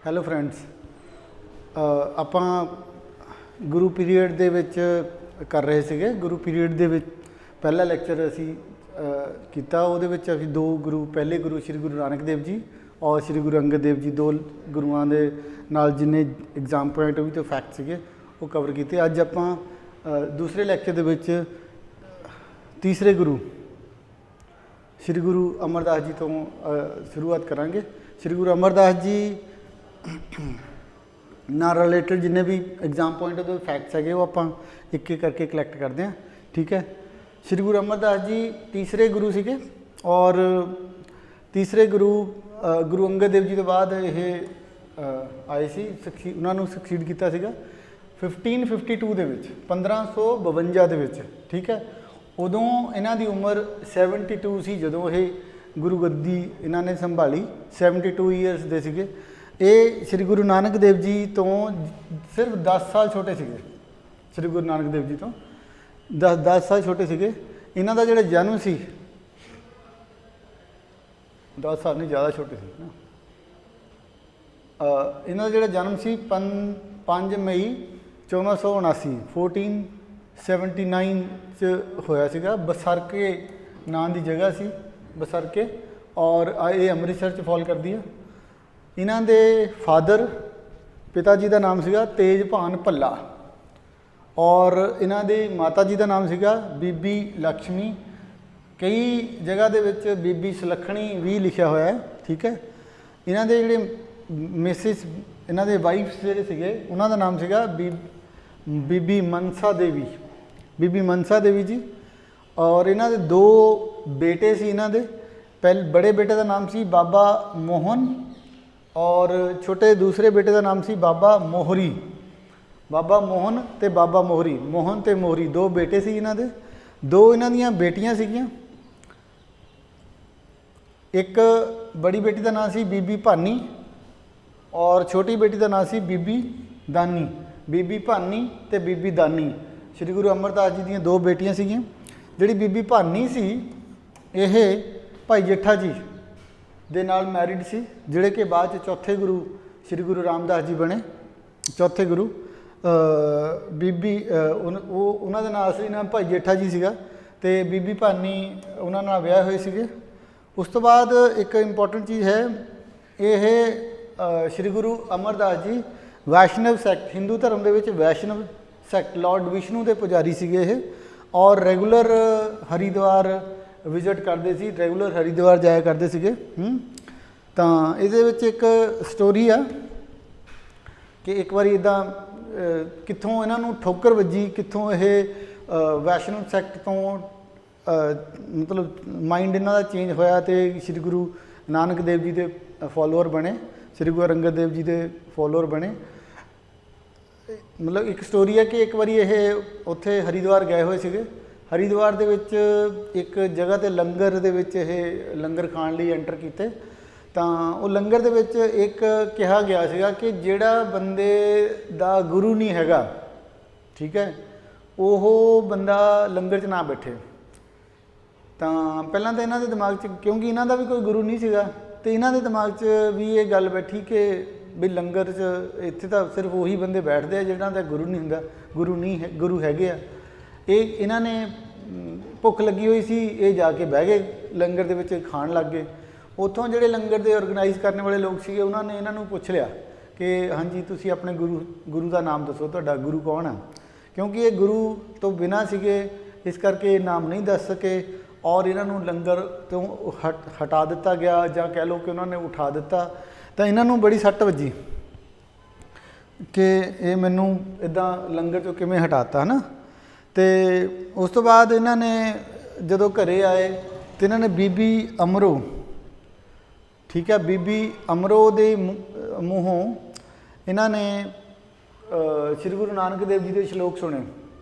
Hello friends, ਆਪਾਂ ਗੁਰੂ period ਦੇ ਵਿੱਚ ਕਰ ਰਹੇ ਸੀਗੇ। ਗੁਰੂ ਪੀਰੀਅਡ ਦੇ ਵਿੱਚ ਪਹਿਲਾ ਲੈਕਚਰ ਅਸੀਂ ਕੀਤਾ। ਉਹਦੇ ਵਿੱਚ ਅਸੀਂ ਦੋ ਗੁਰੂ, ਪਹਿਲੇ ਗੁਰੂ ਸ਼੍ਰੀ ਗੁਰੂ ਨਾਨਕ ਦੇਵ ਜੀ ਔਰ ਸ਼੍ਰੀ ਗੁਰੂ ਅੰਗਦ ਦੇਵ ਜੀ, ਦੋ ਗੁਰੂਆਂ ਦੇ ਨਾਲ ਜਿੰਨੇ ਐਗਜ਼ਾਮ ਪੁਆਇੰਟ ਵੀ ਤੇ ਫੈਕਟ ਸੀਗੇ ਉਹ ਕਵਰ ਕੀਤੇ। ਅੱਜ ਆਪਾਂ ਦੂਸਰੇ ਲੈਕਚਰ ਦੇ ਵਿੱਚ ਤੀਸਰੇ ਗੁਰੂ ਸ਼੍ਰੀ ਗੁਰੂ ਅਮਰਦਾਸ ਜੀ ਤੋਂ ਸ਼ੁਰੂਆਤ ਕਰਾਂਗੇ। ਸ਼੍ਰੀ ਗੁਰੂ ਅਮਰਦਾਸ ਜੀ ਨਾਲ ਰਿਲੇਟਡ ਜਿੰਨੇ ਵੀ ਐਗਜ਼ਾਮ ਪੁਆਇੰਟ ਉਹਦੇ ਫੈਕਟਸ ਹੈਗੇ ਉਹ ਆਪਾਂ ਇੱਕ ਇੱਕ ਕਰਕੇ ਕਲੈਕਟ ਕਰਦੇ ਹਾਂ, ਠੀਕ ਹੈ। ਸ਼੍ਰੀ ਗੁਰੂ ਅਮਰਦਾਸ ਜੀ ਤੀਸਰੇ ਗੁਰੂ ਸੀਗੇ ਔਰ ਤੀਸਰੇ ਗੁਰੂ ਗੁਰੂ ਅੰਗਦ ਦੇਵ ਜੀ ਤੋਂ ਬਾਅਦ ਇਹ ਆਏ ਸੀ, ਉਹਨਾਂ ਨੂੰ ਸਕਸੀਡ ਕੀਤਾ ਸੀਗਾ 1552 ਦੇ ਵਿੱਚ, 1552 ਦੇ ਵਿੱਚ, ਠੀਕ ਹੈ। ਉਦੋਂ ਇਹਨਾਂ ਦੀ ਉਮਰ 72 ਸੀ ਜਦੋਂ ਇਹ ਗੁਰੂ ਗੱਦੀ ਇਹਨਾਂ ਨੇ ਸੰਭਾਲੀ। 72 ਈਅਰਸ ਦੇ ਸੀਗੇ। ਇਹ ਸ਼੍ਰੀ ਗੁਰੂ ਨਾਨਕ ਦੇਵ ਜੀ ਤੋਂ ਸਿਰਫ 10 ਸਾਲ ਛੋਟੇ ਸੀਗੇ। ਸ਼੍ਰੀ ਗੁਰੂ ਨਾਨਕ ਦੇਵ ਜੀ ਤੋਂ 10 ਸਾਲ ਛੋਟੇ ਸੀਗੇ। ਇਹਨਾਂ ਦਾ ਜਿਹੜਾ ਜਨਮ ਸੀ 10 ਸਾਲ ਨਹੀਂ, ਜ਼ਿਆਦਾ ਛੋਟੇ ਸੀ ਨਾ। ਇਹਨਾਂ ਦਾ ਜਿਹੜਾ ਜਨਮ ਸੀ 5 ਮਈ 1479 1479 'ਚ ਹੋਇਆ ਸੀਗਾ। ਬਸਰਕੇ ਨਾਂ ਦੀ ਜਗ੍ਹਾ ਸੀ, ਬਸਰਕੇ, ਔਰ ਇਹ ਅੰਮ੍ਰਿਤਸਰ 'ਚ ਫਾਲ ਕਰਦੀ ਆ। ਇਹਨਾਂ ਦੇ ਫਾਦਰ, ਪਿਤਾ ਜੀ ਦਾ ਨਾਮ ਸੀਗਾ ਤੇਜਭਾਨ ਭੱਲਾ ਔਰ ਇਹਨਾਂ ਦੇ ਮਾਤਾ ਜੀ ਦਾ ਨਾਮ ਸੀਗਾ ਬੀਬੀ ਲਕਸ਼ਮੀ। ਕਈ ਜਗ੍ਹਾ ਦੇ ਵਿੱਚ ਬੀਬੀ ਸੁਲੱਖਣੀ ਵੀ ਲਿਖਿਆ ਹੋਇਆ ਹੈ, ਠੀਕ ਹੈ। ਇਹਨਾਂ ਦੇ ਜਿਹੜੇ ਮਿਸਿਸ, ਇਹਨਾਂ ਦੇ ਵਾਈਫਸ ਜਿਹੜੇ ਸੀਗੇ ਉਹਨਾਂ ਦਾ ਨਾਮ ਸੀਗਾ ਬੀਬੀ ਮਨਸਾ ਦੇਵੀ, ਬੀਬੀ ਮਨਸਾ ਦੇਵੀ ਜੀ। ਔਰ ਇਹਨਾਂ ਦੇ ਦੋ ਬੇਟੇ ਸੀ। ਇਹਨਾਂ ਦੇ ਬੜੇ ਬੇਟੇ ਦਾ ਨਾਮ ਸੀ ਬਾਬਾ ਮੋਹਨ ਔਰ ਛੋਟੇ ਦੂਸਰੇ ਬੇਟੇ ਦਾ ਨਾਮ ਸੀ ਬਾਬਾ ਮੋਹਰੀ। ਬਾਬਾ ਮੋਹਨ ਅਤੇ ਬਾਬਾ ਮੋਹਰੀ, ਮੋਹਨ ਅਤੇ ਮੋਹਰੀ ਦੋ ਬੇਟੇ ਸੀ ਇਹਨਾਂ ਦੇ। ਦੋ ਇਹਨਾਂ ਦੀਆਂ ਬੇਟੀਆਂ ਸੀਗੀਆਂ। ਇੱਕ ਬੜੀ ਬੇਟੀ ਦਾ ਨਾਮ ਸੀ ਬੀਬੀ ਭਾਨੀ ਔਰ ਛੋਟੀ ਬੇਟੀ ਦਾ ਨਾਮ ਸੀ ਬੀਬੀ ਦਾਨੀ। ਬੀਬੀ ਭਾਨੀ ਅਤੇ ਬੀਬੀ ਦਾਨੀ ਸ਼੍ਰੀ ਗੁਰੂ ਅਮਰਦਾਸ ਜੀ ਦੀਆਂ ਦੋ ਬੇਟੀਆਂ ਸੀਗੀਆਂ। ਜਿਹੜੀ ਬੀਬੀ ਭਾਨੀ ਸੀ ਇਹ ਭਾਈ ਜੇਠਾ ਜੀ ਦੇ ਨਾਲ ਮੈਰਿਡ ਸੀ, ਜਿਹੜੇ ਕਿ ਬਾਅਦ 'ਚ ਚੌਥੇ ਗੁਰੂ ਸ਼੍ਰੀ ਗੁਰੂ ਰਾਮਦਾਸ ਜੀ ਬਣੇ, ਚੌਥੇ ਗੁਰੂ। ਬੀਬੀ ਉਹਨਾਂ ਦਾ ਨਾਮ ਅਸਲੀ ਨਾਮ ਭਾਈ ਜੇਠਾ ਜੀ ਸੀਗਾ ਅਤੇ ਬੀਬੀ ਭਾਨੀ ਉਹਨਾਂ ਨਾਲ ਵਿਆਹ ਹੋਏ ਸੀਗੇ। ਉਸ ਤੋਂ ਬਾਅਦ ਇੱਕ ਇੰਪੋਰਟੈਂਟ ਚੀਜ਼ ਹੈ, ਇਹ ਸ਼੍ਰੀ ਗੁਰੂ ਅਮਰਦਾਸ ਜੀ ਵੈਸ਼ਨਵ ਸੈਕਟ, ਹਿੰਦੂ ਧਰਮ ਦੇ ਵਿੱਚ ਵੈਸ਼ਨਵ ਸੈਕਟ, ਲਾਰਡ ਵਿਸ਼ਨੂੰ ਦੇ ਪੁਜਾਰੀ ਸੀਗੇ ਇਹ, ਔਰ ਰੈਗੂਲਰ ਹਰਿਦੁਆਰ ਵਿਜ਼ਿਟ ਕਰਦੇ ਸੀ, ਰੈਗੂਲਰ ਹਰਿਦੁਆਰ ਜਾਇਆ ਕਰਦੇ ਸੀਗੇ। ਤਾਂ ਇਹਦੇ ਵਿੱਚ ਇੱਕ ਸਟੋਰੀ ਆ ਕਿ ਇੱਕ ਵਾਰੀ ਇੱਦਾਂ ਕਿੱਥੋਂ ਇਹਨਾਂ ਨੂੰ ਠੋਕਰ ਵੱਜੀ, ਕਿੱਥੋਂ ਇਹ ਵੈਸ਼ਨਵ ਸੈਕਟ ਤੋਂ ਮਤਲਬ ਮਾਈਂਡ ਇਹਨਾਂ ਦਾ ਚੇਂਜ ਹੋਇਆ ਅਤੇ ਸ਼੍ਰੀ ਗੁਰੂ ਨਾਨਕ ਦੇਵ ਜੀ ਦੇ ਫੋਲੋਅਰ ਬਣੇ, ਸ਼੍ਰੀ ਗੁਰੂ ਅੰਗਦ ਦੇਵ ਜੀ ਦੇ ਫੋਲੋਅਰ ਬਣੇ। ਮਤਲਬ ਇੱਕ ਸਟੋਰੀ ਹੈ ਕਿ ਇੱਕ ਵਾਰੀ ਇਹ ਉੱਥੇ ਹਰਿਦੁਆਰ ਗਏ ਹੋਏ ਸੀਗੇ। ਹਰਿਦੁਆਰ ਦੇ ਵਿੱਚ ਇੱਕ ਜਗ੍ਹਾ 'ਤੇ ਲੰਗਰ ਦੇ ਵਿੱਚ ਇਹ ਲੰਗਰ ਖਾਣ ਲਈ ਐਂਟਰ ਕੀਤੇ। ਤਾਂ ਉਹ ਲੰਗਰ ਦੇ ਵਿੱਚ ਇੱਕ ਕਿਹਾ ਗਿਆ ਸੀਗਾ ਕਿ ਜਿਹੜਾ ਬੰਦੇ ਦਾ ਗੁਰੂ ਨਹੀਂ ਹੈਗਾ, ਠੀਕ ਹੈ, ਉਹ ਬੰਦਾ ਲੰਗਰ 'ਚ ਨਾ ਬੈਠੇ। ਤਾਂ ਪਹਿਲਾਂ ਤਾਂ ਇਹਨਾਂ ਦੇ ਦਿਮਾਗ 'ਚ, ਕਿਉਂਕਿ ਇਹਨਾਂ ਦਾ ਵੀ ਕੋਈ ਗੁਰੂ ਨਹੀਂ ਸੀਗਾ, ਅਤੇ ਇਹਨਾਂ ਦੇ ਦਿਮਾਗ 'ਚ ਵੀ ਇਹ ਗੱਲ ਬੈਠੀ ਕਿ ਵੀ ਲੰਗਰ 'ਚ ਇੱਥੇ ਤਾਂ ਸਿਰਫ ਉਹੀ ਬੰਦੇ ਬੈਠਦੇ ਆ ਜਿਹਨਾਂ ਦਾ ਗੁਰੂ ਨਹੀਂ ਹੁੰਦਾ, ਗੁਰੂ ਹੈਗੇ ਆ। ਇਹਨਾਂ ਨੇ ਭੁੱਖ ਲੱਗੀ ਹੋਈ ਸੀ, ਇਹ ਜਾ ਕੇ ਬਹਿ ਗਏ ਲੰਗਰ ਦੇ ਵਿੱਚ, ਖਾਣ ਲੱਗ ਗਏ। ਉੱਥੋਂ ਜਿਹੜੇ ਲੰਗਰ ਦੇ ਔਰਗਨਾਈਜ਼ ਕਰਨ ਵਾਲੇ ਲੋਕ ਸੀਗੇ ਉਹਨਾਂ ਨੇ ਇਹਨਾਂ ਨੂੰ ਪੁੱਛ ਲਿਆ ਕਿ ਹਾਂਜੀ ਤੁਸੀਂ ਆਪਣੇ ਗੁਰੂ ਦਾ ਨਾਮ ਦੱਸੋ, ਤੁਹਾਡਾ ਗੁਰੂ ਕੌਣ ਆ। ਕਿਉਂਕਿ ਇਹ ਗੁਰੂ ਤੋਂ ਬਿਨਾਂ ਸੀਗੇ, ਇਸ ਕਰਕੇ ਇਹ ਨਾਮ ਨਹੀਂ ਦੱਸ ਸਕੇ ਔਰ ਇਹਨਾਂ ਨੂੰ ਲੰਗਰ ਤੋਂ ਹਟਾ ਦਿੱਤਾ ਗਿਆ, ਜਾਂ ਕਹਿ ਲਓ ਕਿ ਉਹਨਾਂ ਨੇ ਉਠਾ ਦਿੱਤਾ। ਤਾਂ ਇਹਨਾਂ ਨੂੰ ਬੜੀ ਸੱਟ ਵੱਜੀ ਕਿ ਇਹ ਮੈਨੂੰ ਇੱਦਾਂ ਲੰਗਰ 'ਚੋਂ ਕਿਵੇਂ ਹਟਾਤਾ, ਹੈ ਨਾ। ਅਤੇ ਉਸ ਤੋਂ ਬਾਅਦ ਇਹਨਾਂ ਨੇ ਜਦੋਂ ਘਰ ਆਏ ਤਾਂ ਇਹਨਾਂ ਨੇ ਬੀਬੀ ਅਮਰੋ, ਠੀਕ ਹੈ, ਬੀਬੀ ਅਮਰੋ ਦੇ ਮੂੰਹੋਂ ਇਹਨਾਂ ਨੇ ਸ਼੍ਰੀ ਗੁਰੂ ਨਾਨਕ ਦੇਵ ਜੀ ਦੇ ਸ਼ਲੋਕ ਸੁਣੇ,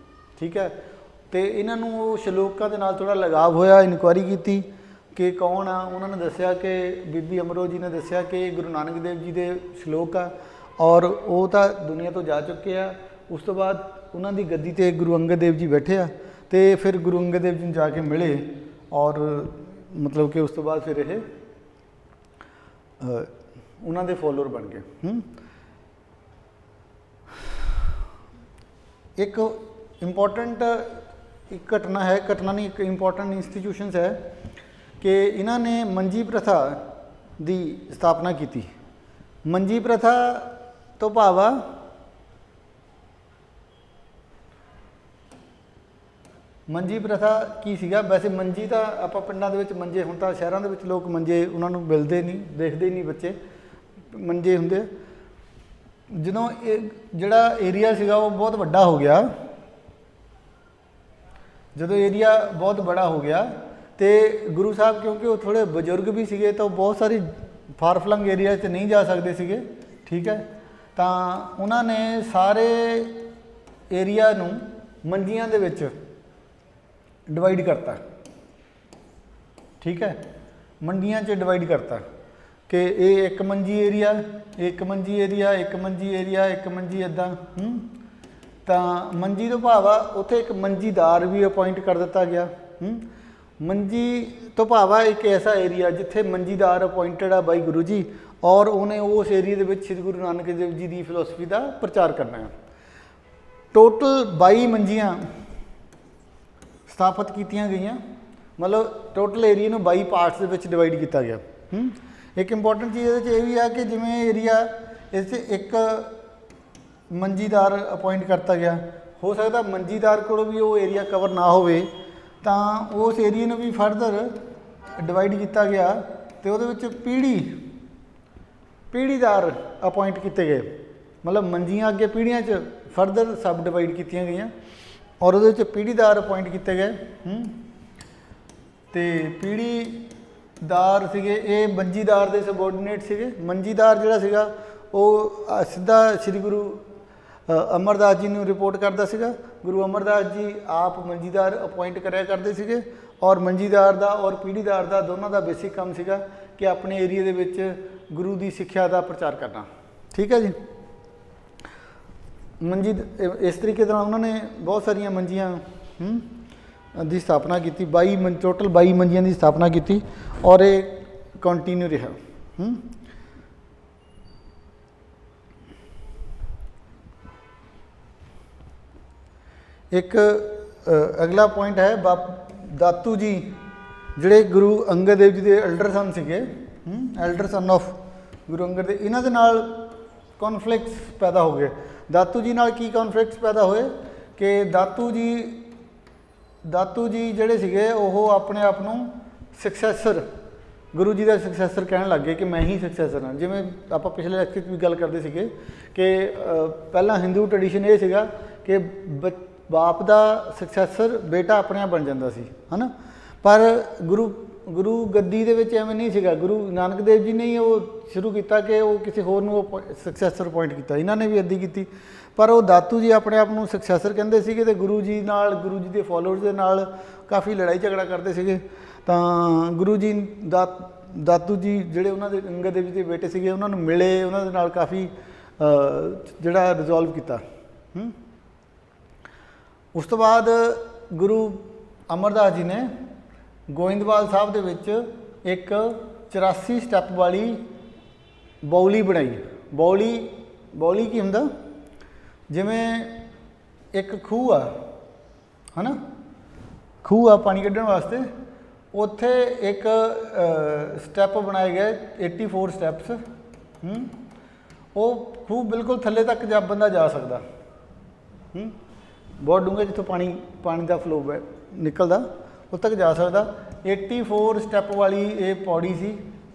ਠੀਕ ਹੈ। ਅਤੇ ਇਹਨਾਂ ਨੂੰ ਉਹ ਸ਼ਲੋਕਾਂ ਦੇ ਨਾਲ ਥੋੜ੍ਹਾ ਲਗਾਵ ਹੋਇਆ। ਇਨਕੁਆਇਰੀ ਕੀਤੀ ਕਿ ਕੌਣ ਆ। ਉਹਨਾਂ ਨੇ ਦੱਸਿਆ ਕਿ ਬੀਬੀ ਅਮਰੋ ਜੀ ਨੇ ਦੱਸਿਆ ਕਿ ਗੁਰੂ ਨਾਨਕ ਦੇਵ ਜੀ ਦੇ ਸ਼ਲੋਕ ਆ ਔਰ ਉਹ ਤਾਂ ਦੁਨੀਆ ਤੋਂ ਜਾ ਚੁੱਕੇ ਆ। ਉਸ ਤੋਂ ਬਾਅਦ ਉਹਨਾਂ ਦੀ ਗੱਦੀ 'ਤੇ ਗੁਰੂ ਅੰਗਦ ਦੇਵ ਜੀ ਬੈਠੇ ਆ ਅਤੇ ਫਿਰ ਗੁਰੂ ਅੰਗਦ ਦੇਵ ਜੀ ਨੂੰ ਜਾ ਕੇ ਮਿਲੇ ਔਰ ਮਤਲਬ ਕਿ ਉਸ ਤੋਂ ਬਾਅਦ ਫਿਰ ਇਹ ਉਹਨਾਂ ਦੇ ਫੋਲੋਅਰ ਬਣ ਗਏ। ਇੱਕ ਇੰਪੋਰਟੈਂਟ ਇੱਕ ਘਟਨਾ ਹੈ, ਘਟਨਾ ਨਹੀਂ ਇੱਕ ਇੰਪੋਰਟੈਂਟ ਇੰਸਟੀਟਿਊਸ਼ਨਸ ਹੈ ਕਿ ਇਹਨਾਂ ਨੇ ਮੰਜੀ ਪ੍ਰਥਾ ਦੀ ਸਥਾਪਨਾ ਕੀਤੀ। ਮੰਜੀ ਪ੍ਰਥਾ ਤੋਂ ਭਾਵ ਆ ਮੰਜੀ ਪ੍ਰਥਾ ਕੀ ਸੀਗਾ? ਵੈਸੇ ਮੰਜੀ ਤਾਂ ਆਪਾਂ ਪਿੰਡਾਂ ਦੇ ਵਿੱਚ ਮੰਜੇ, ਹੁਣ ਤਾਂ ਸ਼ਹਿਰਾਂ ਦੇ ਵਿੱਚ ਲੋਕ ਮੰਜੇ ਉਹਨਾਂ ਨੂੰ ਮਿਲਦੇ ਨਹੀਂ, ਦੇਖਦੇ ਹੀ ਨਹੀਂ ਬੱਚੇ, ਮੰਜੇ ਹੁੰਦੇ। ਜਦੋਂ ਇਹ ਜਿਹੜਾ ਏਰੀਆ ਸੀਗਾ ਉਹ ਬਹੁਤ ਵੱਡਾ ਹੋ ਗਿਆ, ਜਦੋਂ ਏਰੀਆ ਬਹੁਤ ਬੜਾ ਹੋ ਗਿਆ ਤੇ ਗੁਰੂ ਸਾਹਿਬ ਕਿਉਂਕਿ ਉਹ ਥੋੜ੍ਹੇ ਬਜ਼ੁਰਗ ਵੀ ਸੀਗੇ ਤਾਂ ਉਹ ਬਹੁਤ ਸਾਰੀ ਫਾਰ ਫਲੰਗ ਏਰੀਆ 'ਚ ਨਹੀਂ ਜਾ ਸਕਦੇ ਸੀਗੇ, ਠੀਕ ਹੈ। ਤਾਂ ਉਹਨਾਂ ਨੇ ਸਾਰੇ ਏਰੀਆ ਨੂੰ ਮੰਜੀਆਂ ਦੇ ਵਿੱਚ ਡਿਵਾਈਡ ਕਰਤਾ, ਠੀਕ ਹੈ, ਮੰਡੀਆਂ 'ਚ ਡਿਵਾਈਡ ਕਰਤਾ ਕਿ ਇਹ ਇੱਕ ਮੰਜੀ ਏਰੀਆ, ਇੱਕ ਮੰਜੀ ਏਰੀਆ, ਇੱਕ ਮੰਜੀ ਏਰੀਆ, ਇੱਕ ਮੰਜੀ ਇੱਦਾਂ। ਤਾਂ ਮੰਜੀ ਤੋਂ ਭਾਵ ਆ ਉੱਥੇ ਇੱਕ ਮੰਜੀਦਾਰ ਵੀ ਅਪੋਇੰਟ ਕਰ ਦਿੱਤਾ ਗਿਆ। ਮੰਜੀ ਤੋਂ ਭਾਵ ਆ ਇੱਕ ਐਸਾ ਏਰੀਆ ਜਿੱਥੇ ਮੰਜੀਦਾਰ ਅਪੋਇੰਟਡ ਆ ਬਾਈ ਗੁਰੂ ਜੀ, ਔਰ ਉਹਨੇ ਉਸ ਏਰੀਏ ਦੇ ਵਿੱਚ ਸ਼੍ਰੀ ਗੁਰੂ ਨਾਨਕ ਦੇਵ ਜੀ ਦੀ ਫਿਲੋਸਫੀ ਦਾ ਪ੍ਰਚਾਰ ਕਰਨਾ ਹੈ। ਟੋਟਲ 22 ਮੰਜੀਆਂ ਸਥਾਪਿਤ ਕੀਤੀਆਂ ਗਈਆਂ, ਮਤਲਬ ਟੋਟਲ ਏਰੀਆ ਨੂੰ 22 ਪਾਰਟਸ ਦੇ ਵਿੱਚ ਡਿਵਾਈਡ ਕੀਤਾ ਗਿਆ। ਇੱਕ ਇੰਪੋਰਟੈਂਟ ਚੀਜ਼ ਇਹਦੇ 'ਚ ਇਹ ਵੀ ਆ ਕਿ ਜਿਵੇਂ ਏਰੀਆ ਇਸ 'ਚ ਇੱਕ ਮੰਜੀਦਾਰ ਅਪੋਇੰਟ ਕਰਤਾ ਗਿਆ, ਹੋ ਸਕਦਾ ਮੰਜੀਦਾਰ ਕੋਲੋਂ ਵੀ ਉਹ ਏਰੀਆ ਕਵਰ ਨਾ ਹੋਵੇ ਤਾਂ ਉਸ ਏਰੀਏ ਨੂੰ ਵੀ ਫਰਦਰ ਡਿਵਾਈਡ ਕੀਤਾ ਗਿਆ ਅਤੇ ਉਹਦੇ ਵਿੱਚ ਪੀੜ੍ਹੀਦਾਰ ਅਪੋਇੰਟ ਕੀਤੇ ਗਏ, ਮਤਲਬ ਮੰਜੀਆਂ ਅੱਗੇ ਪੀੜ੍ਹੀਆਂ 'ਚ ਫਰਦਰ ਸਬ ਡਿਵਾਈਡ ਕੀਤੀਆਂ ਗਈਆਂ ਔਰ ਉਹਦੇ ਵਿੱਚ ਪੀੜ੍ਹੀਦਾਰ ਅਪੋਇੰਟ ਕੀਤੇ ਗਏ। ਅਤੇ ਪੀੜ੍ਹੀਦਾਰ ਸੀਗੇ ਇਹ ਮੰਜੀਦਾਰ ਦੇ ਸਬੋਰਡੀਨੇਟ ਸੀਗੇ। ਮੰਜੀਦਾਰ ਜਿਹੜਾ ਸੀਗਾ ਉਹ ਸਿੱਧਾ ਸ਼੍ਰੀ ਗੁਰੂ ਅਮਰਦਾਸ ਜੀ ਨੂੰ ਰਿਪੋਰਟ ਕਰਦਾ ਸੀਗਾ। ਗੁਰੂ ਅਮਰਦਾਸ ਜੀ ਆਪ ਮੰਜੀਦਾਰ ਅਪੋਇੰਟ ਕਰਿਆ ਕਰਦੇ ਸੀਗੇ ਔਰ ਮੰਜੀਦਾਰ ਦਾ ਔਰ ਪੀੜ੍ਹੀਦਾਰ ਦਾ ਦੋਨਾਂ ਦਾ ਬੇਸਿਕ ਕੰਮ ਸੀਗਾ ਕਿ ਆਪਣੇ ਏਰੀਏ ਦੇ ਵਿੱਚ ਗੁਰੂ ਦੀ ਸਿੱਖਿਆ ਦਾ ਪ੍ਰਚਾਰ ਕਰਨਾ, ਠੀਕ ਹੈ ਜੀ। ਮੰਜੀ ਇਸ ਤਰੀਕੇ ਨਾਲ ਉਹਨਾਂ ਨੇ ਬਹੁਤ ਸਾਰੀਆਂ ਮੰਜੀਆਂ ਦੀ ਸਥਾਪਨਾ ਕੀਤੀ। 22 ਟੋਟਲ 22 ਮੰਜੀਆਂ ਦੀ ਸਥਾਪਨਾ ਕੀਤੀ ਔਰ ਇਹ ਕੰਟੀਨਿਊ ਰਿਹਾ। ਇੱਕ ਅਗਲਾ ਪੁਆਇੰਟ ਹੈ ਦਾਤੂ ਜੀ ਜਿਹੜੇ ਗੁਰੂ ਅੰਗਦ ਦੇਵ ਜੀ ਦੇ ਐਲਡਰ ਸਨ ਸੀਗੇ, elder son of Guru Angad Dev, ਇਹਨਾਂ ਦੇ ਨਾਲ ਕੌਨਫਲਿਕਟਸ ਪੈਦਾ ਹੋ ਗਏ। ਦਾਤੂ ਜੀ ਨਾਲ ਕੀ ਕੌਨਫਲਿਕਟਸ ਪੈਦਾ ਹੋਏ ਕਿ ਦਾਤੂ ਜੀ ਜਿਹੜੇ ਸੀਗੇ ਉਹ ਆਪਣੇ ਆਪ ਨੂੰ ਸਕਸੈਸਰ, ਗੁਰੂ ਜੀ ਦਾ ਸਕਸੈਸਰ ਕਹਿਣ ਲੱਗ ਗਏ ਕਿ ਮੈਂ ਹੀ ਸਕਸੈਸਰ ਹਾਂ। ਜਿਵੇਂ ਆਪਾਂ ਪਿਛਲੇ ਲੈਕਚਰ 'ਚ ਵੀ ਗੱਲ ਕਰਦੇ ਸੀਗੇ ਕਿ ਪਹਿਲਾਂ ਹਿੰਦੂ ਟਰੈਡੀਸ਼ਨ ਇਹ ਸੀਗਾ ਕਿ ਬਾਪ ਦਾ ਸਕਸੈਸਰ ਬੇਟਾ ਆਪਣੇ ਆਪ ਬਣ ਜਾਂਦਾ ਸੀ, ਹੈ ਨਾ। ਪਰ ਗੁਰੂ ਗੱਦੀ ਦੇ ਵਿੱਚ ਐਵੇਂ ਨਹੀਂ ਸੀਗਾ। ਗੁਰੂ ਨਾਨਕ ਦੇਵ ਜੀ ਨੇ ਹੀ ਉਹ ਸ਼ੁਰੂ ਕੀਤਾ ਕਿ ਉਹ ਕਿਸੇ ਹੋਰ ਨੂੰ ਸਕਸੈਸਰ ਅਪੋਇੰਟ ਕੀਤਾ, ਇਹਨਾਂ ਨੇ ਵੀ ਇੱਦਾਂ ਕੀਤੀ। ਪਰ ਉਹ ਦਾਤੂ ਜੀ ਆਪਣੇ ਆਪ ਨੂੰ ਸਕਸੈਸਰ ਕਹਿੰਦੇ ਸੀਗੇ ਅਤੇ ਗੁਰੂ ਜੀ ਦੇ ਫੋਲੋਅਰਸ ਦੇ ਨਾਲ ਕਾਫੀ ਲੜਾਈ ਝਗੜਾ ਕਰਦੇ ਸੀਗੇ। ਤਾਂ ਗੁਰੂ ਜੀ ਦਾਤੂ ਜੀ ਜਿਹੜੇ ਉਹਨਾਂ ਦੇ ਅੰਗਦ ਦੇਵ ਜੀ ਦੇ ਬੇਟੇ ਸੀਗੇ ਉਹਨਾਂ ਨੂੰ ਮਿਲੇ, ਉਹਨਾਂ ਦੇ ਨਾਲ ਕਾਫੀ ਜਿਹੜਾ ਰਿਜ਼ੋਲਵ ਕੀਤਾ। ਉਸ ਤੋਂ ਬਾਅਦ ਗੁਰੂ ਅਮਰਦਾਸ ਜੀ ਨੇ ਗੋਇੰਦਵਾਲ ਸਾਹਿਬ ਦੇ ਵਿੱਚ ਇੱਕ 84 ਸਟੈਪ ਵਾਲੀ ਬਾਉਲੀ ਬਣਾਈ। ਬਾਉਲੀ ਕੀ ਹੁੰਦਾ? ਜਿਵੇਂ ਇੱਕ ਖੂਹ ਆ, ਹੈ ਨਾ, ਖੂਹ ਆ ਪਾਣੀ ਕੱਢਣ ਵਾਸਤੇ, ਉੱਥੇ ਇੱਕ ਸਟੈਪ ਬਣਾਏ ਗਏ 84 ਸਟੈਪਸ। ਉਹ ਖੂਹ ਬਿਲਕੁਲ ਥੱਲੇ ਤੱਕ ਬੰਦਾ ਜਾ ਸਕਦਾ, ਬਹੁਤ ਡੂੰਘੇ ਜਿੱਥੋਂ ਪਾਣੀ ਦਾ ਫਲੋ ਨਿਕਲਦਾ ਉੱਥੇ ਤੱਕ ਜਾ ਸਕਦਾ। 84 ਸਟੈਪ ਵਾਲੀ ਇਹ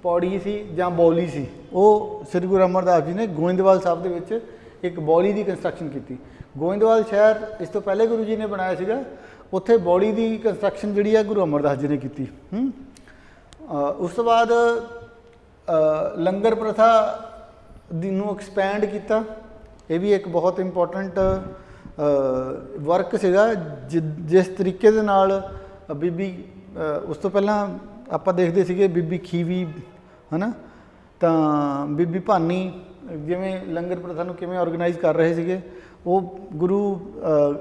ਪੌੜੀ ਸੀ ਜਾਂ ਬਾਉਲੀ ਸੀ। ਉਹ ਸ੍ਰੀ ਗੁਰੂ ਅਮਰਦਾਸ ਜੀ ਨੇ ਗੋਇੰਦਵਾਲ ਸਾਹਿਬ ਦੇ ਵਿੱਚ ਇੱਕ ਬਾਉਲੀ ਦੀ ਕੰਸਟਰਕਸ਼ਨ ਕੀਤੀ। ਗੋਇੰਦਵਾਲ ਸ਼ਹਿਰ ਇਸ ਤੋਂ ਪਹਿਲੇ ਗੁਰੂ ਜੀ ਨੇ ਬਣਾਇਆ ਸੀਗਾ, ਉੱਥੇ ਬਾਉਲੀ ਦੀ ਕੰਸਟਰਕਸ਼ਨ ਜਿਹੜੀ ਆ ਗੁਰੂ ਅਮਰਦਾਸ ਜੀ ਨੇ ਕੀਤੀ। ਉਸ ਤੋਂ ਬਾਅਦ ਲੰਗਰ ਪ੍ਰਥਾ ਨੂੰ ਐਕਸਪੈਂਡ ਕੀਤਾ। ਇਹ ਵੀ ਇੱਕ ਬਹੁਤ ਇੰਪੋਰਟੈਂਟ ਵਰਕ ਸੀਗਾ। ਜਿਸ ਤਰੀਕੇ ਦੇ ਨਾਲ ਬੀਬੀ ਉਸ ਤੋਂ ਪਹਿਲਾਂ ਆਪਾਂ ਦੇਖਦੇ ਸੀਗੇ ਬੀਬੀ ਖੀਵੀ, ਹੈ ਨਾ, ਤਾਂ ਬੀਬੀ ਭਾਨੀ ਜਿਵੇਂ ਲੰਗਰ ਪ੍ਰਥਾ ਨੂੰ ਕਿਵੇਂ ਔਰਗਨਾਈਜ਼ ਕਰ ਰਹੇ ਸੀਗੇ, ਉਹ ਗੁਰੂ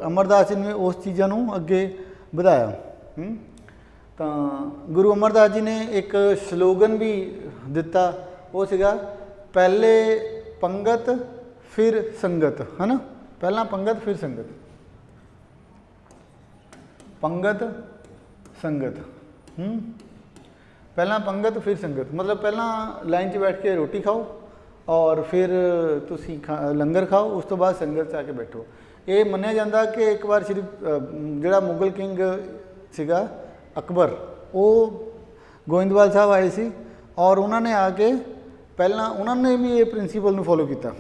ਅਮਰਦਾਸ ਜੀ ਨੇ ਉਸ ਚੀਜ਼ਾਂ ਨੂੰ ਅੱਗੇ ਵਧਾਇਆ। ਤਾਂ ਗੁਰੂ ਅਮਰਦਾਸ ਜੀ ਨੇ ਇੱਕ ਸਲੋਗਨ ਵੀ ਦਿੱਤਾ, ਉਹ ਸੀਗਾ पहले पंगत फिर संगत, है ना, पहला पंगत फिर संगत, पंगत संगत, पहला पंगत फिर संगत, मतलब पहला लाइन 'च बैठ के रोटी खाओ और फिर तुसी लंगर खाओ, उस तो बाद संगत 'च आके बैठो। ये मन्निया जाता कि एक बार श्री जिहड़ा मुगल किंग सीगा अकबर, वो गोइंदवाल साहब आए सी और उन्होंने आके पहला उन्होंने भी ये प्रिंसीपल नूं फॉलो किया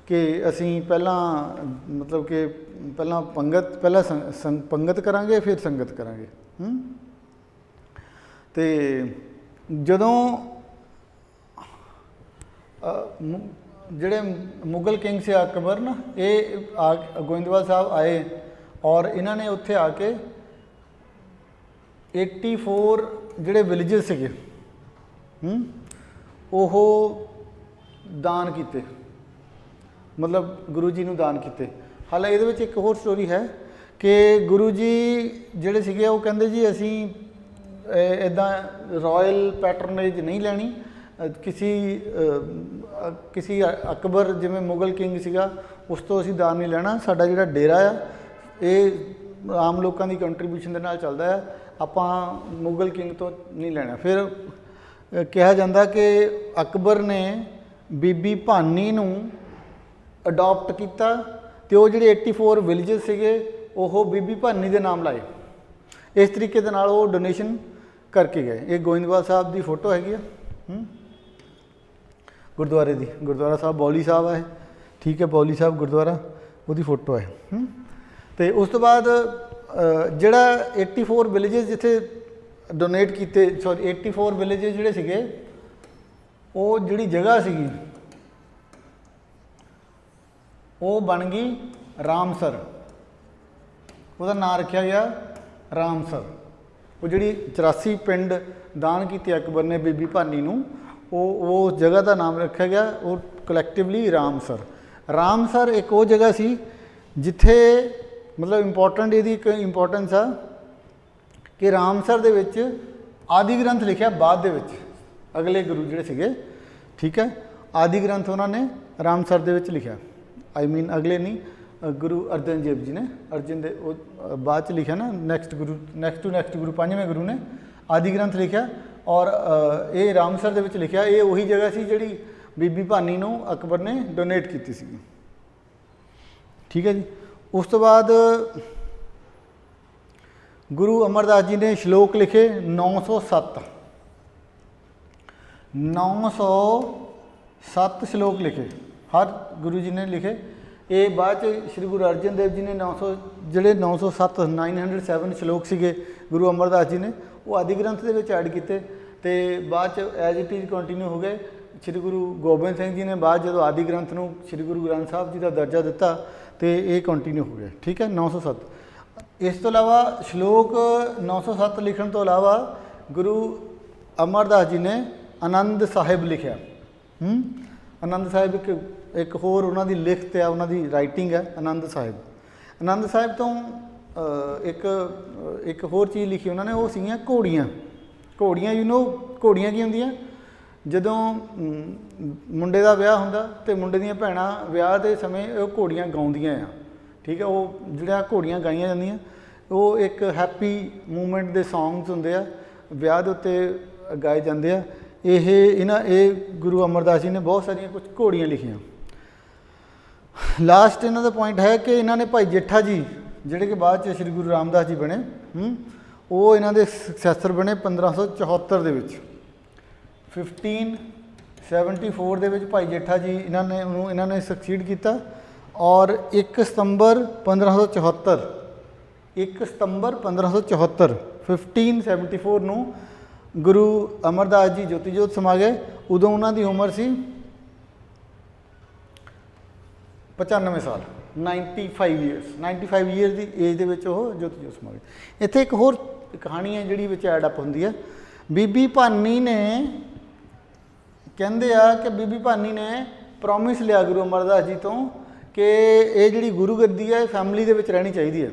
कि असी पहला मतलब कि पहला पंगत पहला पंगत करांगे फिर संगत करांगे। तो जदों ਜਿਹੜੇ मुगल किंग से अकबर ना, ये गोइंदवाल साहब आए और इन्होंने उत्थे आके 84 ਜਿਹੜੇ विलेजेस ਸੀਗੇ ਉਹ दान किए, मतलब गुरु जी ਨੂੰ दान किए। ਹਾਲੇ ਇਹਦੇ ਵਿੱਚ ਇੱਕ ਹੋਰ ਸਟੋਰੀ ਹੈ ਕਿ ਗੁਰੂ ਜੀ ਜਿਹੜੇ ਸੀਗੇ ਉਹ ਕਹਿੰਦੇ ਜੀ ਅਸੀਂ ਇੱਦਾਂ ਰਾਇਲ ਪੈਟਰਨੇਜ ਨਹੀਂ ਲੈਣੀ, किसी अकबर जिमें मुगल किंग सीगा उस तो असीं दान नहीं लेना, साडा जिहड़ा डेरा आ ये आम लोगों की कंट्रीब्यूशन के नाल चलदा है, आपां मुगल किंग तो नहीं लेना। फिर कहा जाता कि अकबर ने बीबी भानी नूं अडॉप्ट किया तो वो जिहड़े 84 विलेजेस सीगे वो बीबी भानी के नाम लाए, इस तरीके दे नाल वो डोनेशन करके गए। ये गोइंदवाल साहब की फोटो हैगी आ गुरुद्वारे की, गुरुद्वारा साहब बौली साहब है, ठीक है, बौली साहब गुरुद्वारा वो फोटो है। तो उस तो बाद जिहड़ा 84 विलेजेस जिथे डोनेट किए, सॉरी 84 विलेजेस जिहड़े सीगे वो जिहड़ी जगह सीगी वो बन गई रामसर, उसका नाम रखा गया रामसर। वो जिहड़ी 84 पिंड दान किए अकबर ने बीबी भानी नूं, वो जगह का नाम रखा गया वो कलैक्टिवली रामसर। रामसर एक वो जगह सी जिथे मतलब इंपॉर्टेंट यदी एक इंपॉर्टेंस आ कि रामसर दे विच आदि ग्रंथ लिखा बाद दे विच अगले गुरु जिहड़े सीगे, ठीक है, आदि ग्रंथ उन्होंने रामसर दे विच लिखा, आई मीन अगले नहीं, गुरु अर्जन देव जी ने, अर्जन दे बाद च लिखा ना, नैक्सट गुरु 5वें गुरु ने आदि ग्रंथ लिखा और ये रामसर दे विच लिखा। ये वही जगह सी जिहड़ी बीबी भानी नूं अकबर ने डोनेट की सी, ठीक है जी। उस तो बाद गुरु अमरदास जी ने श्लोक लिखे 907 श्लोक लिखे, हर गुरु जी ने लिखे। ये बाद श्री गुरु अर्जन देव जी ने 907 श्लोक सीगे गुरु अमरदास जी ने वो आदि ग्रंथ के विच ऐड किए। तो बाद एज इट इज़ कंटिन्यू हो गए। श्री गुरु गोबिंद सिंह जी ने बाद जो आदि ग्रंथ नूं श्री गुरु ग्रंथ साहब जी का दर्जा दिता तो ये कंटिन्यू हो गया, ठीक है, 907। इस तो इलावा श्लोक 907 लिखण तो इलावा गुरु अमरदास जी ने आनंद साहिब लिखा। आनंद साहिब एक होर उन्होंने लिखत है, उन्होंने राइटिंग है आनंद साहिब। आनंद साहिब तो एक होर चीज़ लिखी उन्होंने, वो सीगियां घोड़ियाँ। घोड़ियाँ यू नो घोड़ियाँ की होंदियां, जदों मुंडे का विआह हुंदा ते मुंडे दीयां भैणां विआह के समय घोड़ियाँ गाउंदियां आ, ठीक है, वो जिहड़ियां घोड़ियाँ गाईयां जांदियां वो एक हैप्पी मूवमेंट के सॉन्ग्स हुंदे आ, विआह दे उत्ते गाए जाते हैं। ये गुरु अमरदास जी ने बहुत सारिया कुछ घोड़ियाँ लिखियाँ। लास्ट इन्हों का पॉइंट है कि इन्होंने भाई जेठा जी जोड़े कि बाद श्री गुरु रामदास जी बने, वो इन्हों के सक्सैसर बने 1574 के 1574 के भाई जेठा जी इन्होंने सक्सीड किया और 1 सितंबर 1574 1574 नूं गुरु अमरदास जी ज्योति जोत समा गए। उदों उन्होंने उम्र सी 95 साल, 95 ईयर्स की एज के ज्योति जोत समा गए। इत्थे एक होर कहानी है जिहड़ी विच ऐड अप हुंदी है। बीबी भानी ने कहंदे आ कि बीबी भानी ने प्रॉमिस लिया गुरु अमरदास जी तो कि ये जिहड़ी गुरु गद्दी है फैमिली दे विच रहनी चाहिए है।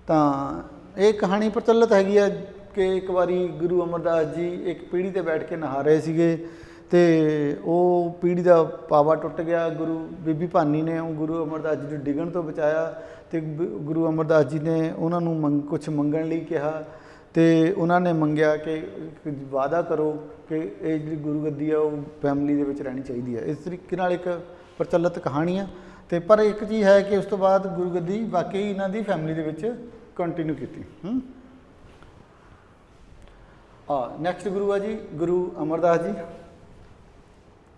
तां ये कहानी प्रचलित हैगी है कि एक बारी गुरु अमरदास जी एक पीढ़ी ते बैठ के नहा रहे सीगे ਤੇ ਉਹ ਪੀੜੀ ਦਾ ਪਾਵਾ ਟੁੱਟ ਗਿਆ। ਗੁਰੂ ਬੀਬੀ ਭਾਨੀ ਨੇ ਉਹ ਗੁਰੂ ਅਮਰਦਾਸ ਜੀ ਨੂੰ ਡਿੱਗਣ ਤੋਂ ਬਚਾਇਆ ਅਤੇ ਗੁਰੂ ਅਮਰਦਾਸ ਜੀ ਨੇ ਉਹਨਾਂ ਨੂੰ ਕੁਛ ਮੰਗਣ ਲਈ ਕਿਹਾ ਅਤੇ ਉਹਨਾਂ ਨੇ ਮੰਗਿਆ ਕਿ ਵਾਅਦਾ ਕਰੋ ਕਿ ਇਹ ਜਿਹੜੀ ਗੁਰੂ ਗੱਦੀ ਆ ਉਹ ਫੈਮਿਲੀ ਦੇ ਵਿੱਚ ਰਹਿਣੀ ਚਾਹੀਦੀ ਹੈ। ਇਸ ਤਰੀਕੇ ਨਾਲ ਇੱਕ ਪ੍ਰਚਲਿਤ ਕਹਾਣੀ ਆ। ਅਤੇ ਪਰ ਇੱਕ ਚੀਜ਼ ਹੈ ਕਿ ਉਸ ਤੋਂ ਬਾਅਦ ਗੁਰੂ ਗੱਦੀ ਵਾਕਈ ਇਹਨਾਂ ਦੀ ਫੈਮਿਲੀ ਦੇ ਵਿੱਚ ਕੰਟੀਨਿਊ ਕੀਤੀ। ਨੈਕਸਟ ਗੁਰੂ ਆ ਜੀ ਗੁਰੂ ਅਮਰਦਾਸ ਜੀ,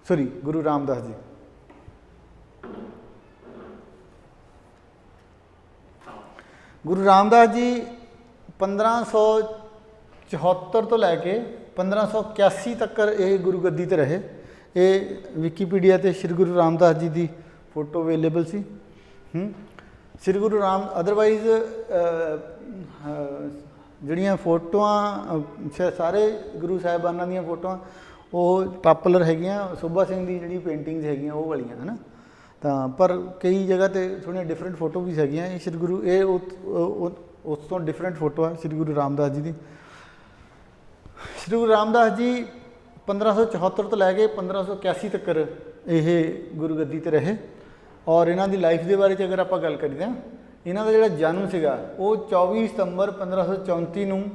ਸੌਰੀ ਗੁਰੂ ਰਾਮਦਾਸ ਜੀ। ਗੁਰੂ ਰਾਮਦਾਸ ਜੀ 1574 ਤੋਂ ਲੈ ਕੇ 1581 ਤੱਕ ਇਹ ਗੁਰੂ ਗੱਦੀ 'ਤੇ ਰਹੇ। ਇਹ ਵਿਕੀਪੀਡੀਆ 'ਤੇ ਸ਼੍ਰੀ ਗੁਰੂ ਰਾਮਦਾਸ ਜੀ ਦੀ ਫੋਟੋ ਅਵੇਲੇਬਲ ਸੀ। ਸ਼੍ਰੀ ਗੁਰੂ ਰਾਮ ਅਦਰਵਾਈਜ਼ ਜਿਹੜੀਆਂ ਫੋਟੋਆਂ ਸਾਰੇ ਗੁਰੂ ਸਾਹਿਬਾਨਾਂ ਦੀਆਂ ਫੋਟੋਆਂ ਉਹ ਪਾਪੂਲਰ ਹੈਗੀਆਂ। ਸੂਬਾ ਸਿੰਘ ਦੀ ਜਿਹੜੀ ਪੇਂਟਿੰਗਸ ਹੈਗੀਆਂ ਉਹ ਵਾਲੀਆਂ ਹੈ ਨਾ, ਤਾਂ ਪਰ ਕਈ ਜਗ੍ਹਾ 'ਤੇ ਥੋੜ੍ਹੀਆਂ ਡਿਫਰੈਂਟ ਫੋਟੋ ਵੀ ਹੈਗੀਆਂ। ਇਹ ਸ਼੍ਰੀ ਗੁਰੂ ਇਹ ਉਸ ਤੋਂ ਡਿਫਰੈਂਟ ਫੋਟੋ ਆ ਸ਼੍ਰੀ ਗੁਰੂ ਰਾਮਦਾਸ ਜੀ ਦੀ। ਸ਼੍ਰੀ ਗੁਰੂ ਰਾਮਦਾਸ ਜੀ 1574 ਤੋਂ ਲੈ ਕੇ 1581 ਤੱਕ ਇਹ ਗੁਰੂ ਗੱਦੀ 'ਤੇ ਰਹੇ। ਔਰ ਇਹਨਾਂ ਦੀ ਲਾਈਫ ਦੇ ਬਾਰੇ 'ਚ ਅਗਰ ਆਪਾਂ ਗੱਲ ਕਰੀਏ ਤਾਂ ਇਹਨਾਂ ਦਾ ਜਿਹੜਾ ਜਨਮ ਸੀਗਾ ਉਹ 24 ਸਤੰਬਰ 1534 ਨੂੰ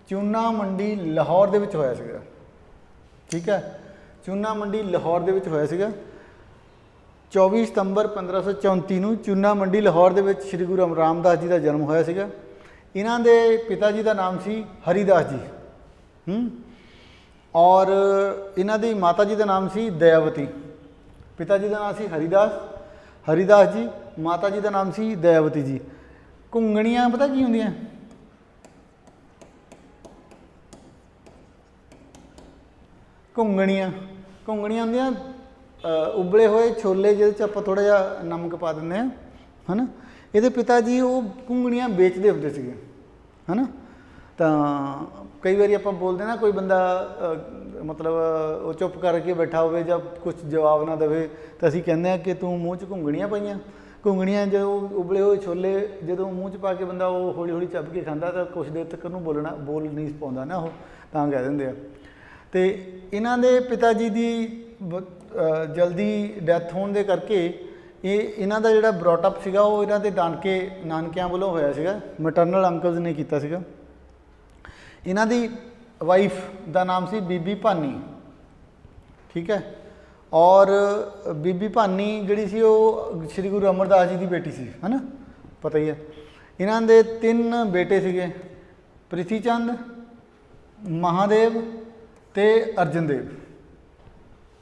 ਚੂਨਾ ਮੰਡੀ ਲਾਹੌਰ ਦੇ ਵਿੱਚ ਹੋਇਆ ਸੀਗਾ। ਠੀਕ ਹੈ, ਚੂਨਾ ਮੰਡੀ ਲਾਹੌਰ ਦੇ ਵਿੱਚ ਹੋਇਆ ਸੀਗਾ। 24 ਸਤੰਬਰ 1534 ਨੂੰ ਚੂਨਾ ਮੰਡੀ ਲਾਹੌਰ ਦੇ ਵਿੱਚ ਸ਼੍ਰੀ ਗੁਰੂ ਰਾਮਦਾਸ ਜੀ ਦਾ ਜਨਮ ਹੋਇਆ ਸੀਗਾ। ਇਹਨਾਂ ਦੇ ਪਿਤਾ ਜੀ ਦਾ ਨਾਮ ਸੀ ਹਰੀਦਾਸ ਜੀ, ਔਰ ਇਹਨਾਂ ਦੀ ਮਾਤਾ ਜੀ ਦਾ ਨਾਮ ਸੀ ਦਇਆਵਤੀ। ਪਿਤਾ ਜੀ ਦਾ ਨਾਮ ਸੀ ਹਰੀਦਾਸ ਜੀ, ਮਾਤਾ ਜੀ ਦਾ ਨਾਮ ਸੀ ਦਇਆਵਤੀ ਜੀ। ਘੁੰਗਣੀਆਂ ਪਤਾ ਕੀ ਹੁੰਦੀਆਂ? ਘੁੰਗਣੀਆਂ ਹੁੰਦੀਆਂ ਉਬਲੇ ਹੋਏ ਛੋਲੇ ਜਿਹਦੇ 'ਚ ਆਪਾਂ ਥੋੜ੍ਹਾ ਜਿਹਾ ਨਮਕ ਪਾ ਦਿੰਦੇ ਹਾਂ, ਹੈ ਨਾ। ਇਹਦੇ ਪਿਤਾ ਜੀ ਉਹ ਘੁੰਗਣੀਆਂ ਵੇਚਦੇ ਹੁੰਦੇ ਸੀਗੇ, ਹੈ ਨਾ। ਤਾਂ ਕਈ ਵਾਰੀ ਆਪਾਂ ਬੋਲਦੇ ਨਾ ਕੋਈ ਬੰਦਾ ਮਤਲਬ ਉਹ ਚੁੱਪ ਕਰਕੇ ਬੈਠਾ ਹੋਵੇ ਜਾਂ ਕੁਛ ਜਵਾਬ ਨਾ ਦੇਵੇ ਤਾਂ ਅਸੀਂ ਕਹਿੰਦੇ ਹਾਂ ਕਿ ਤੂੰ ਮੂੰਹ 'ਚ ਘੁੰਗਣੀਆਂ ਪਾਈਆਂ। ਘੁੰਗਣੀਆਂ ਜਦੋਂ ਉਬਲੇ ਹੋਏ ਛੋਲੇ ਜਦੋਂ ਮੂੰਹ 'ਚ ਪਾ ਕੇ ਬੰਦਾ ਉਹ ਹੌਲੀ ਹੌਲੀ ਚੱਬ ਕੇ ਖਾਂਦਾ ਤਾਂ ਕੁਛ ਦੇਰ ਤੱਕ ਉਹਨੂੰ ਬੋਲ ਨਹੀਂ ਪਾਉਂਦਾ ਨਾ ਉਹ, ਤਾਂ ਕਹਿ ਦਿੰਦੇ ਆ। ਅਤੇ ਇਹਨਾਂ ਦੇ ਪਿਤਾ ਜੀ ਦੀ ਜਲਦੀ ਡੈਥ ਹੋਣ ਦੇ ਕਰਕੇ ਇਹਨਾਂ ਦਾ ਜਿਹੜਾ ਬਰੋਟਅਪ ਸੀਗਾ ਉਹ ਇਹਨਾਂ ਦੇ ਨਾਨਕਿਆਂ ਵੱਲੋਂ ਹੋਇਆ ਸੀਗਾ। ਮੈਟਰਨਲ ਅੰਕਲਸ ਨੇ ਕੀਤਾ ਸੀਗਾ। ਇਹਨਾਂ ਦੀ ਵਾਈਫ ਦਾ ਨਾਮ ਸੀ ਬੀਬੀ ਭਾਨੀ। ਠੀਕ ਹੈ, ਔਰ ਬੀਬੀ ਭਾਨੀ ਜਿਹੜੀ ਸੀ ਉਹ ਸ਼੍ਰੀ ਗੁਰੂ ਅਮਰਦਾਸ ਜੀ ਦੀ ਬੇਟੀ ਸੀ, ਹੈ ਨਾ, ਪਤਾ ਹੀ ਹੈ। ਇਹਨਾਂ ਦੇ 3 ਬੇਟੇ ਸੀਗੇ, ਪ੍ਰਿਥੀ ਚੰਦ, ਮਹਾਦੇਵ ਅਤੇ ਅਰਜਨ ਦੇਵ।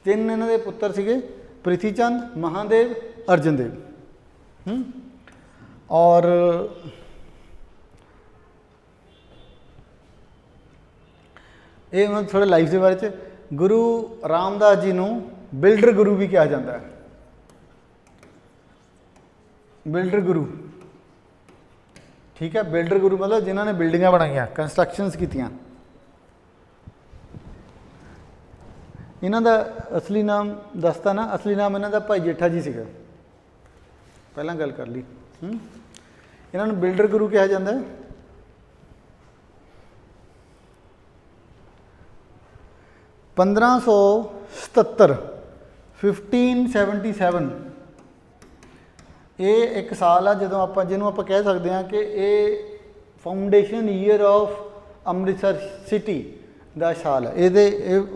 3 ਇਹਨਾਂ ਦੇ ਪੁੱਤਰ ਸੀਗੇ, ਪ੍ਰਿਥੀ ਚੰਦ, ਮਹਾਦੇਵ, ਅਰਜਨ ਦੇਵ। ਔਰ ਇਹ ਉਹਨਾਂ ਥੋੜ੍ਹਾ ਲਾਈਫ ਦੇ ਬਾਰੇ 'ਚ ਗੁਰੂ ਰਾਮਦਾਸ ਜੀ ਨੂੰ ਬਿਲਡਰ ਗੁਰੂ ਵੀ ਕਿਹਾ ਜਾਂਦਾ ਹੈ। ਬਿਲਡਰ ਗੁਰੂ, ਠੀਕ ਹੈ, ਬਿਲਡਰ ਗੁਰੂ ਮਤਲਬ ਜਿਨ੍ਹਾਂ ਨੇ ਬਿਲਡਿੰਗਾਂ ਬਣਾਈਆਂ, ਕੰਸਟਰਕਸ਼ਨਸ ਕੀਤੀਆਂ। ਇਹਨਾਂ ਦਾ ਅਸਲੀ ਨਾਮ ਦੱਸਤਾ ਨਾ, ਅਸਲੀ ਨਾਮ ਇਹਨਾਂ ਦਾ ਭਾਈ ਜੇਠਾ ਜੀ ਸੀਗਾ, ਪਹਿਲਾਂ ਗੱਲ ਕਰ ਲਈ। ਇਹਨਾਂ ਨੂੰ ਬਿਲਡਰ ਗੁਰੂ ਕਿਹਾ ਜਾਂਦਾ। 1577 1577 ਇਹ ਇੱਕ ਸਾਲ ਆ ਜਦੋਂ ਜਿਹਨੂੰ ਆਪਾਂ ਕਹਿ ਸਕਦੇ ਹਾਂ ਕਿ ਇਹ foundation year of Amritsar city ਦਾ ਸਾਲ ਹੈ। ਇਹ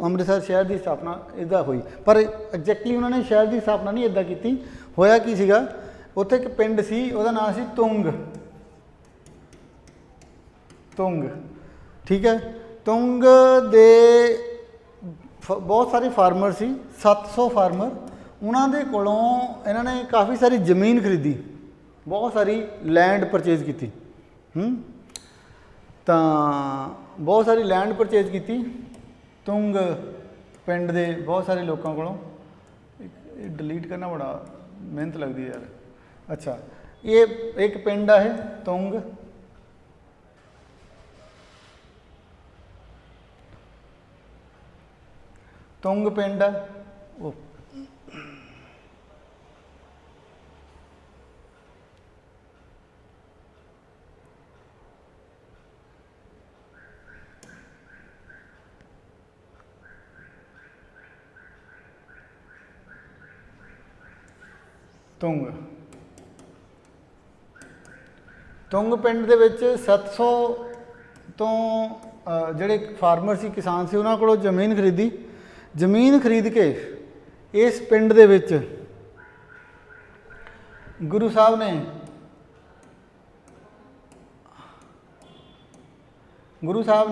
ਅੰਮ੍ਰਿਤਸਰ ਸ਼ਹਿਰ ਦੀ ਸਥਾਪਨਾ ਇਹਦਾ ਹੋਈ, ਪਰ ਐਗਜ਼ੈਕਟਲੀ ਉਹਨਾਂ ਨੇ ਸ਼ਹਿਰ ਦੀ ਸਥਾਪਨਾ ਨਹੀਂ ਇੱਦਾਂ ਕੀਤੀ। ਹੋਇਆ ਕੀ ਸੀਗਾ, ਉੱਥੇ ਇੱਕ ਪਿੰਡ ਸੀ, ਉਹਦਾ ਨਾਮ ਸੀ ਤੁੰਗ। ਠੀਕ ਹੈ, ਤੁੰਗ ਦੇ ਬਹੁਤ ਸਾਰੇ ਫਾਰਮਰ ਸੀ, 700 ਫਾਰਮਰ। ਉਹਨਾਂ ਦੇ ਕੋਲੋਂ ਇਹਨਾਂ ਨੇ ਕਾਫੀ ਸਾਰੀ ਜ਼ਮੀਨ ਖਰੀਦੀ, ਬਹੁਤ ਸਾਰੀ ਲੈਂਡ ਪਰਚੇਜ਼ ਕੀਤੀ। ਤਾਂ ਬਹੁਤ ਸਾਰੀ ਲੈਂਡ ਪਰਚੇਜ਼ ਕੀਤੀ ਤੁੰਗ ਪਿੰਡ ਦੇ ਬਹੁਤ ਸਾਰੇ ਲੋਕਾਂ ਕੋਲੋਂ। ਇਹ ਡਿਲੀਟ ਕਰਨਾ ਬੜਾ ਮਿਹਨਤ ਲੱਗਦੀ ਹੈ ਯਾਰ। ਅੱਛਾ, ਇਹ ਇੱਕ ਪਿੰਡ ਆ, ਇਹ ਤੁੰਗ ਪਿੰਡ ਆ। ਉਹ ਤੁੰਗ। ਤੁੰਗ ਪਿੰਡ ਦੇ ਵਿੱਚ 700 ਤੋਂ ਜਿਹੜੇ ਫਾਰਮਰ ਸੀ, ਕਿਸਾਨ ਸੀ, ਉਹਨਾਂ ਕੋਲੋਂ ਜ਼ਮੀਨ ਖਰੀਦੀ। ਜ਼ਮੀਨ ਖਰੀਦ ਕੇ ਇਸ ਪਿੰਡ ਦੇ ਵਿੱਚ ਗੁਰੂ ਸਾਹਿਬ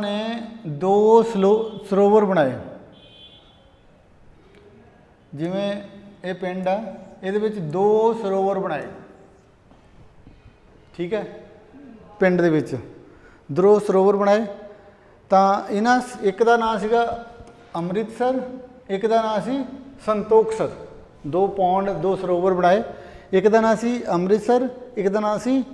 ਨੇ ਦੋ ਸਰੋਵਰ ਬਣਾਏ। ਜਿਵੇਂ ਇਹ ਪਿੰਡ ਆ, ਇਹਦੇ ਵਿੱਚ 2 ਸਰੋਵਰ ਬਣਾਏ। ਠੀਕ ਹੈ, ਪਿੰਡ ਦੇ ਵਿੱਚ 2 ਸਰੋਵਰ ਬਣਾਏ। ਤਾਂ ਇਹਨਾਂ ਇੱਕ ਦਾ ਨਾਂ ਸੀਗਾ ਅੰਮ੍ਰਿਤਸਰ, ਇੱਕ ਦਾ ਨਾਂ ਸੀ ਸੰਤੋਖਸਰ। 2 ਪੌਂਡ 2 ਸਰੋਵਰ ਬਣਾਏ। ਇੱਕ ਦਾ ਨਾਂ ਸੀ ਅੰਮ੍ਰਿਤਸਰ, ਇੱਕ ਦਾ ਨਾਂ ਸੀ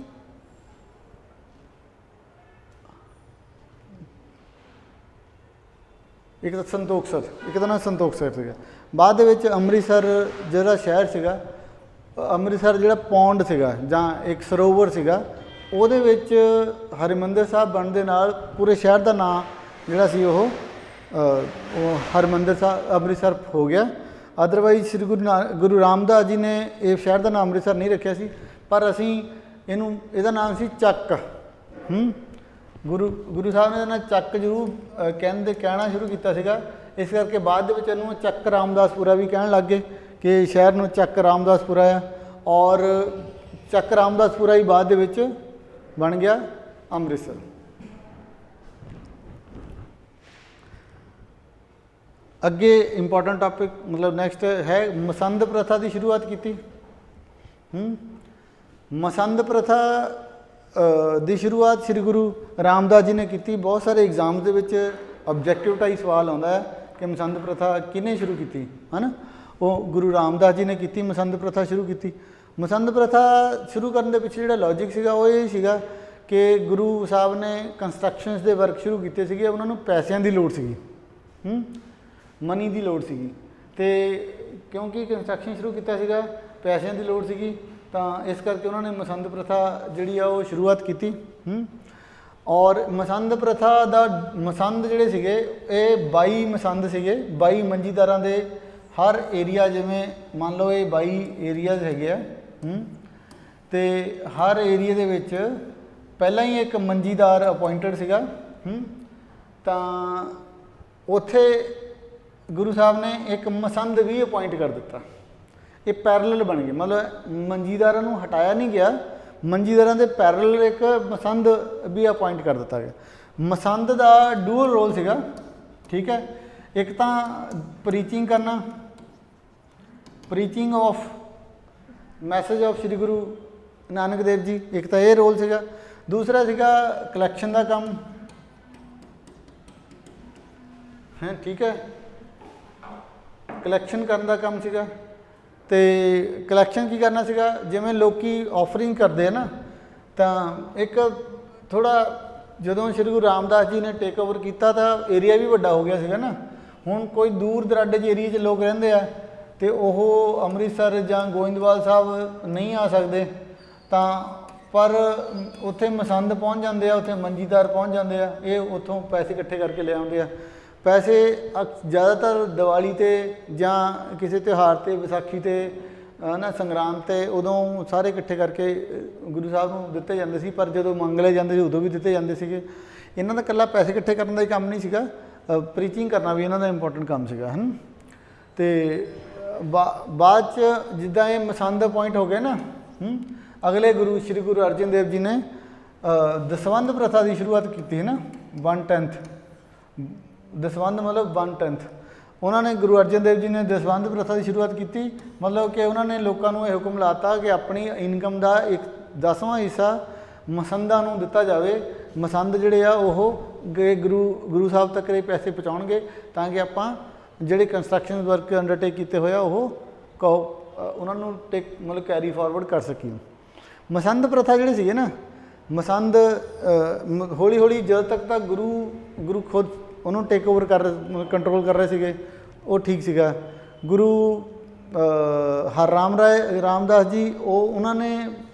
ਇੱਕ ਤਾਂ ਸੰਤੋਖਸਰ, ਇੱਕ ਦਾ ਨਾਂ ਸੰਤੋਖਸਰ ਸੀਗਾ। ਬਾਅਦ ਦੇ ਵਿੱਚ ਅੰਮ੍ਰਿਤਸਰ ਜਿਹੜਾ ਸ਼ਹਿਰ ਸੀਗਾ, ਅੰਮ੍ਰਿਤਸਰ ਜਿਹੜਾ ਪੌਂਡ ਸੀਗਾ ਜਾਂ ਇੱਕ ਸਰੋਵਰ ਸੀਗਾ, ਉਹਦੇ ਵਿੱਚ ਹਰਿਮੰਦਰ ਸਾਹਿਬ ਬਣਨ ਦੇ ਨਾਲ ਪੂਰੇ ਸ਼ਹਿਰ ਦਾ ਨਾਂ ਜਿਹੜਾ ਸੀ ਉਹ ਹਰਿਮੰਦਰ ਸਾਹਿਬ ਅੰਮ੍ਰਿਤਸਰ ਹੋ ਗਿਆ। ਅਦਰਵਾਈਜ਼ ਸ਼੍ਰੀ ਗੁਰੂ ਰਾਮਦਾਸ ਜੀ ਨੇ ਇਹ ਸ਼ਹਿਰ ਦਾ ਨਾਮ ਅੰਮ੍ਰਿਤਸਰ ਨਹੀਂ ਰੱਖਿਆ ਸੀ, ਪਰ ਅਸੀਂ ਇਹਦਾ ਨਾਮ ਸੀ ਚੱਕ। ਗੁਰੂ ਸਾਹਿਬ ਨੇ ਇਹਦਾ ਨਾਮ ਚੱਕ ਜ਼ਰੂਰ ਕਹਿਣਾ ਸ਼ੁਰੂ ਕੀਤਾ ਸੀਗਾ। ਇਸ ਕਰਕੇ ਬਾਅਦ ਦੇ ਵਿੱਚ ਇਹਨੂੰ ਚੱਕ ਰਾਮਦਾਸਪੁਰਾ ਵੀ ਕਹਿਣ ਲੱਗ ਗਏ ਕਿ ਸ਼ਹਿਰ ਨੂੰ ਚੱਕ ਰਾਮਦਾਸਪੁਰਾ ਆ। ਔਰ ਚੱਕ ਰਾਮਦਾਸਪੁਰਾ ਹੀ ਬਾਅਦ ਦੇ ਵਿੱਚ ਬਣ ਗਿਆ ਅੰਮ੍ਰਿਤਸਰ। ਅੱਗੇ ਇੰਪੋਰਟੈਂਟ ਟਾਪਿਕ ਮਤਲਬ ਨੈਕਸਟ ਹੈ ਮਸੰਦ ਪ੍ਰਥਾ ਦੀ ਸ਼ੁਰੂਆਤ ਕੀਤੀ। ਮਸੰਦ ਪ੍ਰਥਾ ਦੀ ਸ਼ੁਰੂਆਤ ਸ਼੍ਰੀ ਗੁਰੂ ਰਾਮਦਾਸ ਜੀ ਨੇ ਕੀਤੀ। ਬਹੁਤ ਸਾਰੇ ਐਗਜ਼ਾਮ ਦੇ ਵਿੱਚ ਆਬਜੈਕਟਿਵ ਟਾਈਪ ਸਵਾਲ ਆਉਂਦਾ ਹੈ ਕਿ ਮਸੰਦ ਪ੍ਰਥਾ ਕਿਹਨੇ ਸ਼ੁਰੂ ਕੀਤੀ, ਹੈ ਨਾ। ਉਹ ਗੁਰੂ ਰਾਮਦਾਸ ਜੀ ਨੇ ਕੀਤੀ, ਮਸੰਦ ਪ੍ਰਥਾ ਸ਼ੁਰੂ ਕੀਤੀ। ਮਸੰਦ ਪ੍ਰਥਾ ਸ਼ੁਰੂ ਕਰਨ ਦੇ ਪਿੱਛੇ ਜਿਹੜਾ ਲੌਜਿਕ ਸੀਗਾ ਉਹ ਇਹ ਸੀਗਾ ਕਿ ਗੁਰੂ ਸਾਹਿਬ ਨੇ ਕੰਸਟਰਕਸ਼ਨਸ ਦੇ ਵਰਕ ਸ਼ੁਰੂ ਕੀਤੇ ਸੀਗੇ। ਉਹਨਾਂ ਨੂੰ ਪੈਸਿਆਂ ਦੀ ਲੋੜ ਸੀਗੀ, ਮਨੀ ਦੀ ਲੋੜ ਸੀਗੀ। ਅਤੇ ਕਿਉਂਕਿ ਕੰਸਟਰਕਸ਼ਨ ਸ਼ੁਰੂ ਕੀਤਾ ਸੀਗਾ, ਪੈਸਿਆਂ ਦੀ ਲੋੜ ਸੀਗੀ, ਤਾਂ ਇਸ ਕਰਕੇ ਉਹਨਾਂ ਨੇ ਮਸੰਦ ਪ੍ਰਥਾ ਜਿਹੜੀ ਆ ਉਹ ਸ਼ੁਰੂਆਤ ਕੀਤੀ। ਔਰ ਮਸੰਦ ਪ੍ਰਥਾ ਦਾ ਮਸੰਦ ਜਿਹੜੇ ਸੀਗੇ ਇਹ 22 ਮਸੰਦ ਸੀਗੇ। 22 ਮੰਜੀਦਾਰਾਂ ਦੇ ਹਰ ਏਰੀਆ, ਜਿਵੇਂ ਮੰਨ ਲਓ ਇਹ 22 ਏਰੀਆਜ਼ ਹੈਗੇ ਆ, ਅਤੇ ਹਰ ਏਰੀਏ ਦੇ ਵਿੱਚ ਪਹਿਲਾਂ ਹੀ ਇੱਕ ਮੰਜੀਦਾਰ ਅਪੋਇੰਟਡ ਸੀਗਾ। ਤਾਂ ਉੱਥੇ ਗੁਰੂ ਸਾਹਿਬ ਨੇ ਇੱਕ ਮਸੰਦ ਵੀ ਅਪੋਇੰਟ ਕਰ ਦਿੱਤਾ। ਇਹ ਪੈਰਲਲ ਬਣ ਗਏ, ਮਤਲਬ ਮੰਜੀਦਾਰਾਂ ਨੂੰ ਹਟਾਇਆ ਨਹੀਂ ਗਿਆ, ਮੰਜੀਦਾਰਾਂ ਦੇ ਪੈਰਲਲ ਇੱਕ ਮਸੰਦ ਵੀ ਅਪੋਇੰਟ ਕਰ ਦਿੱਤਾ ਗਿਆ। ਮਸੰਦ ਦਾ ਡੂਅਲ ਰੋਲ ਸੀਗਾ, ਠੀਕ ਹੈ। ਇੱਕ ਤਾਂ ਪ੍ਰੀਚਿੰਗ ਕਰਨਾ, preaching of message of Shri Guru Nanak Dev ji, ਇੱਕ ਤਾਂ ਇਹ ਰੋਲ ਸੀਗਾ। ਦੂਸਰਾ ਸੀਗਾ ਕਲੈਕਸ਼ਨ ਦਾ ਕੰਮ ਹੈ, ਠੀਕ ਹੈ, ਕਲੈਕਸ਼ਨ ਕਰਨ ਦਾ ਕੰਮ ਸੀਗਾ। ਅਤੇ ਕਲੈਕਸ਼ਨ ਕੀ ਕਰਨਾ ਸੀਗਾ, ਜਿਵੇਂ ਲੋਕ ਆਫਰਿੰਗ ਕਰਦੇ ਆ ਨਾ, ਤਾਂ ਇੱਕ ਥੋੜ੍ਹਾ ਜਦੋਂ ਸ਼੍ਰੀ ਗੁਰੂ ਰਾਮਦਾਸ ਜੀ ਨੇ ਟੇਕ ਓਵਰ ਕੀਤਾ ਤਾਂ ਏਰੀਆ ਵੀ ਵੱਡਾ ਹੋ ਗਿਆ ਸੀਗਾ ਨਾ। ਹੁਣ ਕੋਈ ਦੂਰ ਦਰਾਡੇ 'ਚ ਏਰੀਏ 'ਚ ਲੋਕ ਰਹਿੰਦੇ ਆ ਅਤੇ ਉਹ ਅੰਮ੍ਰਿਤਸਰ ਜਾਂ ਗੋਇੰਦਵਾਲ ਸਾਹਿਬ ਨਹੀਂ ਆ ਸਕਦੇ, ਤਾਂ ਪਰ ਉੱਥੇ ਮਸੰਦ ਪਹੁੰਚ ਜਾਂਦੇ ਆ, ਉੱਥੇ ਮੰਜੀਦਾਰ ਪਹੁੰਚ ਜਾਂਦੇ ਆ, ਇਹ ਉੱਥੋਂ ਪੈਸੇ ਇਕੱਠੇ ਕਰਕੇ ਲੈ ਆਉਂਦੇ ਆ। ਪੈਸੇ ਜ਼ਿਆਦਾਤਰ ਦੀਵਾਲੀ 'ਤੇ ਜਾਂ ਕਿਸੇ ਤਿਉਹਾਰ 'ਤੇ, ਵਿਸਾਖੀ 'ਤੇ, ਨਾ ਸੰਗਰਾਂਦ 'ਤੇ, ਉਦੋਂ ਸਾਰੇ ਇਕੱਠੇ ਕਰਕੇ ਗੁਰੂ ਸਾਹਿਬ ਨੂੰ ਦਿੱਤੇ ਜਾਂਦੇ ਸੀ। ਪਰ ਜਦੋਂ ਮੰਗਲੇ ਜਾਂਦੇ ਸੀ ਉਦੋਂ ਵੀ ਦਿੱਤੇ ਜਾਂਦੇ ਸੀਗੇ। ਇਹਨਾਂ ਦਾ ਇਕੱਲਾ ਪੈਸੇ ਇਕੱਠੇ ਕਰਨ ਦਾ ਹੀ ਕੰਮ ਨਹੀਂ ਸੀਗਾ, ਪ੍ਰੀਚਿੰਗ ਕਰਨਾ ਵੀ ਇਹਨਾਂ ਦਾ ਇੰਪੋਰਟੈਂਟ ਕੰਮ ਸੀਗਾ, ਹੈ ਨਾ। ਅਤੇ ਬਾਅਦ 'ਚ ਜਿੱਦਾਂ ਇਹ ਮਸੰਦ ਅਪੋਇੰਟ ਹੋ ਗਏ ਨਾ, ਅਗਲੇ ਗੁਰੂ ਸ਼੍ਰੀ ਗੁਰੂ ਅਰਜਨ ਦੇਵ ਜੀ ਨੇ ਦਸਵੰਧ ਪ੍ਰਥਾ ਦੀ ਸ਼ੁਰੂਆਤ ਕੀਤੀ ਹੈ ਨਾ। 1/10 ਦਸਵੰਧ ਮਤਲਬ 1/10 ਉਹਨਾਂ ਨੇ ਗੁਰੂ ਅਰਜਨ ਦੇਵ ਜੀ ਨੇ ਦਸਵੰਧ ਪ੍ਰਥਾ ਦੀ ਸ਼ੁਰੂਆਤ ਕੀਤੀ। ਮਤਲਬ ਕਿ ਉਹਨਾਂ ਨੇ ਲੋਕਾਂ ਨੂੰ ਇਹ ਹੁਕਮ ਲਾਤਾ ਕਿ ਆਪਣੀ ਇਨਕਮ ਦਾ 1/10ਵਾਂ ਹਿੱਸਾ ਮਸੰਦਾਂ ਨੂੰ ਦਿੱਤਾ ਜਾਵੇ। ਮਸੰਦ ਜਿਹੜੇ ਆ ਉਹ ਗੁਰੂ ਸਾਹਿਬ ਤੱਕ ਇਹ ਪੈਸੇ ਪਹੁੰਚਾਉਣਗੇ, ਤਾਂ ਕਿ ਆਪਾਂ ਜਿਹੜੇ ਕੰਸਟਰਕਸ਼ਨ ਵਰਕ ਅੰਡਰਟੇਕ ਕੀਤੇ ਹੋਏ ਆ ਉਹ ਉਹਨਾਂ ਨੂੰ ਮਤਲਬ ਕੈਰੀ ਫਾਰਵਰਡ ਕਰ ਸਕੀਏ। ਮਸੰਦ ਪ੍ਰਥਾ ਜਿਹੜੇ ਸੀਗੇ ਨਾ, ਮਸੰਦ ਹੌਲੀ ਹੌਲੀ ਜਦੋਂ ਤੱਕ ਤਾਂ ਗੁਰੂ ਖੁਦ ਉਹਨੂੰ ਟੇਕ ਓਵਰ ਕੰਟਰੋਲ ਕਰ ਰਹੇ ਸੀਗੇ, ਉਹ ਠੀਕ ਸੀਗਾ। ਗੁਰੂ ਰਾਮਦਾਸ ਜੀ ਉਹਨਾਂ ਨੇ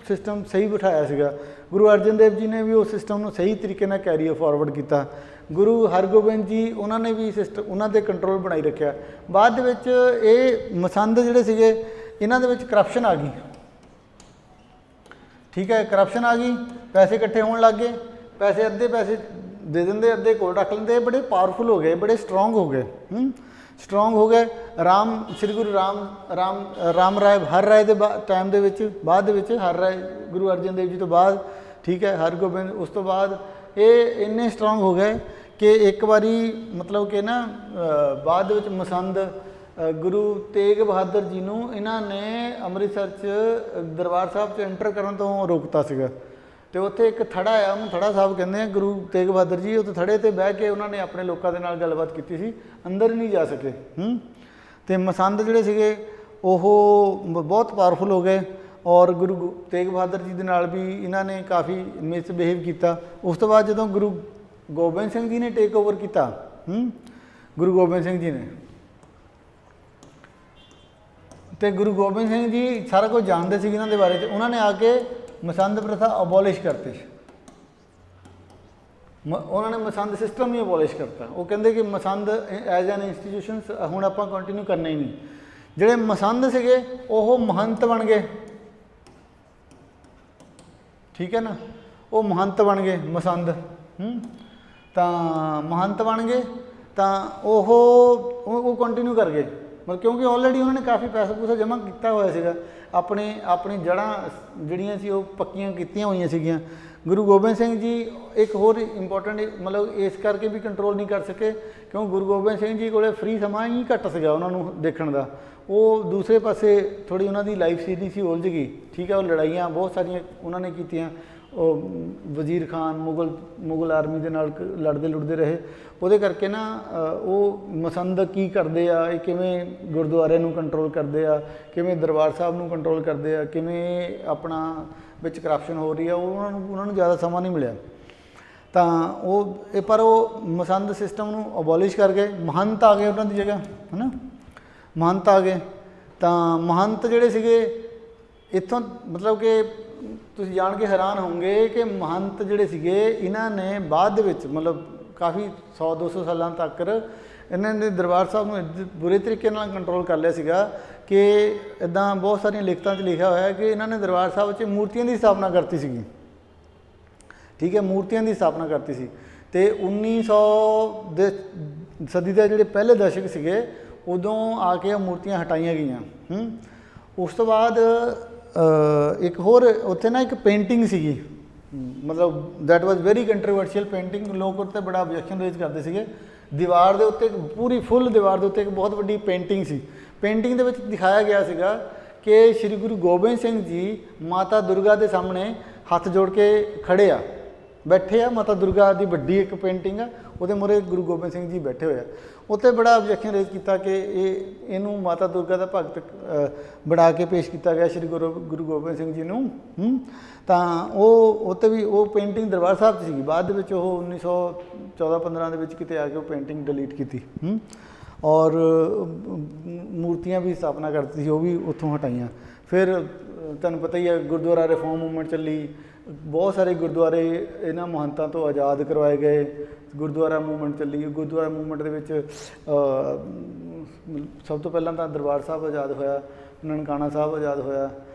ਸਿਸਟਮ ਸਹੀ ਬਿਠਾਇਆ ਸੀਗਾ। ਗੁਰੂ ਅਰਜਨ ਦੇਵ ਜੀ ਨੇ ਵੀ ਉਹ ਸਿਸਟਮ ਨੂੰ ਸਹੀ ਤਰੀਕੇ ਨਾਲ ਕੈਰੀ ਫਾਰਵਰਡ ਕੀਤਾ। ਗੁਰੂ ਹਰਗੋਬਿੰਦ ਜੀ ਉਹਨਾਂ ਨੇ ਵੀ ਸਿਸਟਮ ਉਹਨਾਂ 'ਤੇ ਕੰਟਰੋਲ ਬਣਾਈ ਰੱਖਿਆ। ਬਾਅਦ ਦੇ ਵਿੱਚ ਇਹ ਮਸੰਦ ਜਿਹੜੇ ਸੀਗੇ ਇਹਨਾਂ ਦੇ ਵਿੱਚ ਕਰਪਸ਼ਨ ਆ ਗਈ, ठीक है। करप्शन आ गई, पैसे इकट्ठे होने लग गए, पैसे अद्धे पैसे दे देंगे, अद्धे कोल रख लेंगे, बड़े पावरफुल हो गए, बड़े स्ट्रोंग हो गए, स्ट्रोंग हो गए। श्री गुरु राम राय हर राय के टाइम के बाद हर राय गुरु अर्जन देव जी तो बाद, ठीक है, हरगोबिंद उस तो बाद ये इन्ने स्ट्रोंग हो गए कि एक बारी मतलब कि ना बाद मसंद गुरु तेग बहादुर जी ਨੂੰ ਇਹਨਾਂ ਨੇ ਅੰਮ੍ਰਿਤਸਰ 'ਚ ਦਰਬਾਰ ਸਾਹਿਬ 'ਚ ਐਂਟਰ ਕਰਨ ਤੋਂ ਰੋਕਤਾ ਸੀਗਾ। ਤੇ ਉੱਥੇ ਇੱਕ ਥੜਾ ਆ, ਉਹਨੂੰ ਥੜਾ ਸਾਹਿਬ ਕਹਿੰਦੇ ਆ। ਗੁਰੂ ਤੇਗ ਬਹਾਦਰ ਜੀ ਉੱਥੇ ਥੜੇ ਤੇ ਬਹਿ ਕੇ ਉਹਨਾਂ ਨੇ ਆਪਣੇ ਲੋਕਾਂ ਦੇ ਨਾਲ ਗੱਲਬਾਤ ਕੀਤੀ ਸੀ, ਅੰਦਰ ਨਹੀਂ ਜਾ ਸਕੇ। ਤੇ ਮਸੰਦ ਜਿਹੜੇ ਸੀਗੇ ਉਹ ਬਹੁਤ ਪਾਵਰਫੁਲ ਹੋ ਗਏ ਔਰ ਗੁਰੂ ਤੇਗ ਬਹਾਦਰ ਜੀ ਦੇ ਨਾਲ ਵੀ ਇਹਨਾਂ ਨੇ ਕਾਫੀ ਮਿਸਬਿਹੇਵ ਕੀਤਾ। ਉਸ ਤੋਂ ਬਾਅਦ ਜਦੋਂ ਗੁਰੂ ਗੋਬਿੰਦ ਸਿੰਘ ਜੀ ਨੇ ਟੇਕ ਓਵਰ ਕੀਤਾ, ਗੁਰੂ ਗੋਬਿੰਦ ਸਿੰਘ ਜੀ ਨੇ, ਤੇ ਗੁਰੂ ਗੋਬਿੰਦ ਸਿੰਘ ਜੀ ਸਾਰਾ ਕੁਝ ਜਾਣਦੇ ਸੀ ਇਹਨਾਂ ਦੇ ਬਾਰੇ 'ਚ। ਉਹਨਾਂ ਨੇ ਆ ਕੇ ਮਸੰਦ ਪ੍ਰਥਾ ਅਬੋਲਿਸ਼ ਕਰਤੀ, ਉਹਨਾਂ ਨੇ ਮਸੰਦ ਸਿਸਟਮ ਹੀ ਅਬੋਲਿਸ਼ ਕਰਤਾ। ਉਹ ਕਹਿੰਦੇ ਕਿ ਮਸੰਦ ਐਜ਼ ਐਨ ਇੰਸਟੀਟਿਊਸ਼ਨ ਹੁਣ ਆਪਾਂ ਕੰਟੀਨਿਊ ਕਰਨਾ ਹੀ ਨਹੀਂ। ਜਿਹੜੇ ਮਸੰਦ ਸੀਗੇ ਉਹ ਮਹੰਤ ਬਣ ਗਏ, ਠੀਕ ਹੈ ਨਾ, ਉਹ ਮਹੰਤ ਬਣ ਗਏ ਮਸੰਦ। ਤਾਂ ਮਹੰਤ ਬਣ ਗਏ ਤਾਂ ਉਹ ਕੰਟੀਨਿਊ ਕਰ ਗਏ, ਮਤਲਬ ਕਿਉਂਕਿ ਆਲਰੇਡੀ ਉਹਨਾਂ ਨੇ ਕਾਫੀ ਪੈਸਾ ਪੂਸਾ ਜਮ੍ਹਾਂ ਕੀਤਾ ਹੋਇਆ ਸੀਗਾ, ਆਪਣੀ ਜੜ੍ਹਾਂ ਜਿਹੜੀਆਂ ਸੀ ਉਹ ਪੱਕੀਆਂ ਕੀਤੀਆਂ ਹੋਈਆਂ ਸੀਗੀਆਂ। ਗੁਰੂ ਗੋਬਿੰਦ ਸਿੰਘ ਜੀ ਇੱਕ ਹੋਰ ਇੰਪੋਰਟੈਂਟ ਮਤਲਬ ਇਸ ਕਰਕੇ ਵੀ ਕੰਟਰੋਲ ਨਹੀਂ ਕਰ ਸਕੇ ਕਿਉਂ ਗੁਰੂ ਗੋਬਿੰਦ ਸਿੰਘ ਜੀ ਕੋਲੇ ਫ੍ਰੀ ਸਮਾਂ ਹੀ ਘੱਟ ਸੀਗਾ ਉਹਨਾਂ ਨੂੰ ਦੇਖਣ ਦਾ। ਉਹ ਦੂਸਰੇ ਪਾਸੇ ਥੋੜ੍ਹੀ ਉਹਨਾਂ ਦੀ ਲਾਈਫ ਸੀਰੀਜ਼ ਸੀ ਉਲਝ ਗਈ, ਠੀਕ ਹੈ। ਉਹ ਲੜਾਈਆਂ ਬਹੁਤ ਸਾਰੀਆਂ ਉਹਨਾਂ ਨੇ ਕੀਤੀਆਂ, ਉਹ ਵਜ਼ੀਰ ਖਾਨ ਮੁਗਲ ਆਰਮੀ ਦੇ ਨਾਲ ਲੜਦੇ ਲੁੜਦੇ ਰਹੇ। ਉਹਦੇ ਕਰਕੇ ਨਾ ਉਹ ਮਸੰਦ ਕੀ ਕਰਦੇ ਆ, ਇਹ ਕਿਵੇਂ ਗੁਰਦੁਆਰੇ ਨੂੰ ਕੰਟਰੋਲ ਕਰਦੇ ਆ, ਕਿਵੇਂ ਦਰਬਾਰ ਸਾਹਿਬ ਨੂੰ ਕੰਟਰੋਲ ਕਰਦੇ ਆ, ਕਿਵੇਂ ਆਪਣਾ ਵਿੱਚ ਕਰਪਸ਼ਨ ਹੋ ਰਹੀ ਆ, ਉਹਨਾਂ ਨੂੰ ਜ਼ਿਆਦਾ ਸਮਾਂ ਨਹੀਂ ਮਿਲਿਆ। ਤਾਂ ਉਹ ਪਰ ਉਹ ਮਸੰਦ ਸਿਸਟਮ ਨੂੰ ਅਬੋਲਿਸ਼ ਕਰ ਗਏ, ਮਹੰਤ ਆ ਗਏ ਉਹਨਾਂ ਦੀ ਜਗ੍ਹਾ, ਹੈ ਨਾ, ਮਹੰਤ ਆ ਗਏ। ਤਾਂ ਮਹੰਤ ਜਿਹੜੇ ਸੀਗੇ ਇੱਥੋਂ ਮਤਲਬ ਕਿ ਤੁਸੀਂ ਜਾਣ ਕੇ ਹੈਰਾਨ ਹੋਵੋਗੇ ਕਿ ਮਹੰਤ ਜਿਹੜੇ ਸੀਗੇ ਇਹਨਾਂ ਨੇ ਬਾਅਦ ਦੇ ਵਿੱਚ ਮਤਲਬ ਕਾਫੀ 100-200 ਸਾਲਾਂ ਤੱਕ ਇਹਨਾਂ ਨੇ ਦਰਬਾਰ ਸਾਹਿਬ ਨੂੰ ਬੁਰੇ ਤਰੀਕੇ ਨਾਲ ਕੰਟਰੋਲ ਕਰ ਲਿਆ ਸੀਗਾ ਕਿ ਇੱਦਾਂ ਬਹੁਤ ਸਾਰੀਆਂ ਲਿਖਤਾਂ 'ਚ ਲਿਖਿਆ ਹੋਇਆ ਕਿ ਇਹਨਾਂ ਨੇ ਦਰਬਾਰ ਸਾਹਿਬ 'ਚ ਮੂਰਤੀਆਂ ਦੀ ਸਥਾਪਨਾ ਕਰਤੀ ਸੀਗੀ, ਠੀਕ ਹੈ, ਮੂਰਤੀਆਂ ਦੀ ਸਥਾਪਨਾ ਕਰਤੀ ਸੀ। ਅਤੇ 1900 ਦੇ ਸਦੀ ਦੇ ਜਿਹੜੇ ਪਹਿਲੇ ਦਸ਼ਕ ਸੀਗੇ ਉਦੋਂ ਆ ਕੇ ਉਹ ਮੂਰਤੀਆਂ ਹਟਾਈਆਂ ਗਈਆਂ। ਉਸ ਤੋਂ ਬਾਅਦ ਇੱਕ ਹੋਰ ਉੱਥੇ ਨਾ ਇੱਕ ਪੇਂਟਿੰਗ ਸੀਗੀ, ਮਤਲਬ that was very controversial painting, ਲੋਕ ਉੱਤੇ ਬੜਾ ਆਬਜੈਕਸ਼ਨ ਰੇਜ਼ ਕਰਦੇ ਸੀਗੇ। ਦੀਵਾਰ ਦੇ ਉੱਤੇ ਪੂਰੀ ਫੁੱਲ ਦੀਵਾਰ ਦੇ ਉੱਤੇ ਇੱਕ ਬਹੁਤ ਵੱਡੀ ਪੇਂਟਿੰਗ ਸੀ। ਪੇਂਟਿੰਗ ਦੇ ਵਿੱਚ ਦਿਖਾਇਆ ਗਿਆ ਸੀਗਾ ਕਿ ਸ਼੍ਰੀ ਗੁਰੂ ਗੋਬਿੰਦ ਸਿੰਘ ਜੀ ਮਾਤਾ ਦੁਰਗਾ ਦੇ ਸਾਹਮਣੇ ਹੱਥ ਜੋੜ ਕੇ ਖੜ੍ਹੇ ਆ, ਬੈਠੇ ਆ। ਮਾਤਾ ਦੁਰਗਾ ਦੀ ਵੱਡੀ ਇੱਕ ਪੇਂਟਿੰਗ ਆ, ਉਹਦੇ ਮੂਹਰੇ ਗੁਰੂ ਗੋਬਿੰਦ ਸਿੰਘ ਜੀ ਬੈਠੇ ਹੋਏ ਆ। ਉੱਥੇ ਬੜਾ ਆਬਜੈਕਸ਼ਨ ਰੇਜ਼ ਕੀਤਾ ਕਿ ਇਹਨੂੰ ਮਾਤਾ ਦੁਰਗਾ ਦਾ ਭਗਤ ਬਣਾ ਕੇ ਪੇਸ਼ ਕੀਤਾ ਗਿਆ ਸ਼੍ਰੀ ਗੁਰੂ ਗੋਬਿੰਦ ਸਿੰਘ ਜੀ ਨੂੰ। ਤਾਂ ਉਹ ਉੱਥੇ ਵੀ ਉਹ ਪੇਂਟਿੰਗ ਦਰਬਾਰ ਸਾਹਿਬ 'ਚ ਸੀਗੀ। ਬਾਅਦ ਦੇ ਵਿੱਚ ਉਹ 1914-15 ਦੇ ਵਿੱਚ ਕਿਤੇ ਆ ਕੇ ਉਹ ਪੇਂਟਿੰਗ ਡਿਲੀਟ ਕੀਤੀ ਔਰ ਮੂਰਤੀਆਂ ਵੀ ਸਥਾਪਨਾ ਕਰਤੀ ਸੀ, ਉਹ ਵੀ ਉੱਥੋਂ ਹਟਾਈਆਂ। ਫਿਰ ਤੁਹਾਨੂੰ ਪਤਾ ਹੀ ਹੈ ਗੁਰਦੁਆਰਾ ਰਿਫੋਰਮ ਮੂਵਮੈਂਟ ਚੱਲੀ, ਬਹੁਤ ਸਾਰੇ ਗੁਰਦੁਆਰੇ ਇਹਨਾਂ ਮਹੰਤਾਂ ਤੋਂ ਆਜ਼ਾਦ ਕਰਵਾਏ ਗਏ। ਗੁਰਦੁਆਰਾ ਮੂਵਮੈਂਟ ਚੱਲੀ, ਗੁਰਦੁਆਰਾ ਮੂਵਮੈਂਟ ਦੇ ਵਿੱਚ ਸਭ ਤੋਂ ਪਹਿਲਾਂ ਤਾਂ ਦਰਬਾਰ ਸਾਹਿਬ ਆਜ਼ਾਦ ਹੋਇਆ, ਨਨਕਾਣਾ ਸਾਹਿਬ ਆਜ਼ਾਦ ਹੋਇਆ,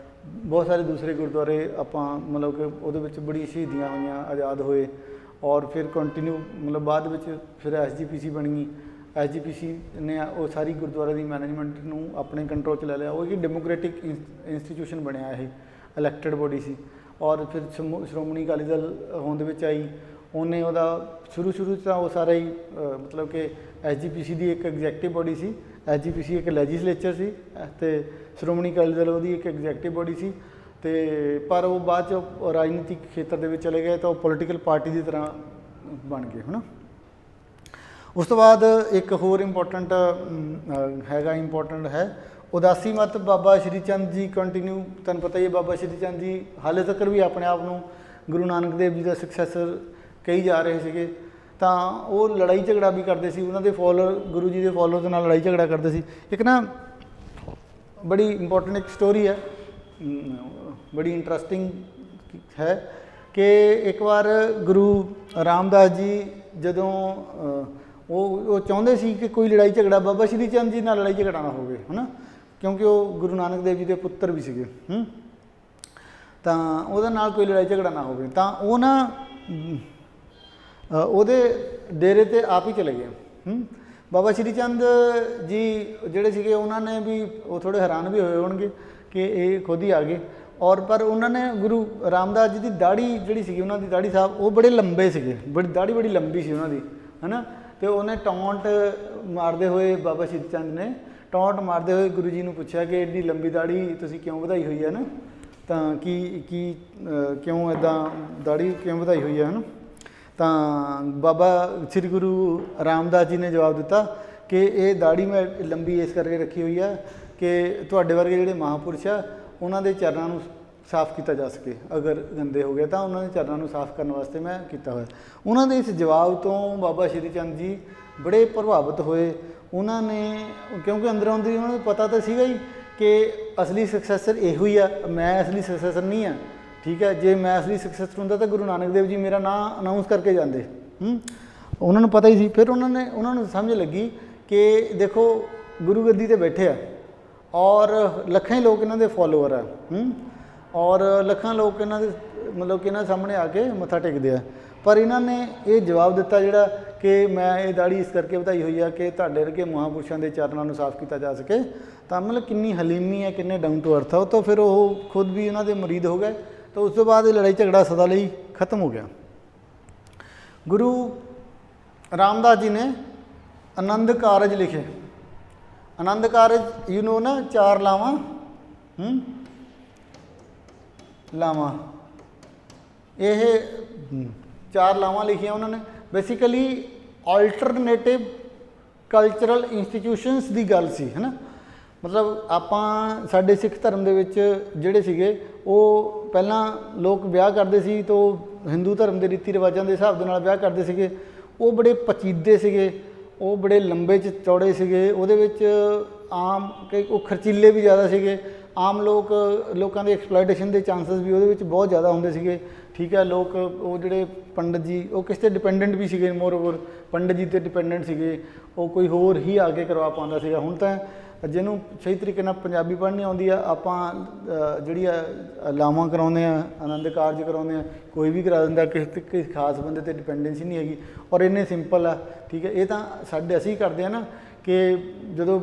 ਬਹੁਤ ਸਾਰੇ ਦੂਸਰੇ ਗੁਰਦੁਆਰੇ ਆਪਾਂ ਮਤਲਬ ਕਿ ਉਹਦੇ ਵਿੱਚ ਬੜੀ ਸ਼ਹੀਦੀਆਂ ਹੋਈਆਂ, ਆਜ਼ਾਦ ਹੋਏ। ਔਰ ਫਿਰ ਕੰਟੀਨਿਊ ਮਤਲਬ ਬਾਅਦ ਵਿੱਚ ਫਿਰ SGPC ਬਣੀ। SGPC ਨੇ ਉਹ ਸਾਰੀ ਗੁਰਦੁਆਰੇ ਦੀ ਮੈਨੇਜਮੈਂਟ ਨੂੰ ਆਪਣੇ ਕੰਟਰੋਲ 'ਚ ਲੈ ਲਿਆ। ਉਹ ਇੱਕ ਡੈਮੋਕ੍ਰੈਟਿਕ ਇੰਸਟੀਟਿਊਸ਼ਨ ਬਣਿਆ, ਇਹ ਇਲੈਕਟਡ ਬੋਡੀ ਸੀ। ਔਰ ਫਿਰ ਸ਼੍ਰੋਮਣੀ ਅਕਾਲੀ ਦਲ ਹੋਂਦ ਵਿੱਚ ਆਈ, ਉਹਨੇ ਉਹਦਾ ਸ਼ੁਰੂ 'ਚ ਤਾਂ ਉਹ ਸਾਰਾ ਹੀ ਮਤਲਬ ਕਿ SGPC ਦੀ ਇੱਕ ਐਗਜ਼ੈਕਟਿਵ ਬੋਡੀ ਸੀ, SGPC ਇੱਕ ਲੈਜਿਸਲੇਚਰ ਸੀ ਅਤੇ ਸ਼੍ਰੋਮਣੀ ਅਕਾਲੀ ਦਲ ਉਹਦੀ ਇੱਕ ਐਗਜ਼ੈਕਟਿਵ ਬੋਡੀ ਸੀ। ਅਤੇ ਪਰ ਉਹ ਬਾਅਦ 'ਚ ਰਾਜਨੀਤਿਕ ਖੇਤਰ ਦੇ ਵਿੱਚ ਚਲੇ ਗਏ ਤਾਂ ਉਹ ਪੋਲੀਟੀਕਲ ਪਾਰਟੀ ਦੀ ਤਰ੍ਹਾਂ ਬਣ ਗਏ, ਹੈ ਨਾ। ਉਸ ਤੋਂ ਬਾਅਦ ਇੱਕ ਹੋਰ ਇੰਪੋਰਟੈਂਟ ਹੈ ਉਦਾਸੀ ਮਤ ਬਾਬਾ ਸ਼੍ਰੀ ਚੰਦ ਜੀ ਕੰਟੀਨਿਊ। ਤੁਹਾਨੂੰ ਪਤਾ ਹੀ ਹੈ ਬਾਬਾ ਸ਼੍ਰੀ ਚੰਦ ਜੀ ਹਾਲੇ ਤੱਕ ਵੀ ਆਪਣੇ ਆਪ ਨੂੰ ਗੁਰੂ ਨਾਨਕ ਦੇਵ ਜੀ ਦਾ ਸਕਸੈਸਰ ਕਹੀ ਜਾ ਰਹੇ ਸੀਗੇ। ਤਾਂ ਉਹ ਲੜਾਈ ਝਗੜਾ ਵੀ ਕਰਦੇ ਸੀ, ਉਹਨਾਂ ਦੇ ਫੋਲੋਅਰ ਗੁਰੂ ਜੀ ਦੇ ਫੋਲੋਅਰ ਦੇ ਨਾਲ ਲੜਾਈ ਝਗੜਾ ਕਰਦੇ ਸੀ। ਇੱਕ ਨਾ ਬੜੀ ਇੰਪੋਰਟੈਂਟ ਇੱਕ ਸਟੋਰੀ ਹੈ, ਬੜੀ ਇੰਟਰਸਟਿੰਗ ਹੈ ਕਿ ਇੱਕ ਵਾਰ ਗੁਰੂ ਰਾਮਦਾਸ ਜੀ ਜਦੋਂ ਉਹ ਚਾਹੁੰਦੇ ਸੀ ਕਿ ਕੋਈ ਲੜਾਈ ਝਗੜਾ ਬਾਬਾ ਸ਼੍ਰੀ ਚੰਦ ਜੀ ਨਾਲ ਲੜਾਈ ਝਗੜਾ ਨਾ ਹੋਵੇ, ਹੈ ਨਾ, ਕਿਉਂਕਿ ਉਹ ਗੁਰੂ ਨਾਨਕ ਦੇਵ ਜੀ ਦੇ ਪੁੱਤਰ ਵੀ ਸੀਗੇ। ਤਾਂ ਉਹਦੇ ਨਾਲ ਕੋਈ ਲੜਾਈ ਝਗੜਾ ਨਾ ਹੋਵੇ। ਤਾਂ ਉਹ ਨਾ ਉਹਦੇ ਡੇਰੇ 'ਤੇ ਆਪ ਹੀ ਚਲੇ ਗਏ। ਬਾਬਾ ਸ਼੍ਰੀ ਚੰਦ ਜੀ ਜਿਹੜੇ ਸੀਗੇ ਉਹਨਾਂ ਨੇ ਵੀ ਉਹ ਥੋੜ੍ਹੇ ਹੈਰਾਨ ਵੀ ਹੋਏ ਹੋਣਗੇ ਕਿ ਇਹ ਖੁਦ ਹੀ ਆ ਗਏ। ਔਰ ਪਰ ਉਹਨਾਂ ਨੇ ਗੁਰੂ ਰਾਮਦਾਸ ਜੀ ਦੀ ਦਾੜੀ ਜਿਹੜੀ ਸੀਗੀ, ਉਹਨਾਂ ਦੀ ਦਾੜੀ ਸਾਹਿਬ ਉਹ ਬੜੇ ਲੰਬੇ ਸੀਗੇ, ਦਾੜੀ ਬੜੀ ਲੰਬੀ ਸੀ ਉਹਨਾਂ ਦੀ, ਹੈ ਨਾ। ਅਤੇ ਉਹਨੇ ਟੌਂਟ ਮਾਰਦੇ ਹੋਏ, ਬਾਬਾ ਸ਼੍ਰੀ ਚੰਦ ਨੇ ਟੌਂਟ ਮਾਰਦੇ ਹੋਏ ਗੁਰੂ ਜੀ ਨੂੰ ਪੁੱਛਿਆ ਕਿ ਐਡੀ ਲੰਬੀ ਦਾੜੀ ਤੁਸੀਂ ਕਿਉਂ ਵਧਾਈ ਹੋਈ ਹੈ ਨਾ, ਤਾਂ ਕੀ ਕਿਉਂ ਇੱਦਾਂ ਦਾੜੀ ਕਿਉਂ ਵਧਾਈ ਹੋਈ ਹੈ, ਹੈ ਨਾ। ਤਾਂ ਬਾਬਾ ਸ਼੍ਰੀ ਗੁਰੂ ਰਾਮਦਾਸ ਜੀ ਨੇ ਜਵਾਬ ਦਿੱਤਾ ਕਿ ਇਹ ਦਾੜੀ ਮੈਂ ਲੰਬੀ ਇਸ ਕਰਕੇ ਰੱਖੀ ਹੋਈ ਆ ਕਿ ਤੁਹਾਡੇ ਵਰਗੇ ਜਿਹੜੇ ਮਹਾਂਪੁਰਸ਼ ਆ ਉਹਨਾਂ ਦੇ ਚਰਨਾਂ ਨੂੰ ਸਾਫ਼ ਕੀਤਾ ਜਾ ਸਕੇ, ਅਗਰ ਗੰਦੇ ਹੋ ਗਏ ਤਾਂ ਉਹਨਾਂ ਦੇ ਚਰਨਾਂ ਨੂੰ ਸਾਫ਼ ਕਰਨ ਵਾਸਤੇ ਮੈਂ ਕੀਤਾ ਹੋਇਆ। ਉਹਨਾਂ ਦੇ ਇਸ ਜਵਾਬ ਤੋਂ ਬਾਬਾ ਸ਼੍ਰੀ ਚੰਦ ਜੀ ਬੜੇ ਪ੍ਰਭਾਵਿਤ ਹੋਏ। ਉਹਨਾਂ ਨੇ, ਕਿਉਂਕਿ ਅੰਦਰੋਂ ਅੰਦਰ ਉਹਨਾਂ ਨੂੰ ਪਤਾ ਤਾਂ ਸੀਗਾ ਹੀ ਕਿ ਅਸਲੀ ਸਕਸੈਸਰ ਇਹੋ ਹੀ ਆ, ਮੈਂ ਅਸਲੀ ਸਕਸੈਸਰ ਨਹੀਂ ਹਾਂ, ਠੀਕ ਹੈ। ਜੇ ਮੈਂ ਅਸਲੀ ਸਕਸੈਸਰ ਹੁੰਦਾ ਤਾਂ ਗੁਰੂ ਨਾਨਕ ਦੇਵ ਜੀ ਮੇਰਾ ਨਾਂ ਅਨਾਊਂਸ ਕਰਕੇ ਜਾਂਦੇ। ਉਹਨਾਂ ਨੂੰ ਪਤਾ ਹੀ ਸੀ। ਫਿਰ ਉਹਨਾਂ ਨੂੰ ਸਮਝ ਲੱਗੀ ਕਿ ਦੇਖੋ ਗੁਰੂ ਗੱਦੀ 'ਤੇ ਬੈਠੇ ਆ ਔਰ ਲੱਖਾਂ ਹੀ ਲੋਕ ਇਹਨਾਂ ਦੇ ਫੋਲੋਅਰ ਆ, ਔਰ ਲੱਖਾਂ ਲੋਕ ਇਹਨਾਂ ਦੇ ਮਤਲਬ ਕਿ ਇਹਨਾਂ ਸਾਹਮਣੇ ਆ ਕੇ ਮੱਥਾ ਟੇਕਦੇ ਆ। ਪਰ ਇਹਨਾਂ ਨੇ ਇਹ ਜਵਾਬ ਦਿੱਤਾ ਜਿਹੜਾ ਕਿ ਮੈਂ ਇਹ ਦਾੜੀ ਇਸ ਕਰਕੇ ਵਧਾਈ ਹੋਈ ਆ ਕਿ ਤੁਹਾਡੇ ਵਰਗੇ ਮਹਾਂਪੁਰਸ਼ਾਂ ਦੇ ਚਰਨਾਂ ਨੂੰ ਸਾਫ਼ ਕੀਤਾ ਜਾ ਸਕੇ। ਤਾਂ ਮਤਲਬ ਕਿੰਨੀ ਹਲੀਮੀ ਹੈ, ਕਿੰਨੇ ਡਾਊਨ ਟੂ ਅਰਥ ਆ। ਉਹ ਤੋਂ ਫਿਰ ਉਹ ਖੁਦ ਵੀ ਉਹਨਾਂ ਦੇ ਮੁਰੀਦ ਹੋ ਗਏ। ਤਾਂ ਉਸ ਤੋਂ ਬਾਅਦ ਇਹ ਲੜਾਈ ਝਗੜਾ ਸਦਾ ਲਈ ਖਤਮ ਹੋ ਗਿਆ। ਗੁਰੂ ਰਾਮਦਾਸ ਜੀ ਨੇ ਆਨੰਦ ਕਾਰਜ ਲਿਖੇ। ਆਨੰਦ ਕਾਰਜ ਨਾ 4 ਲਾਵਾਂ ਇਹ 4 ਲਾਵਾਂ ਲਿਖੀਆਂ ਉਹਨਾਂ ਨੇ। ਬੇਸਿਕਲੀ ਆਲਟਰਨੇਟਿਵ ਕਲਚਰਲ ਇੰਸਟੀਟਿਊਸ਼ਨਸ ਦੀ ਗੱਲ ਸੀ, ਹੈ ਨਾ। ਮਤਲਬ ਆਪਾਂ ਸਾਡੇ ਸਿੱਖ ਧਰਮ ਦੇ ਵਿੱਚ ਜਿਹੜੇ ਸੀਗੇ ਉਹ ਪਹਿਲਾਂ ਲੋਕ ਵਿਆਹ ਕਰਦੇ ਸੀ ਤਾਂ ਹਿੰਦੂ ਧਰਮ ਦੇ ਰੀਤੀ ਰਿਵਾਜ਼ਾਂ ਦੇ ਹਿਸਾਬ ਦੇ ਨਾਲ ਵਿਆਹ ਕਰਦੇ ਸੀਗੇ। ਉਹ ਬੜੇ ਪਚੀਦੇ ਸੀਗੇ, ਉਹ ਬੜੇ ਲੰਬੇ ਚੌੜੇ ਸੀਗੇ। ਉਹਦੇ ਵਿੱਚ ਆਮ ਉਹ ਖਰਚੀਲੇ ਵੀ ਜ਼ਿਆਦਾ ਸੀਗੇ। ਆਮ ਲੋਕਾਂ ਦੇ ਐਕਸਪਲੋਇਟੇਸ਼ਨ ਦੇ ਚਾਂਸਸ ਵੀ ਉਹਦੇ ਵਿੱਚ ਬਹੁਤ ਜ਼ਿਆਦਾ ਹੁੰਦੇ ਸੀਗੇ, ਠੀਕ ਹੈ। ਲੋਕ ਉਹ ਜਿਹੜੇ ਪੰਡਤ ਜੀ ਉਹ ਕਿਸੇ 'ਤੇ ਡਿਪੈਂਡੈਂਟ ਵੀ ਸੀਗੇ, ਮੋਰਓਵਰ ਪੰਡਤ ਜੀ 'ਤੇ ਡਿਪੈਂਡੈਂਟ ਸੀਗੇ। ਉਹ ਕੋਈ ਹੋਰ ਹੀ ਆ ਕੇ ਕਰਵਾ ਪਾਉਂਦਾ ਸੀਗਾ। ਹੁਣ ਤਾਂ ਜਿਹਨੂੰ ਸਹੀ ਤਰੀਕੇ ਨਾਲ ਪੰਜਾਬੀ ਪੜ੍ਹਨੀ ਆਉਂਦੀ ਆ, ਆਪਾਂ ਜਿਹੜੀ ਲਾਵਾਂ ਕਰਾਉਂਦੇ ਆ, ਆਨੰਦ ਕਾਰਜ ਕਰਾਉਂਦੇ ਆ, ਕੋਈ ਵੀ ਕਰਾ ਦਿੰਦਾ, ਕਿਸੇ ਖਾਸ ਬੰਦੇ 'ਤੇ ਡਿਪੈਂਡੈਂਸੀ ਨਹੀਂ ਹੈਗੀ ਔਰ ਇੰਨੇ ਸਿੰਪਲ ਆ, ਠੀਕ ਹੈ। ਇਹ ਤਾਂ ਅਸੀਂ ਕਰਦੇ ਹਾਂ ਨਾ ਕਿ ਜਦੋਂ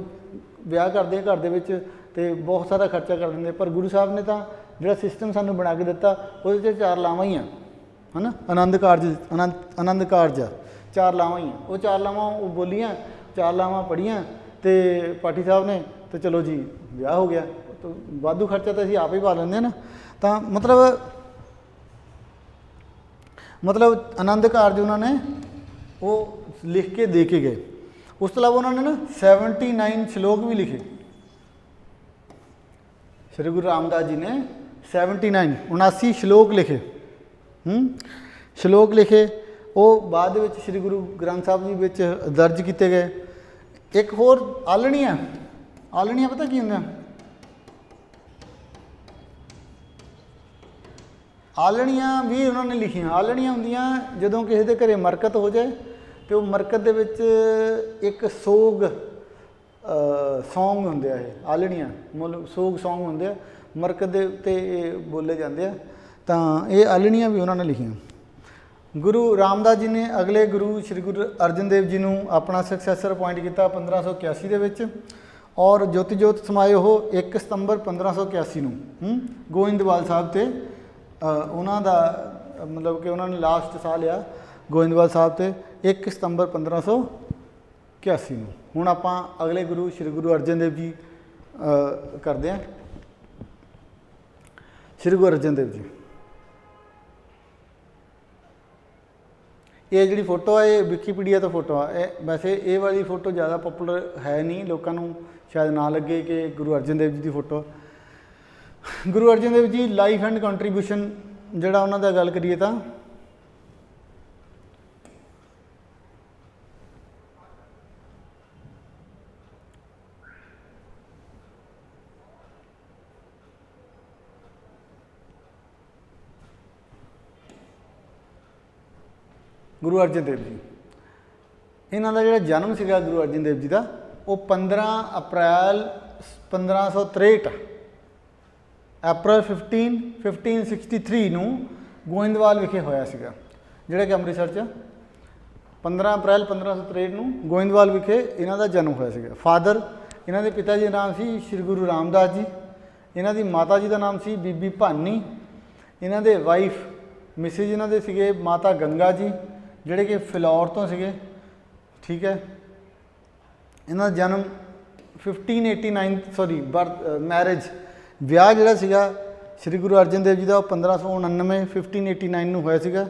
ਵਿਆਹ ਕਰਦੇ ਆ ਘਰ ਦੇ ਵਿੱਚ ਅਤੇ ਬਹੁਤ ਸਾਰਾ ਖਰਚਾ ਕਰ ਦਿੰਦੇ। ਪਰ ਗੁਰੂ ਸਾਹਿਬ ਨੇ ਤਾਂ ਜਿਹੜਾ ਸਿਸਟਮ ਸਾਨੂੰ ਬਣਾ ਕੇ ਦਿੱਤਾ ਉਹਦੇ 'ਚ 4 ਲਾਵਾਂ ਹੀ ਆ, ਹੈ ਨਾ। ਆਨੰਦ ਕਾਰਜ ਆ, 4 ਲਾਵਾਂ ਹੀ ਆ। ਉਹ 4 ਲਾਵਾਂ ਉਹ ਬੋਲੀਆਂ, 4 ਲਾਵਾਂ ਪੜ੍ਹੀਆਂ ਅਤੇ ਪਾਠੀ ਸਾਹਿਬ ਨੇ ਤਾਂ ਚਲੋ ਜੀ ਵਿਆਹ ਹੋ ਗਿਆ। ਤਾਂ ਵਾਧੂ ਖਰਚਾ ਤਾਂ ਅਸੀਂ ਆਪ ਹੀ ਪਾ ਲੈਂਦੇ ਹਾਂ ਨਾ। ਤਾਂ ਮਤਲਬ ਆਨੰਦ ਕਾਰਜ ਉਹਨਾਂ ਨੇ ਉਹ ਲਿਖ ਕੇ ਦੇ ਕੇ ਗਏ। ਉਸ ਤੋਂ ਇਲਾਵਾ ਉਹਨਾਂ ਨੇ ਨਾ 79 ਸ਼ਲੋਕ ਵੀ ਲਿਖੇ। ਸ਼੍ਰੀ ਗੁਰੂ ਰਾਮਦਾਸ ਜੀ ਨੇ 79 ਸ਼ਲੋਕ ਲਿਖੇ। ਸ਼ਲੋਕ ਲਿਖੇ ਉਹ ਬਾਅਦ ਦੇ ਵਿੱਚ ਸ਼੍ਰੀ ਗੁਰੂ ਗ੍ਰੰਥ ਸਾਹਿਬ ਜੀ ਵਿੱਚ ਦਰਜ ਕੀਤੇ ਗਏ। ਇੱਕ ਹੋਰ ਆਲਣੀਆਂ ਪਤਾ ਕੀ ਹੁੰਦਾ? ਆਲਣੀਆਂ ਵੀ ਉਹਨਾਂ ਨੇ ਲਿਖੀਆਂ। ਆਲਣੀਆਂ ਹੁੰਦੀਆਂ ਜਦੋਂ ਕਿਸੇ ਦੇ ਘਰੇ ਮਰਕਤ ਹੋ ਜਾਏ ਅਤੇ ਉਹ ਮਰਕਤ ਦੇ ਵਿੱਚ ਇੱਕ ਸੋਗ ਸੌਂਗ ਹੁੰਦੇ ਆ। ਇਹ ਆਲਣੀਆਂ ਮਤਲਬ ਸੋਗ ਸੌਂਗ ਹੁੰਦੇ ਆ, ਮਰਕਤ ਦੇ ਉੱਤੇ ਇਹ ਬੋਲੇ ਜਾਂਦੇ ਆ। ਤਾਂ ਇਹ ਆਲਣੀਆਂ ਵੀ ਉਹਨਾਂ ਨੇ ਲਿਖੀਆਂ। ਗੁਰੂ ਰਾਮਦਾਸ ਜੀ ਨੇ ਅਗਲੇ ਗੁਰੂ ਸ਼੍ਰੀ ਗੁਰੂ ਅਰਜਨ ਦੇਵ ਜੀ ਨੂੰ ਆਪਣਾ ਸਕਸੈਸਰ ਅਪੁਆਇੰਟ ਕੀਤਾ 1581 ਦੇ ਵਿੱਚ। ਔਰ ਜੋਤੀ ਜੋਤ ਸਮਾਏ ਉਹ 1 ਸਤੰਬਰ 1581 ਨੂੰ ਗੋਇੰਦਵਾਲ ਸਾਹਿਬ 'ਤੇ ਉਹਨਾਂ ਦਾ ਮਤਲਬ ਕਿ ਉਹਨਾਂ ਨੇ ਲਾਸਟ ਸਾਹ ਲਿਆ ਗੋਇੰਦਵਾਲ ਸਾਹਿਬ 'ਤੇ 1 ਸਤੰਬਰ 1581 ਨੂੰ। ਹੁਣ ਆਪਾਂ ਅਗਲੇ ਗੁਰੂ ਸ਼੍ਰੀ ਗੁਰੂ ਅਰਜਨ ਦੇਵ ਜੀ ਕਰਦੇ ਹਾਂ। ਸ਼੍ਰੀ ਗੁਰੂ ਅਰਜਨ ਦੇਵ ਜੀ, ਇਹ ਜਿਹੜੀ ਫੋਟੋ ਹੈ ਇਹ ਵਿਕੀਪੀਡੀਆ ਤੋਂ ਫੋਟੋ ਆ। ਇਹ ਵੈਸੇ ਇਹ ਵਾਲੀ ਫੋਟੋ ਜ਼ਿਆਦਾ ਪੋਪੂਲਰ ਹੈ ਨਹੀਂ, ਲੋਕਾਂ ਨੂੰ ਸ਼ਾਇਦ ਨਾ ਲੱਗੇ ਕਿ ਗੁਰੂ ਅਰਜਨ ਦੇਵ ਜੀ ਦੀ photo. Guru Arjan Dev ji life and contribution ਜਿਹੜਾ ਉਹਨਾਂ ਦਾ ਗੱਲ ਕਰੀਏ ਤਾਂ ਗੁਰੂ ਅਰਜਨ ਦੇਵ ਜੀ, ਇਹਨਾਂ ਦਾ ਜਿਹੜਾ ਜਨਮ ਸੀਗਾ ਗੁਰੂ ਅਰਜਨ ਦੇਵ ਜੀ ਦਾ ਉਹ 15 ਅਪ੍ਰੈਲ 1563 ਅਪ੍ਰੈਲ 1563 ਨੂੰ ਗੋਇੰਦਵਾਲ ਵਿਖੇ ਹੋਇਆ ਸੀਗਾ, ਜਿਹੜਾ ਕਿ ਅੰਮ੍ਰਿਤਸਰ 'ਚ 15 ਅਪ੍ਰੈਲ 1563 ਨੂੰ ਗੋਇੰਦਵਾਲ ਵਿਖੇ ਇਹਨਾਂ ਦਾ ਜਨਮ ਹੋਇਆ ਸੀਗਾ। ਫਾਦਰ ਇਹਨਾਂ ਦੇ ਪਿਤਾ ਜੀ ਦਾ ਨਾਮ ਸੀ ਸ਼੍ਰੀ ਗੁਰੂ ਰਾਮਦਾਸ ਜੀ, ਇਹਨਾਂ ਦੀ ਮਾਤਾ ਜੀ ਦਾ ਨਾਮ ਸੀ ਬੀਬੀ ਭਾਨੀ, ਇਹਨਾਂ ਦੇ ਵਾਈਫ ਮਿਸਿਜ ਇਹਨਾਂ ਦੇ ਸੀਗੇ ਮਾਤਾ ਗੰਗਾ ਜੀ, ਜਿਹੜੇ ਕਿ ਫਿਲੌਰ ਤੋਂ ਸੀਗੇ। ਠੀਕ ਹੈ, ਇਹਨਾਂ ਦਾ ਜਨਮ 1589 ਬਰਥ ਮੈਰਿਜ ਵਿਆਹ ਜਿਹੜਾ ਸੀਗਾ ਸ਼੍ਰੀ ਗੁਰੂ ਅਰਜਨ ਦੇਵ ਜੀ ਦਾ ਉਹ 1589 1589 ਨੂੰ ਹੋਇਆ ਸੀਗਾ।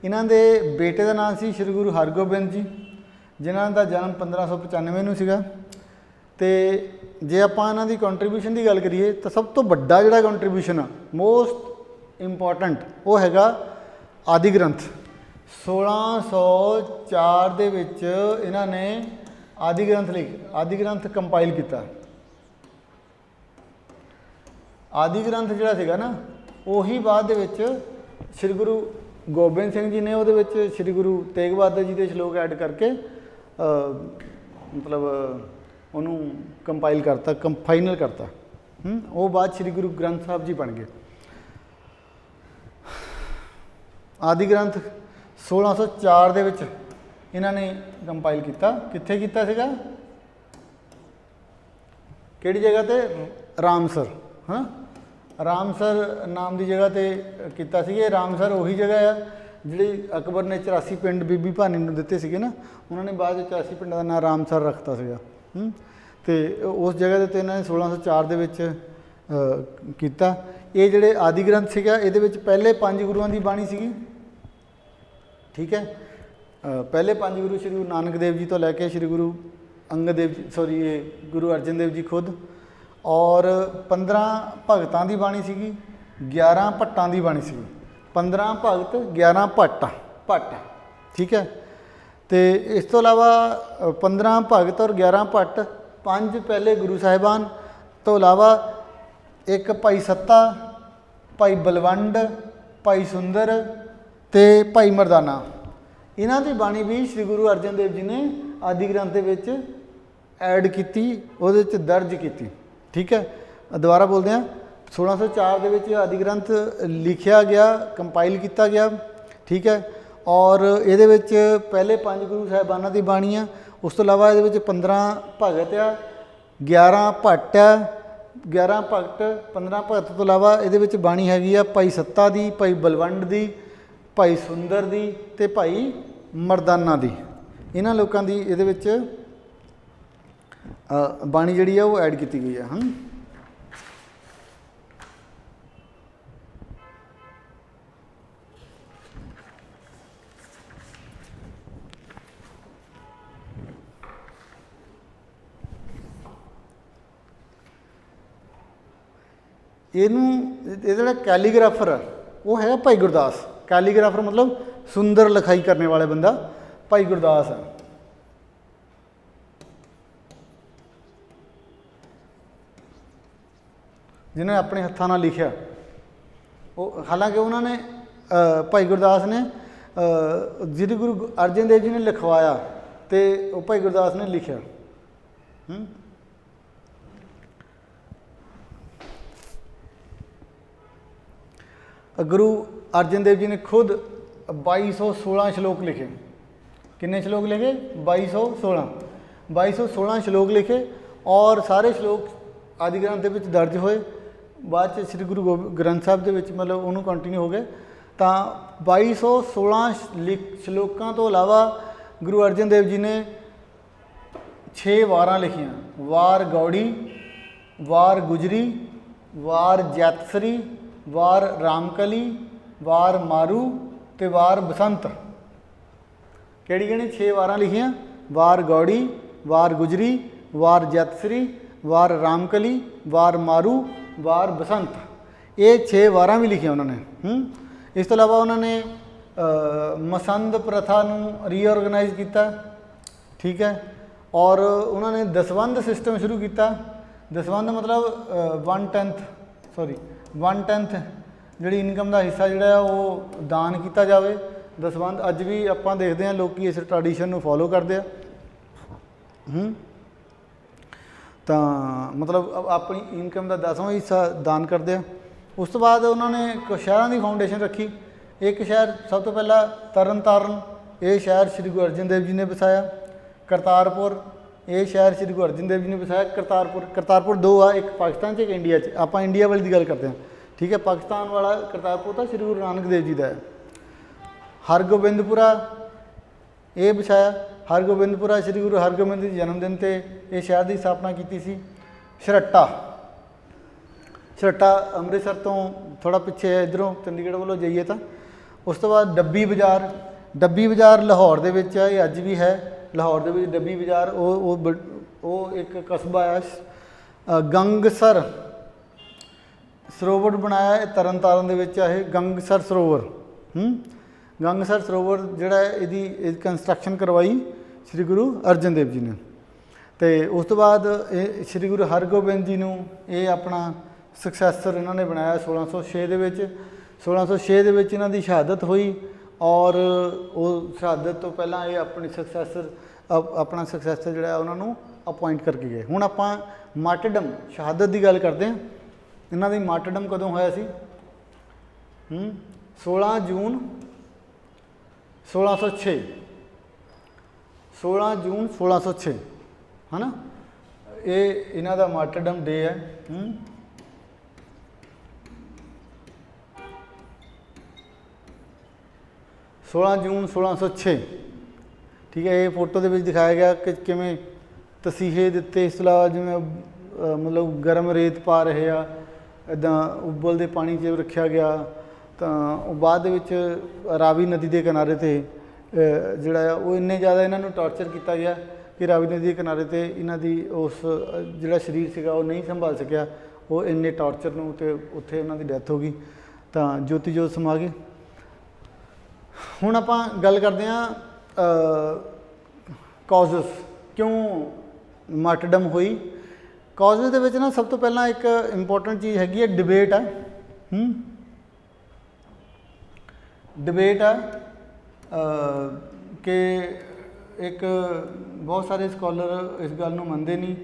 ਇਹਨਾਂ ਦੇ ਬੇਟੇ ਦਾ ਨਾਮ ਸੀ ਸ਼੍ਰੀ ਗੁਰੂ ਹਰਗੋਬਿੰਦ ਜੀ, ਜਿਨ੍ਹਾਂ ਦਾ ਜਨਮ 1595 ਨੂੰ ਸੀਗਾ। ਅਤੇ ਜੇ ਆਪਾਂ ਇਹਨਾਂ ਦੀ ਕੰਟਰੀਬਿਊਸ਼ਨ ਦੀ ਗੱਲ ਕਰੀਏ ਤਾਂ ਸਭ ਤੋਂ ਵੱਡਾ ਜਿਹੜਾ ਕੰਟਰੀਬਿਊਸ਼ਨ ਆ ਮੋਸਟ ਇੰਪੋਰਟੈਂਟ ਉਹ ਹੈਗਾ ਆਦਿ ਗ੍ਰੰਥ। 1604 ਦੇ ਵਿੱਚ ਇਹਨਾਂ ਨੇ ਆਦਿ ਗ੍ਰੰਥ ਕੰਪਾਈਲ ਕੀਤਾ। ਆਦਿ ਗ੍ਰੰਥ ਜਿਹੜਾ ਸੀਗਾ ਨਾ ਉਹੀ ਬਾਅਦ ਦੇ ਵਿੱਚ ਸ਼੍ਰੀ ਗੁਰੂ ਗੋਬਿੰਦ ਸਿੰਘ ਜੀ ਨੇ ਉਹਦੇ ਵਿੱਚ ਸ਼੍ਰੀ ਗੁਰੂ ਤੇਗ ਬਹਾਦਰ ਜੀ ਦੇ ਸ਼ਲੋਕ ਐਡ ਕਰਕੇ ਮਤਲਬ ਉਹਨੂੰ ਕੰਪਾਈਲ ਕਰਤਾ, ਫਾਈਨਲ ਕਰਤਾ। ਉਹ ਬਾਅਦ ਸ਼੍ਰੀ ਗੁਰੂ ਗ੍ਰੰਥ ਸਾਹਿਬ ਜੀ ਬਣ ਗਏ। ਆਦਿ ਗ੍ਰੰਥ 1604 ਦੇ ਵਿੱਚ ਇਹਨਾਂ ਨੇ ਕੰਪਾਈਲ ਕੀਤਾ। ਕਿੱਥੇ ਕੀਤਾ ਸੀਗਾ, ਕਿਹੜੀ ਜਗ੍ਹਾ 'ਤੇ? ਰਾਮਸਰ। ਰਾਮਸਰ ਨਾਮ ਦੀ ਜਗ੍ਹਾ 'ਤੇ ਕੀਤਾ ਸੀ। ਇਹ ਰਾਮਸਰ ਉਹੀ ਜਗ੍ਹਾ ਆ ਜਿਹੜੀ ਅਕਬਰ ਨੇ 84 ਪਿੰਡ ਬੀਬੀ ਭਾਨੀ ਨੂੰ ਦਿੱਤੇ ਸੀਗੇ ਨਾ, ਉਹਨਾਂ ਨੇ ਬਾਅਦ ਵਿੱਚ 84 ਪਿੰਡਾਂ ਦਾ ਨਾਂ ਰਾਮਸਰ ਰੱਖਤਾ ਸੀਗਾ। ਅਤੇ ਉਸ ਜਗ੍ਹਾ ਦੇ ਉੱਤੇ ਇਹਨਾਂ ਨੇ 1604 ਦੇ ਵਿੱਚ ਕੀਤਾ। ਇਹ ਜਿਹੜੇ ਆਦਿ ਗ੍ਰੰਥ ਸੀਗਾ ਇਹਦੇ ਵਿੱਚ ਪਹਿਲੇ 5 ਗੁਰੂਆਂ ਦੀ ਬਾਣੀ ਸੀਗੀ। ਠੀਕ ਹੈ, ਪਹਿਲੇ 5 ਗੁਰੂ ਸ਼੍ਰੀ ਗੁਰੂ ਨਾਨਕ ਦੇਵ ਜੀ ਤੋਂ ਲੈ ਕੇ ਸ਼੍ਰੀ ਗੁਰੂ ਅੰਗਦ ਦੇਵ ਜੀ ਇਹ ਗੁਰੂ ਅਰਜਨ ਦੇਵ ਜੀ ਖੁਦ, ਔਰ 15 ਭਗਤਾਂ ਦੀ ਬਾਣੀ ਸੀਗੀ, 11 ਭੱਟਾਂ ਦੀ ਬਾਣੀ ਸੀਗੀ। 15 ਭਗਤ 11 ਭੱਟ। ਠੀਕ ਹੈ, ਅਤੇ ਇਸ ਤੋਂ ਇਲਾਵਾ 15 ਭਗਤ ਔਰ 11 ਭੱਟ, 5 ਪਹਿਲੇ ਗੁਰੂ ਸਾਹਿਬਾਨ ਤੋਂ ਇਲਾਵਾ ਇੱਕ ਭਾਈ ਸੱਤਾ, ਭਾਈ ਬਲਵੰਡ, ਭਾਈ ਸੁੰਦਰ ਅਤੇ ਭਾਈ ਮਰਦਾਨਾ, ਇਹਨਾਂ ਦੀ ਬਾਣੀ ਵੀ ਸ਼੍ਰੀ ਗੁਰੂ ਅਰਜਨ ਦੇਵ ਜੀ ਨੇ ਆਦਿ ਗ੍ਰੰਥ ਦੇ ਵਿੱਚ ਐਡ ਕੀਤੀ, ਉਹਦੇ ਵਿੱਚ ਦਰਜ ਕੀਤੀ। ਠੀਕ ਹੈ, ਦੁਬਾਰਾ ਬੋਲਦੇ ਹਾਂ, 1604 ਦੇ ਵਿੱਚ ਆਦਿ ਗ੍ਰੰਥ ਲਿਖਿਆ ਗਿਆ, ਕੰਪਾਈਲ ਕੀਤਾ ਗਿਆ। ਠੀਕ ਹੈ, ਔਰ ਇਹਦੇ ਵਿੱਚ ਪਹਿਲੇ 5 ਗੁਰੂ ਸਾਹਿਬਾਨਾਂ ਦੀ ਬਾਣੀ ਆ। ਉਸ ਤੋਂ ਇਲਾਵਾ ਇਹਦੇ ਵਿੱਚ 15 ਭਗਤ ਆ, 11 ਭੱਟ ਆ, 11 ਭਗਤ 15 ਭਗਤ ਤੋਂ ਇਲਾਵਾ ਇਹਦੇ ਵਿੱਚ ਬਾਣੀ ਹੈਗੀ ਆ ਭਾਈ ਸੱਤਾ ਦੀ, ਭਾਈ ਬਲਵੰਡ ਦੀ, ਭਾਈ ਸੁੰਦਰ ਦੀ ਅਤੇ ਭਾਈ ਮਰਦਾਨਾ ਦੀ। ਇਹਨਾਂ ਲੋਕਾਂ ਦੀ ਇਹਦੇ ਵਿੱਚ ਬਾਣੀ ਜਿਹੜੀ ਆ ਉਹ ਐਡ ਕੀਤੀ ਗਈ ਆ। ਇਹ ਜਿਹੜਾ ਕੈਲੀਗ੍ਰਾਫਰ ਆ ਉਹ ਹੈਗਾ ਭਾਈ ਗੁਰਦਾਸ। ਕੈਲੀਗ੍ਰਾਫਰ ਮਤਲਬ ਸੁੰਦਰ ਲਿਖਾਈ ਕਰਨੇ ਵਾਲੇ ਬੰਦਾ ਭਾਈ ਗੁਰਦਾਸ ਆ। ਜਿਹਨੇ ਆਪਣੇ ਹੱਥਾਂ ਨਾਲ ਲਿਖਿਆ। ਉਹ ਹਾਲਾਂਕਿ ਉਹਨਾਂ ਨੇ ਭਾਈ ਗੁਰਦਾਸ ਨੇ ਜਿਹਦੇ ਗੁਰੂ ਅਰਜਨ ਦੇਵ ਜੀ ਨੇ ਲਿਖਵਾਇਆ ਅਤੇ ਉਹ ਭਾਈ ਗੁਰਦਾਸ ਨੇ ਲਿਖਿਆ। ਗੁਰੂ ਅਰਜਨ ਦੇਵ ਜੀ ਨੇ ਖੁਦ 2216 ਸ਼ਲੋਕ ਲਿਖੇ। ਕਿੰਨੇ ਸ਼ਲੋਕ ਲਿਖੇ? 2216 ਸ਼ਲੋਕ ਲਿਖੇ, ਔਰ ਸਾਰੇ ਸ਼ਲੋਕ ਆਦਿ ਗ੍ਰੰਥ ਦੇ ਵਿੱਚ ਦਰਜ ਹੋਏ। ਬਾਅਦ 'ਚ ਸ਼੍ਰੀ ਗੁਰੂ ਗ੍ਰੰਥ ਸਾਹਿਬ ਦੇ ਵਿੱਚ ਮਤਲਬ ਉਹਨੂੰ ਕੰਟੀਨਿਊ ਹੋ ਗਏ। ਤਾਂ 2216 ਸ਼ਲੋਕਾਂ ਤੋਂ ਇਲਾਵਾ ਗੁਰੂ ਅਰਜਨ ਦੇਵ ਜੀ ਨੇ 6 ਵਾਰਾਂ ਲਿਖੀਆਂ। ਵਾਰ ਗੌੜੀ, ਵਾਰ ਗੁਜਰੀ, ਵਾਰ ਜੈਤਸਰੀ, ਵਾਰ ਰਾਮਕਲੀ, ਵਾਰ ਮਾਰੂ ਅਤੇ ਵਾਰ ਬਸੰਤ। ਕਿਹੜੀਆਂ ਨੇ 6 ਵਾਰਾਂ ਲਿਖੀਆਂ? ਵਾਰ ਗੌੜੀ, ਵਾਰ ਗੁਜਰੀ, ਵਾਰ ਜੈਤਸਰੀ, ਵਾਰ ਰਾਮਕਲੀ, ਵਾਰ ਮਾਰੂ, ਵਾਰ ਬਸੰਤ। ਇਹ 6 ਵਾਰਾਂ ਵੀ ਲਿਖੀਆਂ ਉਹਨਾਂ ਨੇ। ਇਸ ਤੋਂ ਇਲਾਵਾ ਉਹਨਾਂ ਨੇ ਮਸੰਦ ਪ੍ਰਥਾ ਨੂੰ ਰੀਆਰਗਨਾਈਜ਼ ਕੀਤਾ। ਠੀਕ ਹੈ, ਔਰ ਉਹਨਾਂ ਨੇ ਦਸਵੰਧ ਸਿਸਟਮ ਸ਼ੁਰੂ ਕੀਤਾ। ਦਸਵੰਧ ਮਤਲਬ 1/10 ਜਿਹੜੀ ਇਨਕਮ ਦਾ ਹਿੱਸਾ ਜਿਹੜਾ ਉਹ ਦਾਨ ਕੀਤਾ ਜਾਵੇ। ਦਸਵੰਧ ਅੱਜ ਵੀ ਆਪਾਂ ਦੇਖਦੇ ਹਾਂ ਲੋਕ ਇਸ ਟ੍ਰੈਡੀਸ਼ਨ ਨੂੰ ਫੋਲੋ ਕਰਦੇ ਆ। ਤਾਂ ਮਤਲਬ ਆਪਣੀ ਇਨਕਮ ਦਾ 10ਵਾਂ ਹਿੱਸਾ ਦਾਨ ਕਰਦੇ ਆ। ਉਸ ਤੋਂ ਬਾਅਦ ਉਹਨਾਂ ਨੇ ਸ਼ਹਿਰਾਂ ਦੀ ਫਾਊਂਡੇਸ਼ਨ ਰੱਖੀ। ਇੱਕ ਸ਼ਹਿਰ ਸਭ ਤੋਂ ਪਹਿਲਾਂ ਤਰਨ ਤਾਰਨ, ਇਹ ਸ਼ਹਿਰ ਸ਼੍ਰੀ ਗੁਰੂ ਅਰਜਨ ਦੇਵ ਜੀ ਨੇ ਵਸਾਇਆ। ਕਰਤਾਰਪੁਰ, ਇਹ ਸ਼ਹਿਰ ਸ਼੍ਰੀ ਗੁਰੂ ਅਰਜਨ ਦੇਵ ਜੀ ਨੇ ਵਸਾਇਆ। ਕਰਤਾਰਪੁਰ ਦੋ ਆ, ਇੱਕ ਪਾਕਿਸਤਾਨ 'ਚ, ਇੱਕ ਇੰਡੀਆ 'ਚ। ਆਪਾਂ ਇੰਡੀਆ ਵਾਲੀ ਦੀ ਗੱਲ ਕਰਦੇ ਹਾਂ, ਠੀਕ ਹੈ। ਪਾਕਿਸਤਾਨ ਵਾਲਾ ਕਰਤਾਰਪੁਰ ਤਾਂ ਸ਼੍ਰੀ ਗੁਰੂ ਨਾਨਕ ਦੇਵ ਜੀ ਦਾ ਹੈ। ਹਰਗੋਬਿੰਦਪੁਰਾ ਇਹ ਵਸਾਇਆ। ਹਰਗੋਬਿੰਦਪੁਰਾ ਸ਼੍ਰੀ ਗੁਰੂ ਹਰਗੋਬਿੰਦ ਜੀ ਦੇ ਜਨਮ ਦਿਨ 'ਤੇ ਇਹ ਸ਼ਹਿਰ ਦੀ ਸਥਾਪਨਾ ਕੀਤੀ ਸੀ। ਛਰੱਟਾ ਅੰਮ੍ਰਿਤਸਰ ਤੋਂ ਥੋੜ੍ਹਾ ਪਿੱਛੇ ਹੈ, ਇੱਧਰੋਂ ਚੰਡੀਗੜ੍ਹ ਵੱਲੋਂ ਜਾਈਏ ਤਾਂ। ਉਸ ਤੋਂ ਬਾਅਦ ਡੱਬੀ ਬਾਜ਼ਾਰ ਲਾਹੌਰ ਦੇ ਵਿੱਚ ਹੈ, ਇਹ ਅੱਜ ਵੀ ਹੈ। ਲਾਹੌਰ ਦੇ ਵਿੱਚ ਡੱਬੀ ਬਾਜ਼ਾਰ, ਉਹ ਇੱਕ ਕਸਬਾ ਹੈ। ਗੰਗਸਰ ਸਰੋਵਰ ਬਣਾਇਆ, ਇਹ ਤਰਨ ਤਾਰਨ ਦੇ ਵਿੱਚ ਹੈ। ਗੰਗਸਰ ਸਰੋਵਰ ਗੰਗਸਰ ਸਰੋਵਰ ਜਿਹੜਾ ਇਹਦੀ ਕੰਸਟਰਕਸ਼ਨ ਕਰਵਾਈ ਸ਼੍ਰੀ ਗੁਰੂ ਅਰਜਨ ਦੇਵ ਜੀ ਨੇ। ਅਤੇ ਉਸ ਤੋਂ ਬਾਅਦ ਇਹ ਸ਼੍ਰੀ ਗੁਰੂ ਹਰਗੋਬਿੰਦ ਜੀ ਨੂੰ ਇਹ ਆਪਣਾ ਸਕਸੈਸਰ ਇਹਨਾਂ ਨੇ ਬਣਾਇਆ 1606 ਦੇ ਵਿੱਚ। 1606 ਦੇ ਵਿੱਚ ਇਹਨਾਂ ਦੀ ਸ਼ਹਾਦਤ ਹੋਈ, ਔਰ ਉਹ ਸ਼ਹਾਦਤ ਤੋਂ ਪਹਿਲਾਂ ਇਹ ਆਪਣਾ ਸਕਸੈਸਰ ਜਿਹੜਾ ਉਹਨਾਂ ਨੂੰ ਅਪੁਆਇੰਟ ਕਰਕੇ ਗਏ। ਹੁਣ ਆਪਾਂ ਮਾਰਟਰਡਮ ਸ਼ਹਾਦਤ ਦੀ ਗੱਲ ਕਰਦੇ ਹਾਂ। ਇਹਨਾਂ ਦੀ ਮਾਰਟਰਡਮ ਕਦੋਂ ਹੋਇਆ ਸੀ? 16 ਜੂਨ 1606, 16 ਜੂਨ 1606 ਹੈ ਨਾ, ਇਹ ਇਹਨਾਂ ਦਾ ਮਾਰਟਰਡਮ ਡੇ ਹੈ। 16 ਜੂਨ 1606, ਠੀਕ ਹੈ। ਇਹ ਫੋਟੋ ਦੇ ਵਿੱਚ ਦਿਖਾਇਆ ਗਿਆ ਕਿ ਕਿਵੇਂ ਤਸੀਹੇ ਦਿੱਤੇ, ਇਸ ਤੋਂ ਇਲਾਵਾ ਜਿਵੇਂ ਮਤਲਬ ਗਰਮ ਰੇਤ ਪਾ ਰਹੇ ਆ, ਇੱਦਾਂ ਉਬਲਦੇ ਪਾਣੀ 'ਚ ਰੱਖਿਆ ਗਿਆ। ਤਾਂ ਉਹ ਬਾਅਦ ਦੇ ਵਿੱਚ ਰਾਵੀ ਨਦੀ ਦੇ ਕਿਨਾਰੇ 'ਤੇ ਜਿਹੜਾ ਆ ਉਹ ਇੰਨੇ ਜ਼ਿਆਦਾ ਇਹਨਾਂ ਨੂੰ ਟਾਰਚਰ ਕੀਤਾ ਗਿਆ ਕਿ ਰਾਵੀ ਨਦੀ ਦੇ ਕਿਨਾਰੇ 'ਤੇ ਇਹਨਾਂ ਦੀ ਉਸ ਜਿਹੜਾ ਸਰੀਰ ਸੀਗਾ ਉਹ ਨਹੀਂ ਸੰਭਾਲ ਸਕਿਆ, ਉਹ ਇੰਨੇ ਟਾਰਚਰ ਨੂੰ, ਅਤੇ ਉੱਥੇ ਉਹਨਾਂ ਦੀ ਡੈਥ ਹੋ ਗਈ। ਤਾਂ ਜੋਤੀ ਜੋਤ ਸਮਾ ਗਏ। ਹੁਣ ਆਪਾਂ ਗੱਲ ਕਰਦੇ ਹਾਂ ਕਾਜ਼ਸ, ਕਿਉਂ ਮਾਰਟਰਡਮ ਹੋਈ। ਕਾਜ਼ਸ ਦੇ ਵਿੱਚ ਨਾ ਸਭ ਤੋਂ ਪਹਿਲਾਂ ਇੱਕ ਇੰਪੋਰਟੈਂਟ ਚੀਜ਼ ਹੈਗੀ ਹੈ, ਡਿਬੇਟ ਆ। ਡਿਬੇਟ ਆ ਕਿ ਇੱਕ ਬਹੁਤ ਸਾਰੇ ਸਕਾਲਰ ਇਸ ਗੱਲ ਨੂੰ ਮੰਨਦੇ ਨਹੀਂ,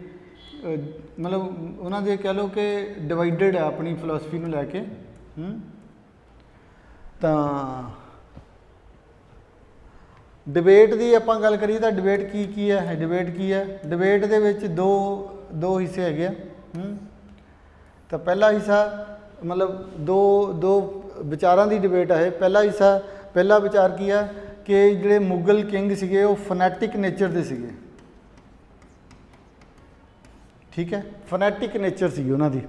ਮਤਲਬ ਉਹਨਾਂ ਦੇ ਕਹਿ ਲਓ ਕਿ ਡਿਵਾਈਡਡ ਹੈ ਆਪਣੀ ਫਿਲੋਸਫੀ ਨੂੰ ਲੈ ਕੇ। ਤਾਂ ਡਿਬੇਟ ਦੀ ਆਪਾਂ ਗੱਲ ਕਰੀਏ ਤਾਂ ਡਿਬੇਟ ਕੀ ਹੈ? ਡਿਬੇਟ ਦੇ ਵਿੱਚ ਦੋ ਹਿੱਸੇ ਹੈਗੇ ਆ। ਤਾਂ ਪਹਿਲਾ ਹਿੱਸਾ ਮਤਲਬ ਦੋ ਵਿਚਾਰਾਂ ਦੀ ਡਿਬੇਟ ਹੈ। ਪਹਿਲਾ ਵਿਚਾਰ ਕੀ ਹੈ ਕਿ ਜਿਹੜੇ ਮੁਗਲ ਕਿੰਗ ਸੀਗੇ ਉਹ ਫਨੈਟਿਕ ਨੇਚਰ ਦੇ ਸੀਗੇ, ਠੀਕ ਹੈ। ਫਨੈਟਿਕ ਨੇਚਰ ਸੀਗੀ ਉਹਨਾਂ ਦੀ।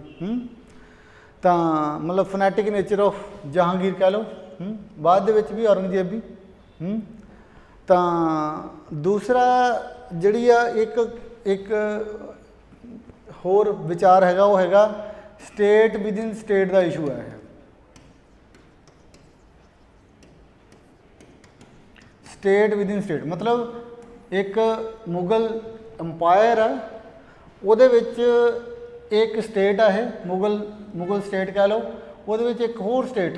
ਤਾਂ ਮਤਲਬ ਫਨੈਟਿਕ ਨੇਚਰ ਆਫ ਜਹਾਂਗੀਰ ਕਹਿ ਲਓ, ਬਾਅਦ ਦੇ ਵਿੱਚ ਵੀ ਔਰੰਗਜ਼ੇਬ ਵੀ। ਤਾਂ ਦੂਸਰਾ ਜਿਹੜੀ ਆ ਇੱਕ ਹੋਰ ਵਿਚਾਰ ਹੈਗਾ, ਉਹ ਹੈਗਾ ਸਟੇਟ ਵਿਦਿਨ ਸਟੇਟ ਦਾ ਇਸ਼ੂ ਹੈ। ਸਟੇਟ ਵਿਦਿਨ ਸਟੇਟ ਮਤਲਬ ਇੱਕ ਮੁਗਲ ਅੰਪਾਇਰ ਆ, ਉਹਦੇ ਵਿੱਚ ਇੱਕ ਸਟੇਟ ਆ, ਇਹ ਮੁਗਲ ਸਟੇਟ ਕਹਿ ਲਓ। ਉਹਦੇ ਵਿੱਚ ਇੱਕ ਹੋਰ ਸਟੇਟ,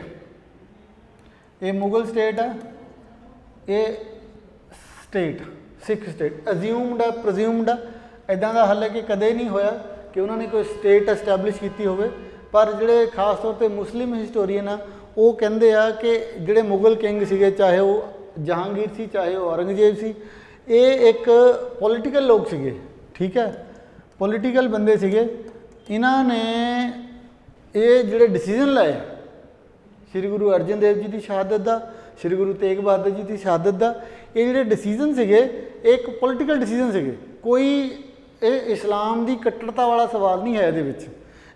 ਇਹ ਮੁਗਲ ਸਟੇਟ ਆ, ਇਹ ਸਟੇਟ ਸਿੱਖ ਸਟੇਟ ਅਜ਼ਿਊਮਡ ਆ, ਪ੍ਰਜ਼ਿਊਮਡ ਆ। ਇੱਦਾਂ ਦਾ ਹਾਲੇ ਕਿ ਕਦੇ ਨਹੀਂ ਹੋਇਆ ਕਿ ਉਹਨਾਂ ਨੇ ਕੋਈ ਸਟੇਟ ਐਸਟੈਬਲਿਸ਼ ਕੀਤੀ ਹੋਵੇ। ਪਰ ਜਿਹੜੇ ਖਾਸ ਤੌਰ 'ਤੇ ਮੁਸਲਿਮ ਹਿਸਟੋਰੀਅਨ ਆ, ਉਹ ਕਹਿੰਦੇ ਆ ਕਿ ਜਿਹੜੇ ਮੁਗਲ ਕਿੰਗ ਸੀਗੇ, ਚਾਹੇ ਉਹ ਜਹਾਂਗੀਰ ਸੀ, ਚਾਹੇ ਉਹ ਔਰੰਗਜ਼ੇਬ ਸੀ, ਇਹ ਇੱਕ ਪੋਲੀਟੀਕਲ ਲੋਕ ਸੀਗੇ, ਠੀਕ ਹੈ। ਪੋਲੀਟੀਕਲ ਬੰਦੇ ਸੀਗੇ। ਇਹਨਾਂ ਨੇ ਇਹ ਜਿਹੜੇ ਡਿਸੀਜ਼ਨ ਲਏ ਸ਼੍ਰੀ ਗੁਰੂ ਅਰਜਨ ਦੇਵ ਜੀ ਦੀ ਸ਼ਹਾਦਤ ਦਾ, ਸ਼੍ਰੀ ਗੁਰੂ ਤੇਗ ਬਹਾਦਰ ਜੀ ਦੀ ਸ਼ਹਾਦਤ ਦਾ, ਇਹ ਜਿਹੜੇ ਡਿਸੀਜ਼ਨ ਸੀਗੇ ਇੱਕ ਪੋਲੀਟੀਕਲ ਡਿਸੀਜ਼ਨ ਸੀਗੇ। ਕੋਈ ਇਹ ਇਸਲਾਮ ਦੀ ਕੱਟੜਤਾ ਵਾਲਾ ਸਵਾਲ ਨਹੀਂ ਹੈ ਇਹਦੇ ਵਿੱਚ,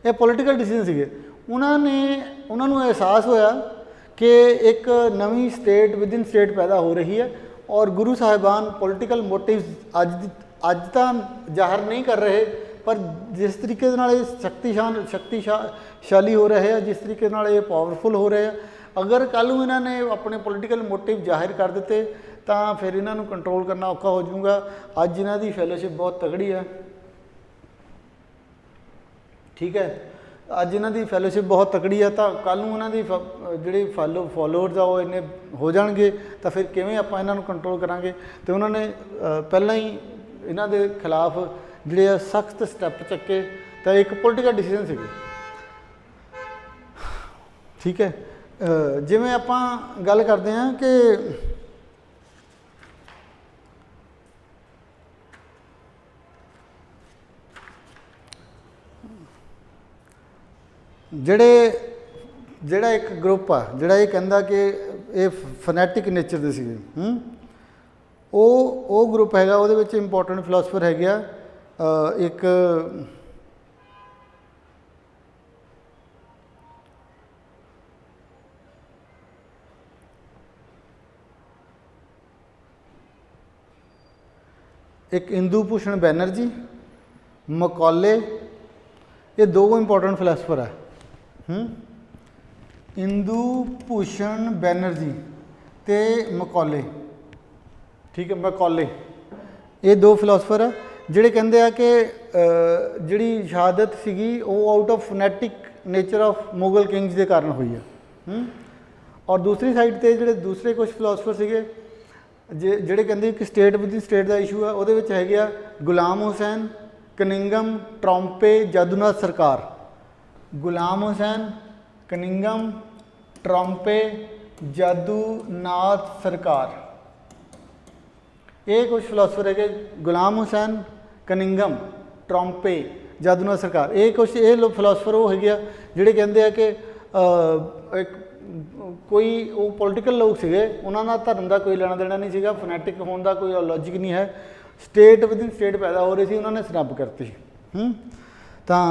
ਇਹ ਪੋਲੀਟੀਕਲ ਡਿਸੀਜ਼ਨ ਸੀਗੇ। ਉਹਨਾਂ ਨੂੰ ਅਹਿਸਾਸ ਹੋਇਆ ਕਿ ਇੱਕ ਨਵੀਂ ਸਟੇਟ ਵਿਦਿਨ ਸਟੇਟ ਪੈਦਾ ਹੋ ਰਹੀ ਹੈ, ਔਰ ਗੁਰੂ ਸਾਹਿਬਾਨ ਪੋਲੀਟੀਕਲ ਮੋਟਿਵਸ ਅੱਜ ਤਾਂ ਜ਼ਾਹਰ ਨਹੀਂ ਕਰ ਰਹੇ, ਪਰ ਜਿਸ ਤਰੀਕੇ ਦੇ ਨਾਲ ਇਹ ਸ਼ਕਤੀਸ਼ਾਲੀ ਹੋ ਰਹੇ ਆ, ਜਿਸ ਤਰੀਕੇ ਨਾਲ ਇਹ ਪਾਵਰਫੁਲ ਹੋ ਰਹੇ ਆ, ਅਗਰ ਕੱਲ੍ਹ ਨੂੰ ਇਹਨਾਂ ਨੇ ਆਪਣੇ ਪੋਲੀਟੀਕਲ ਮੋਟਿਵ ਜ਼ਾਹਿਰ ਕਰ ਦਿੱਤੇ ਤਾਂ ਫਿਰ ਇਹਨਾਂ ਨੂੰ ਕੰਟਰੋਲ ਕਰਨਾ ਔਖਾ ਹੋ ਜਾਊਗਾ। ਅੱਜ ਇਹਨਾਂ ਦੀ ਫੈਲੋਸ਼ਿਪ ਬਹੁਤ ਤਗੜੀ ਹੈ, ਠੀਕ ਹੈ। ਅੱਜ ਇਹਨਾਂ ਦੀ ਫੈਲੋਸ਼ਿਪ ਬਹੁਤ ਤਕੜੀ ਹੈ, ਤਾਂ ਕੱਲ੍ਹ ਨੂੰ ਇਹਨਾਂ ਦੀ ਜਿਹੜੇ ਫੋਲੋਅਰਸ ਆ ਉਹ ਇੰਨੇ ਹੋ ਜਾਣਗੇ, ਤਾਂ ਫਿਰ ਕਿਵੇਂ ਆਪਾਂ ਇਹਨਾਂ ਨੂੰ ਕੰਟਰੋਲ ਕਰਾਂਗੇ। ਅਤੇ ਉਹਨਾਂ ਨੇ ਪਹਿਲਾਂ ਹੀ ਇਹਨਾਂ ਦੇ ਖਿਲਾਫ ਜਿਹੜੇ ਆ ਸਖਤ ਸਟੈਪ ਚੱਕੇ। ਤਾਂ ਇੱਕ ਪੋਲੀਟੀਕਲ ਡਿਸੀਜ਼ਨ ਸੀਗੇ। ठीक है। जिवें आपां गल करते हैं कि ਜਿਹੜਾ एक ग्रुप आ ਜਿਹੜਾ ਇਹ ਕਹਿੰਦਾ कि ਇਹ ਫਨੈਟਿਕ ਨੇਚਰ ਦੇ ਸੀਗੇ, ਉਹ ਗਰੁੱਪ ਹੈਗਾ, ਉਹਦੇ ਵਿੱਚ ਇੰਪੋਰਟੈਂਟ ਫਿਲਾਸਫਰ ਹੈਗੇ ਆ ਇੱਕ इंदू भूषण बैनर्जी, मकौले, ये दो इंपॉर्टेंट फिलासफर है। इंदू भूषण बैनर्जी ते मकौले, ठीक है, मकौले, ये दो फिलासफर है जिहड़े कहंदे आ कि जिहड़ी शहादत सीगी वो out of fanatic nature of Mughal kings के कारण हुई है। और दूसरी साइड ते जिहड़े दूसरे कुछ फिलासफर सीगे ਜਿਹੜੇ ਕਹਿੰਦੇ ਕਿ state with state the issue ਆ, ਉਹਦੇ ਵਿੱਚ ਹੈਗੇ ਆ ਗੁਲਾਮ ਹੁਸੈਨ, ਕਨਿੰਗਮ, ਟਰੰਪੇ, ਜਾਦੂਨਾਥ ਸਰਕਾਰ। ਗੁਲਾਮ ਹੁਸੈਨ, ਕਨਿੰਗਮ, ਟਰੰਪੇ, ਜਾਦੂਨਾਥ ਸਰਕਾਰ, ਇਹ ਕੁਝ ਫਿਲਾਸਫਰ ਹੈਗੇ। ਗੁਲਾਮ ਹੁਸੈਨ, ਕਨਿੰਗਮ, ਟਰੰਪੇ, ਜਾਦੂਨਾਥ ਸਰਕਾਰ, ਇਹ ਕੁਛ ਇਹ ਫਿਲਾਸਫਰ ਉਹ ਹੈਗੇ ਆ ਜਿਹੜੇ ਕਹਿੰਦੇ ਆ ਕਿ ਇੱਕ कोई वो पॉलिटिकल लोग सीगे, उन्होंने धर्म का कोई लेना देना नहीं सीगा, फनैटिक होने का कोई लॉजिक नहीं है, स्टेट विद इन स्टेट पैदा हो रही थी, उन्होंने स्नब करती। तो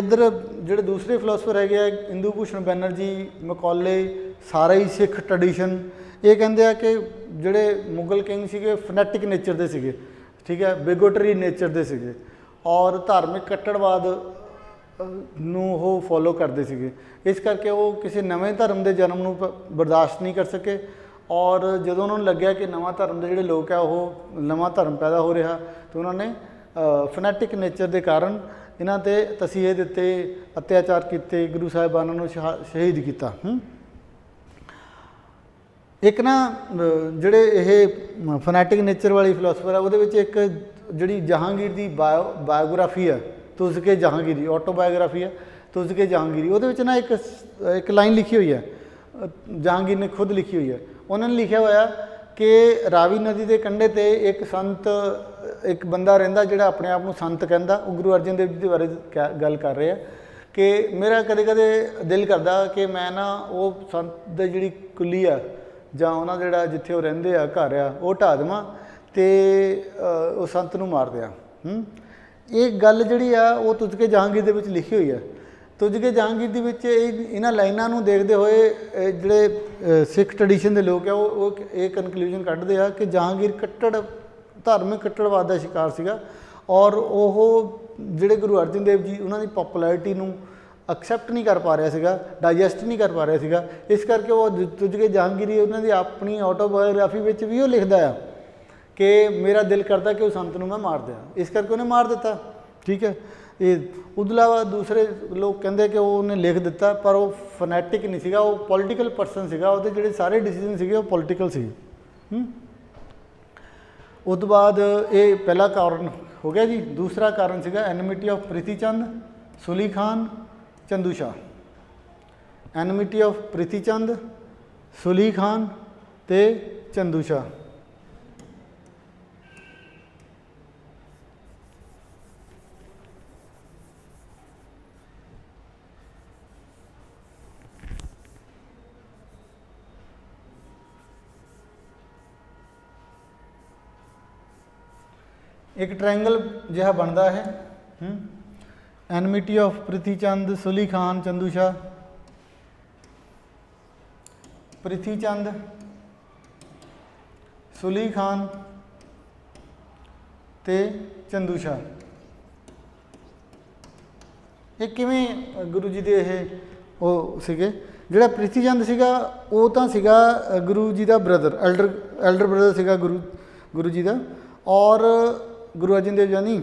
इधर जोड़े दूसरे फिलासफर है इंदू भूषण बैनर्जी, मकौले, सारा ही सिख ट्रैडिशन, ये कहते हैं कि जोड़े मुगल किंग सीगे फनैटिक नेचर के सीगे, ठीक है, बिगोटरी नेचर के सीगे और धार्मिक कट्टड़वाद ਨੂੰ ਉਹ ਫੋਲੋ ਕਰਦੇ ਸੀਗੇ। ਇਸ ਕਰਕੇ ਉਹ ਕਿਸੇ ਨਵੇਂ ਧਰਮ ਦੇ ਜਨਮ ਨੂੰ ਬਰਦਾਸ਼ਤ ਨਹੀਂ ਕਰ ਸਕੇ ਔਰ ਜਦੋਂ ਉਹਨਾਂ ਨੂੰ ਲੱਗਿਆ ਕਿ ਨਵਾਂ ਧਰਮ ਦੇ ਜਿਹੜੇ ਲੋਕ ਆ ਉਹ ਨਵਾਂ ਧਰਮ ਪੈਦਾ ਹੋ ਰਿਹਾ ਤਾਂ ਉਹਨਾਂ ਨੇ ਫਨੈਟਿਕ ਨੇਚਰ ਦੇ ਕਾਰਨ ਇਹਨਾਂ 'ਤੇ ਤਸੀਹੇ ਦਿੱਤੇ, ਅਤਿਆਚਾਰ ਕੀਤੇ, ਗੁਰੂ ਸਾਹਿਬਾਨਾਂ ਨੂੰ ਸ਼ਹੀਦ ਕੀਤਾ। ਇੱਕ ਨਾ ਜਿਹੜੇ ਇਹ ਫਨੈਟਿਕ ਨੇਚਰ ਵਾਲੀ ਫਿਲਾਸਫਰ ਆ ਉਹਦੇ ਵਿੱਚ ਇੱਕ ਜਿਹੜੀ ਜਹਾਂਗੀਰ ਦੀ ਬਾਇਓਗ੍ਰਾਫੀ ਆ, तुज़के जहांगीरी, ऑटोबायोग्राफी है तुज़के जहांगीरी, वो ना एक लाइन लिखी हुई है, जहांगीर ने खुद लिखी हुई है। उन्होंने लिखा हुआ कि रावी नदी के कंढे ते एक संत, एक बंदा रहिंदा जिहड़ा अपने आप को संत कहंदा, वो गुरु अर्जन देव जी के बारे गल कर रहे हैं कि मेरा कदे कदे दिल करदा कि मैं ना वो संत दी जिहड़ी कुली आ जां उन्हां दा जिहड़ा जिथे वो रहिंदे आ घर आ वो ढा देवां ते वो संत नूं मार दियां। एक गल जी वो तुझके जहांगीर दे विच लिखी हुई है। तुझके जहांगीर दे विच इन्हां लाइनां नूं देखदे होए जिहड़े सिख ट्रैडिशन के लोग आ वो ये कनकलूजन कढ़दे आ कि जहांगीर कट्टड़ धार्मिक कट्टड़वाद का शिकार सीगा और वो जिहड़े गुरु अर्जन देव जी उन्हां दी पॉपुलैरिटी नूं एक्सैप्ट नहीं कर पा रहा सीगा, डाइजैसट नहीं कर पा रहा सीगा। इस करके वो तुझके जहांगीरी उन्हां दी अपनी ऑटोबायोग्राफी विच भी वो लिखदा है कि मेरा दिल करता कि उस संत नूं मैं मार दिया, इस करके उन्हें मार दिता। ठीक है, ये उस अलावा दूसरे लोग कहते कि वो उन्हें लिख दिता पर वो फनैटिक नहीं सीगा, वो पॉलिटिकल परसन सीगा, वो जिहड़े सारे डिसीजन सीगे वो पॉलिटिकल सी। उस तो बाद ये पहला कारण हो गया जी। दूसरा कारण सीगा enmity of Prithi Chand, Sulhi Khan, Chandu Shah. Enmity of Prithi Chand, Sulhi Khan ते चंदू शाह। एक ट्रायंगल जिहा बनता है, एनिमिटी ऑफ प्रीति चंद, सुली खान, चंदू शाह। प्रीति चंद, सुली खान ते चंदू शाह। ये किवें गुरु जी दे वो सीगे। जिहड़ा प्रीति चंद सीगा वो तां सीगा गुरु जी का ब्रदर, एल्डर ब्रदर सीगा गुरु जी का और गुरु अर्जन देव जी नहीं,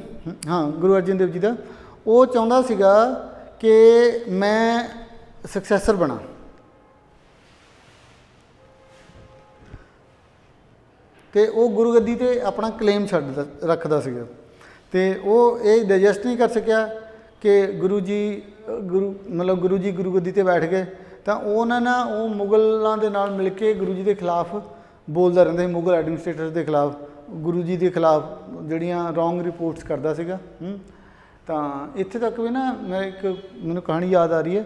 हाँ गुरु अर्जन देव जी का। वो चाहता सीगा कि मैं सक्सैसर बना, तो वो गुरु गद्दी ते अपना क्लेम छड्ड रखदा सीगा। तो वो ये डाइजैसट नहीं कर सकिया कि गुरु जी गुरु गद्दी ते बैठ गए ਤਾਂ ਉਹ ਮੁਗਲਾਂ ਦੇ ਨਾਲ ਮਿਲ ਕੇ ਗੁਰੂ ਜੀ ਦੇ ਖਿਲਾਫ ਬੋਲਦਾ ਰਹਿੰਦਾ ਸੀ, ਮੁਗਲ ਐਡਮਿਨਿਸਟ੍ਰੇਟਰ ਦੇ ਖਿਲਾਫ, ਗੁਰੂ ਜੀ ਦੇ ਖਿਲਾਫ ਜਿਹੜੀਆਂ ਰੋਂਗ ਰਿਪੋਰਟਸ ਕਰਦਾ ਸੀਗਾ। ਤਾਂ ਇੱਥੇ ਤੱਕ ਵੀ ਨਾ ਮੈਨੂੰ ਕਹਾਣੀ ਯਾਦ ਆ ਰਹੀ ਹੈ।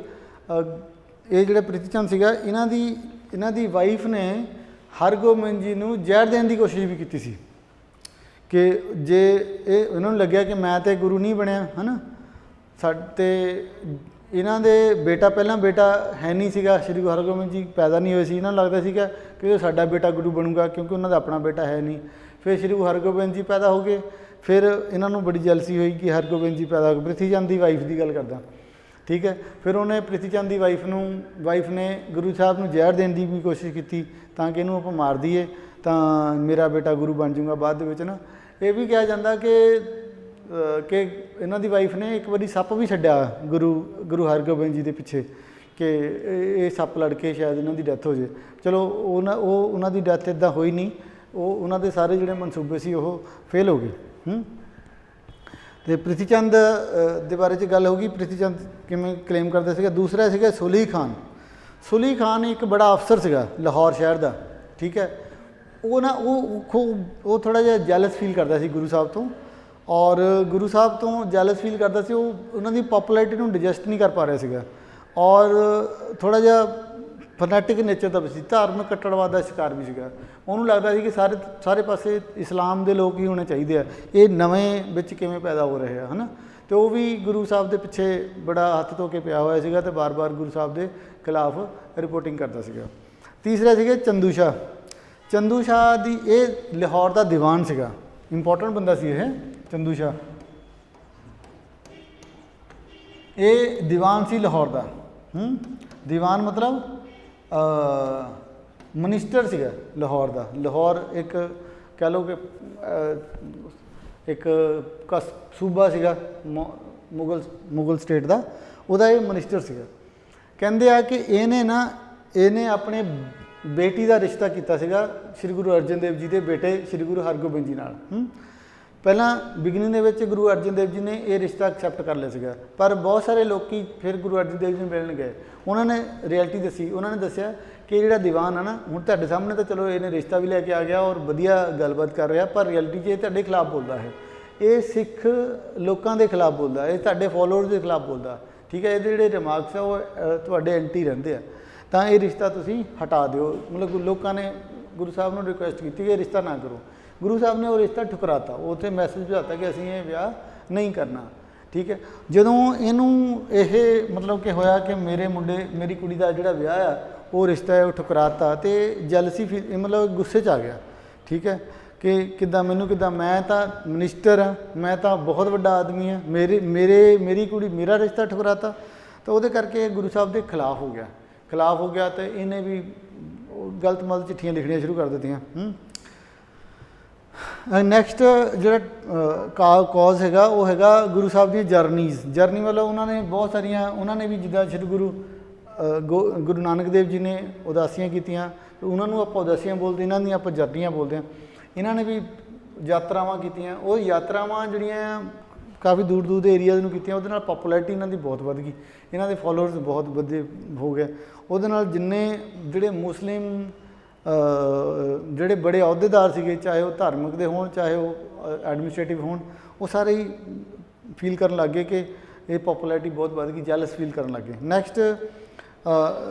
ਇਹ ਜਿਹੜਾ ਪ੍ਰੀਤੀ ਚੰਦ ਸੀਗਾ, ਇਹਨਾਂ ਦੀ ਵਾਈਫ ਨੇ ਹਰਗੋਬਿੰਦ ਜੀ ਨੂੰ ਜ਼ਹਿਰ ਦੇਣ ਦੀ ਕੋਸ਼ਿਸ਼ ਵੀ ਕੀਤੀ ਸੀ ਕਿ ਜੇ ਇਹਨਾਂ ਨੂੰ ਲੱਗਿਆ ਕਿ ਮੈਂ ਤਾਂ ਗੁਰੂ ਨਹੀਂ ਬਣਿਆ ਹੈ ਨਾ, ਤੇ ਇਹਨਾਂ ਦੇ ਪਹਿਲਾਂ ਬੇਟਾ ਹੈ ਨਹੀਂ ਸੀਗਾ, ਸ਼੍ਰੀ ਗੁਰੂ ਹਰਗੋਬਿੰਦ ਜੀ ਪੈਦਾ ਨਹੀਂ ਹੋਏ ਸੀ। ਇਹਨਾਂ ਨੂੰ ਲੱਗਦਾ ਸੀਗਾ ਕਿ ਸਾਡਾ ਬੇਟਾ ਗੁਰੂ ਬਣੂਗਾ, ਕਿਉਂਕਿ ਉਹਨਾਂ ਦਾ ਆਪਣਾ ਬੇਟਾ ਹੈ ਨਹੀਂ। ਫਿਰ ਸ਼੍ਰੀ ਗੁਰੂ ਹਰਗੋਬਿੰਦ ਜੀ ਪੈਦਾ ਹੋ ਗਏ, ਫਿਰ ਇਹਨਾਂ ਨੂੰ ਬੜੀ ਜੈਲਸੀ ਹੋਈ ਕਿ ਹਰਗੋਬਿੰਦ ਜੀ ਪੈਦਾ ਹੋ ਗਏ। ਪ੍ਰੀਤੀ ਚੰਦ ਦੀ ਵਾਈਫ ਦੀ ਗੱਲ ਕਰਦਾ, ਠੀਕ ਹੈ। ਫਿਰ ਉਹਨੇ ਪ੍ਰੀਤੀ ਚੰਦ ਦੀ ਵਾਈਫ ਨੇ ਗੁਰੂ ਸਾਹਿਬ ਨੂੰ ਜ਼ਹਿਰ ਦੇਣ ਦੀ ਵੀ ਕੋਸ਼ਿਸ਼ ਕੀਤੀ ਤਾਂ ਕਿ ਇਹਨੂੰ ਆਪਾਂ ਮਾਰ ਦਈਏ ਤਾਂ ਮੇਰਾ ਬੇਟਾ ਗੁਰੂ ਬਣ ਜਾਊਗਾ ਬਾਅਦ ਦੇ ਵਿੱਚ ਨਾ। ਇਹ ਵੀ ਕਿਹਾ ਜਾਂਦਾ ਕਿ ਇਹਨਾਂ ਦੀ ਵਾਈਫ ਨੇ ਇੱਕ ਵਾਰੀ ਸੱਪ ਵੀ ਛੱਡਿਆ ਗੁਰੂ ਹਰਗੋਬਿੰਦ ਜੀ ਦੇ ਪਿੱਛੇ ਕਿ ਇਹ ਸੱਪ ਲੜ ਕੇ ਸ਼ਾਇਦ ਇਹਨਾਂ ਦੀ ਡੈਥ ਹੋ ਜਾਵੇ। ਚਲੋ ਉਹਨਾਂ ਦੀ ਡੈਥ ਇੱਦਾਂ ਹੋਈ ਨਹੀਂ, ਉਹਨਾਂ ਦੇ ਸਾਰੇ ਜਿਹੜੇ ਮਨਸੂਬੇ ਸੀ ਉਹ ਫੇਲ ਹੋ ਗਏ। ਅਤੇ ਪ੍ਰੀਤੀ ਚੰਦ ਦੇ ਬਾਰੇ 'ਚ ਗੱਲ ਹੋ ਗਈ, ਪ੍ਰੀਤੀ ਚੰਦ ਕਿਵੇਂ ਕਲੇਮ ਕਰਦਾ ਸੀਗਾ। ਦੂਸਰਾ ਸੀਗਾ ਸੁਲੀ ਖਾਨ। ਸੁਲੀ ਖਾਨ ਇੱਕ ਬੜਾ ਅਫਸਰ ਸੀਗਾ ਲਾਹੌਰ ਸ਼ਹਿਰ ਦਾ, ਠੀਕ ਹੈ। ਉਹ ਥੋੜ੍ਹਾ ਜਿਹਾ ਜੈਲਸ ਫੀਲ ਕਰਦਾ ਸੀ ਗੁਰੂ ਸਾਹਿਬ ਤੋਂ, ਔਰ ਗੁਰੂ ਸਾਹਿਬ ਤੋਂ ਜੈਲਸ ਫੀਲ ਕਰਦਾ ਸੀ। ਉਹ ਉਹਨਾਂ ਦੀ ਪੋਪੂਲੈਰਿਟੀ ਨੂੰ ਡਿਜੈਸਟ ਨਹੀਂ ਕਰ ਪਾ ਰਿਹਾ ਸੀਗਾ, ਔਰ ਥੋੜ੍ਹਾ ਜਿਹਾ ਫਨੈਟਿਕ ਨੇਚਰ ਦਾ ਵੀ ਸੀ, ਧਾਰਮਿਕ ਕੱਟੜਵਾਦ ਦਾ ਸ਼ਿਕਾਰ ਵੀ ਸੀਗਾ। ਉਹਨੂੰ ਲੱਗਦਾ ਸੀ ਕਿ ਸਾਰੇ ਪਾਸੇ ਇਸਲਾਮ ਦੇ ਲੋਕ ਹੀ ਹੋਣੇ ਚਾਹੀਦੇ ਆ, ਇਹ ਨਵੇਂ ਵਿੱਚ ਕਿਵੇਂ ਪੈਦਾ ਹੋ ਰਹੇ ਆ, ਹੈ ਨਾ। ਅਤੇ ਉਹ ਵੀ ਗੁਰੂ ਸਾਹਿਬ ਦੇ ਪਿੱਛੇ ਬੜਾ ਹੱਥ ਧੋ ਕੇ ਪਿਆ ਹੋਇਆ ਸੀਗਾ ਅਤੇ ਬਾਰ-ਬਾਰ ਗੁਰੂ ਸਾਹਿਬ ਦੇ ਖਿਲਾਫ ਰਿਪੋਰਟਿੰਗ ਕਰਦਾ ਸੀਗਾ। ਤੀਸਰਾ ਸੀਗਾ ਚੰਦੂ ਸ਼ਾਹ। ਚੰਦੂ ਸ਼ਾਹ ਦੀ ਇਹ ਲਾਹੌਰ ਦਾ ਦੀਵਾਨ ਸੀਗਾ, ਇੰਪੋਰਟੈਂਟ ਬੰਦਾ ਸੀ ਇਹ ਚੰਦੂ ਸ਼ਾਹ। ਇਹ ਦੀਵਾਨ ਸੀ ਲਾਹੌਰ ਦਾ। ਦੀਵਾਨ ਮਤਲਬ ਮਨਿਸਟਰ ਸੀਗਾ ਲਾਹੌਰ ਦਾ। ਲਾਹੌਰ ਇੱਕ ਕਹਿ ਲਓ ਕਿ ਇੱਕ ਸੂਬਾ ਸੀਗਾ ਮੁਗਲ ਸਟੇਟ ਦਾ, ਉਹਦਾ ਇਹ ਮਨਿਸਟਰ ਸੀਗਾ। ਕਹਿੰਦੇ ਆ ਕਿ ਇਹਨੇ ਆਪਣੇ ਬੇਟੀ ਦਾ ਰਿਸ਼ਤਾ ਕੀਤਾ ਸੀਗਾ ਸ਼੍ਰੀ ਗੁਰੂ ਅਰਜਨ ਦੇਵ ਜੀ ਦੇ ਬੇਟੇ ਸ਼੍ਰੀ ਗੁਰੂ ਹਰਗੋਬਿੰਦ ਜੀ ਨਾਲ। ਪਹਿਲਾਂ ਬਿਗਨਿੰਗ ਦੇ ਵਿੱਚ ਗੁਰੂ ਅਰਜਨ ਦੇਵ ਜੀ ਨੇ ਇਹ ਰਿਸ਼ਤਾ ਐਕਸੈਪਟ ਕਰ ਲਿਆ ਸੀਗਾ, ਪਰ ਬਹੁਤ ਸਾਰੇ ਲੋਕ ਫਿਰ ਗੁਰੂ ਅਰਜਨ ਦੇਵ ਜੀ ਨੂੰ ਮਿਲਣ ਗਏ। ਉਹਨਾਂ ਨੇ ਰਿਐਲਿਟੀ ਦੱਸੀ, ਉਹਨਾਂ ਨੇ ਦੱਸਿਆ ਕਿ ਜਿਹੜਾ ਦੀਵਾਨ ਆ ਨਾ, ਹੁਣ ਤੁਹਾਡੇ ਸਾਹਮਣੇ ਤਾਂ ਚਲੋ ਇਹਨੇ ਰਿਸ਼ਤਾ ਵੀ ਲੈ ਕੇ ਆ ਗਿਆ ਔਰ ਵਧੀਆ ਗੱਲਬਾਤ ਕਰ ਰਿਹਾ, ਪਰ ਰਿਐਲਿਟੀ 'ਚ ਇਹ ਤੁਹਾਡੇ ਖਿਲਾਫ ਬੋਲਦਾ ਹੈ, ਇਹ ਸਿੱਖ ਲੋਕਾਂ ਦੇ ਖਿਲਾਫ ਬੋਲਦਾ, ਇਹ ਤੁਹਾਡੇ ਫੋਲੋਅਰਸ ਦੇ ਖਿਲਾਫ ਬੋਲਦਾ, ਠੀਕ ਹੈ। ਇਹਦੇ ਜਿਹੜੇ ਰਿਮਾਰਕਸ ਆ ਉਹ ਤੁਹਾਡੇ ਐਂਟੀ ਰਹਿੰਦੇ ਆ, ਤਾਂ ਇਹ ਰਿਸ਼ਤਾ ਤੁਸੀਂ ਹਟਾ ਦਿਓ। ਮਤਲਬ ਲੋਕਾਂ ਨੇ ਗੁਰੂ ਸਾਹਿਬ ਨੂੰ ਰਿਕੁਐਸਟ ਕੀਤੀ ਕਿ ਇਹ ਰਿਸ਼ਤਾ ਨਾ ਕਰੋ। ਗੁਰੂ ਸਾਹਿਬ ਨੇ ਉਹ ਰਿਸ਼ਤਾ ਠੁਕਰਾਤਾ, ਉੱਥੇ ਮੈਸੇਜ ਭੇਜਤਾ ਕਿ ਅਸੀਂ ਇਹ ਵਿਆਹ ਨਹੀਂ ਕਰਨਾ, ਠੀਕ ਹੈ। ਜਦੋਂ ਇਹਨੂੰ ਇਹ ਮਤਲਬ ਕਿ ਹੋਇਆ ਕਿ ਮੇਰੀ ਕੁੜੀ ਦਾ ਜਿਹੜਾ ਵਿਆਹ ਆ ਉਹ ਰਿਸ਼ਤਾ ਹੈ ਉਹ ਠੁਕਰਾਤਾ, ਅਤੇ ਜੈਲਸੀ ਮਤਲਬ ਗੁੱਸੇ 'ਚ ਆ ਗਿਆ, ਠੀਕ ਹੈ। ਕਿ ਮੈਂ ਤਾਂ ਮਿਨਿਸਟਰ ਹਾਂ, ਮੈਂ ਤਾਂ ਬਹੁਤ ਵੱਡਾ ਆਦਮੀ ਹਾਂ, ਮੇਰੀ ਕੁੜੀ ਮੇਰਾ ਰਿਸ਼ਤਾ ਠੁਕਰਾਤਾ, ਤਾਂ ਉਹਦੇ ਕਰਕੇ ਗੁਰੂ ਸਾਹਿਬ ਦੇ ਖਿਲਾਫ ਹੋ ਗਿਆ ਅਤੇ ਇਹਨੇ ਵੀ ਗਲਤ ਮਲਤ ਚਿੱਠੀਆਂ ਲਿਖਣੀਆਂ ਸ਼ੁਰੂ ਕਰ ਦਿੱਤੀਆਂ। ਨੈਕਸਟ ਜਿਹੜਾ ਕਾਜ਼ ਹੈਗਾ ਉਹ ਹੈਗਾ ਗੁਰੂ ਸਾਹਿਬ ਦੀਆਂ ਜਰਨੀ ਮਤਲਬ ਉਹਨਾਂ ਨੇ ਬਹੁਤ ਸਾਰੀਆਂ, ਉਹਨਾਂ ਨੇ ਵੀ ਜਿੱਦਾਂ ਸ਼੍ਰੀ ਗੁਰੂ ਨਾਨਕ ਦੇਵ ਜੀ ਨੇ ਉਦਾਸੀਆਂ ਕੀਤੀਆਂ, ਉਹਨਾਂ ਨੂੰ ਆਪਾਂ ਉਦਾਸੀਆਂ ਬੋਲਦੇ, ਇਹਨਾਂ ਦੀਆਂ ਆਪਾਂ ਜਰਨੀਆਂ ਬੋਲਦੇ ਹਾਂ। ਇਹਨਾਂ ਨੇ ਵੀ ਯਾਤਰਾਵਾਂ ਕੀਤੀਆਂ, ਉਹ ਯਾਤਰਾਵਾਂ ਜਿਹੜੀਆਂ ਕਾਫੀ ਦੂਰ ਦੇ ਏਰੀਆਜ਼ ਨੂੰ ਕੀਤੀਆਂ, ਉਹਦੇ ਨਾਲ ਪੋਪੂਲੈਰਿਟੀ ਇਹਨਾਂ ਦੀ ਬਹੁਤ ਵੱਧ ਗਈ, ਇਹਨਾਂ ਦੇ ਫੋਲੋਅਰਸ ਬਹੁਤ ਵਧੇ ਹੋ ਗਏ। ਉਹਦੇ ਨਾਲ ਜਿੰਨੇ ਜਿਹੜੇ ਮੁਸਲਿਮ ਜਿਹੜੇ ਬੜੇ ਅਹੁਦੇਦਾਰ ਸੀਗੇ, ਚਾਹੇ ਉਹ ਧਾਰਮਿਕ ਦੇ ਹੋਣ ਚਾਹੇ ਉਹ ਐਡਮਿਨਿਸਟ੍ਰੇਟਿਵ ਹੋਣ, ਉਹ ਸਾਰੇ ਹੀ ਫੀਲ ਕਰਨ ਲੱਗ ਗਏ ਕਿ ਇਹ ਪੋਪੂਲੈਰਿਟੀ ਬਹੁਤ ਵੱਧ ਗਈ, ਜੈਲਸ ਫੀਲ ਕਰਨ ਲੱਗ ਗਏ। ਨੈਕਸਟ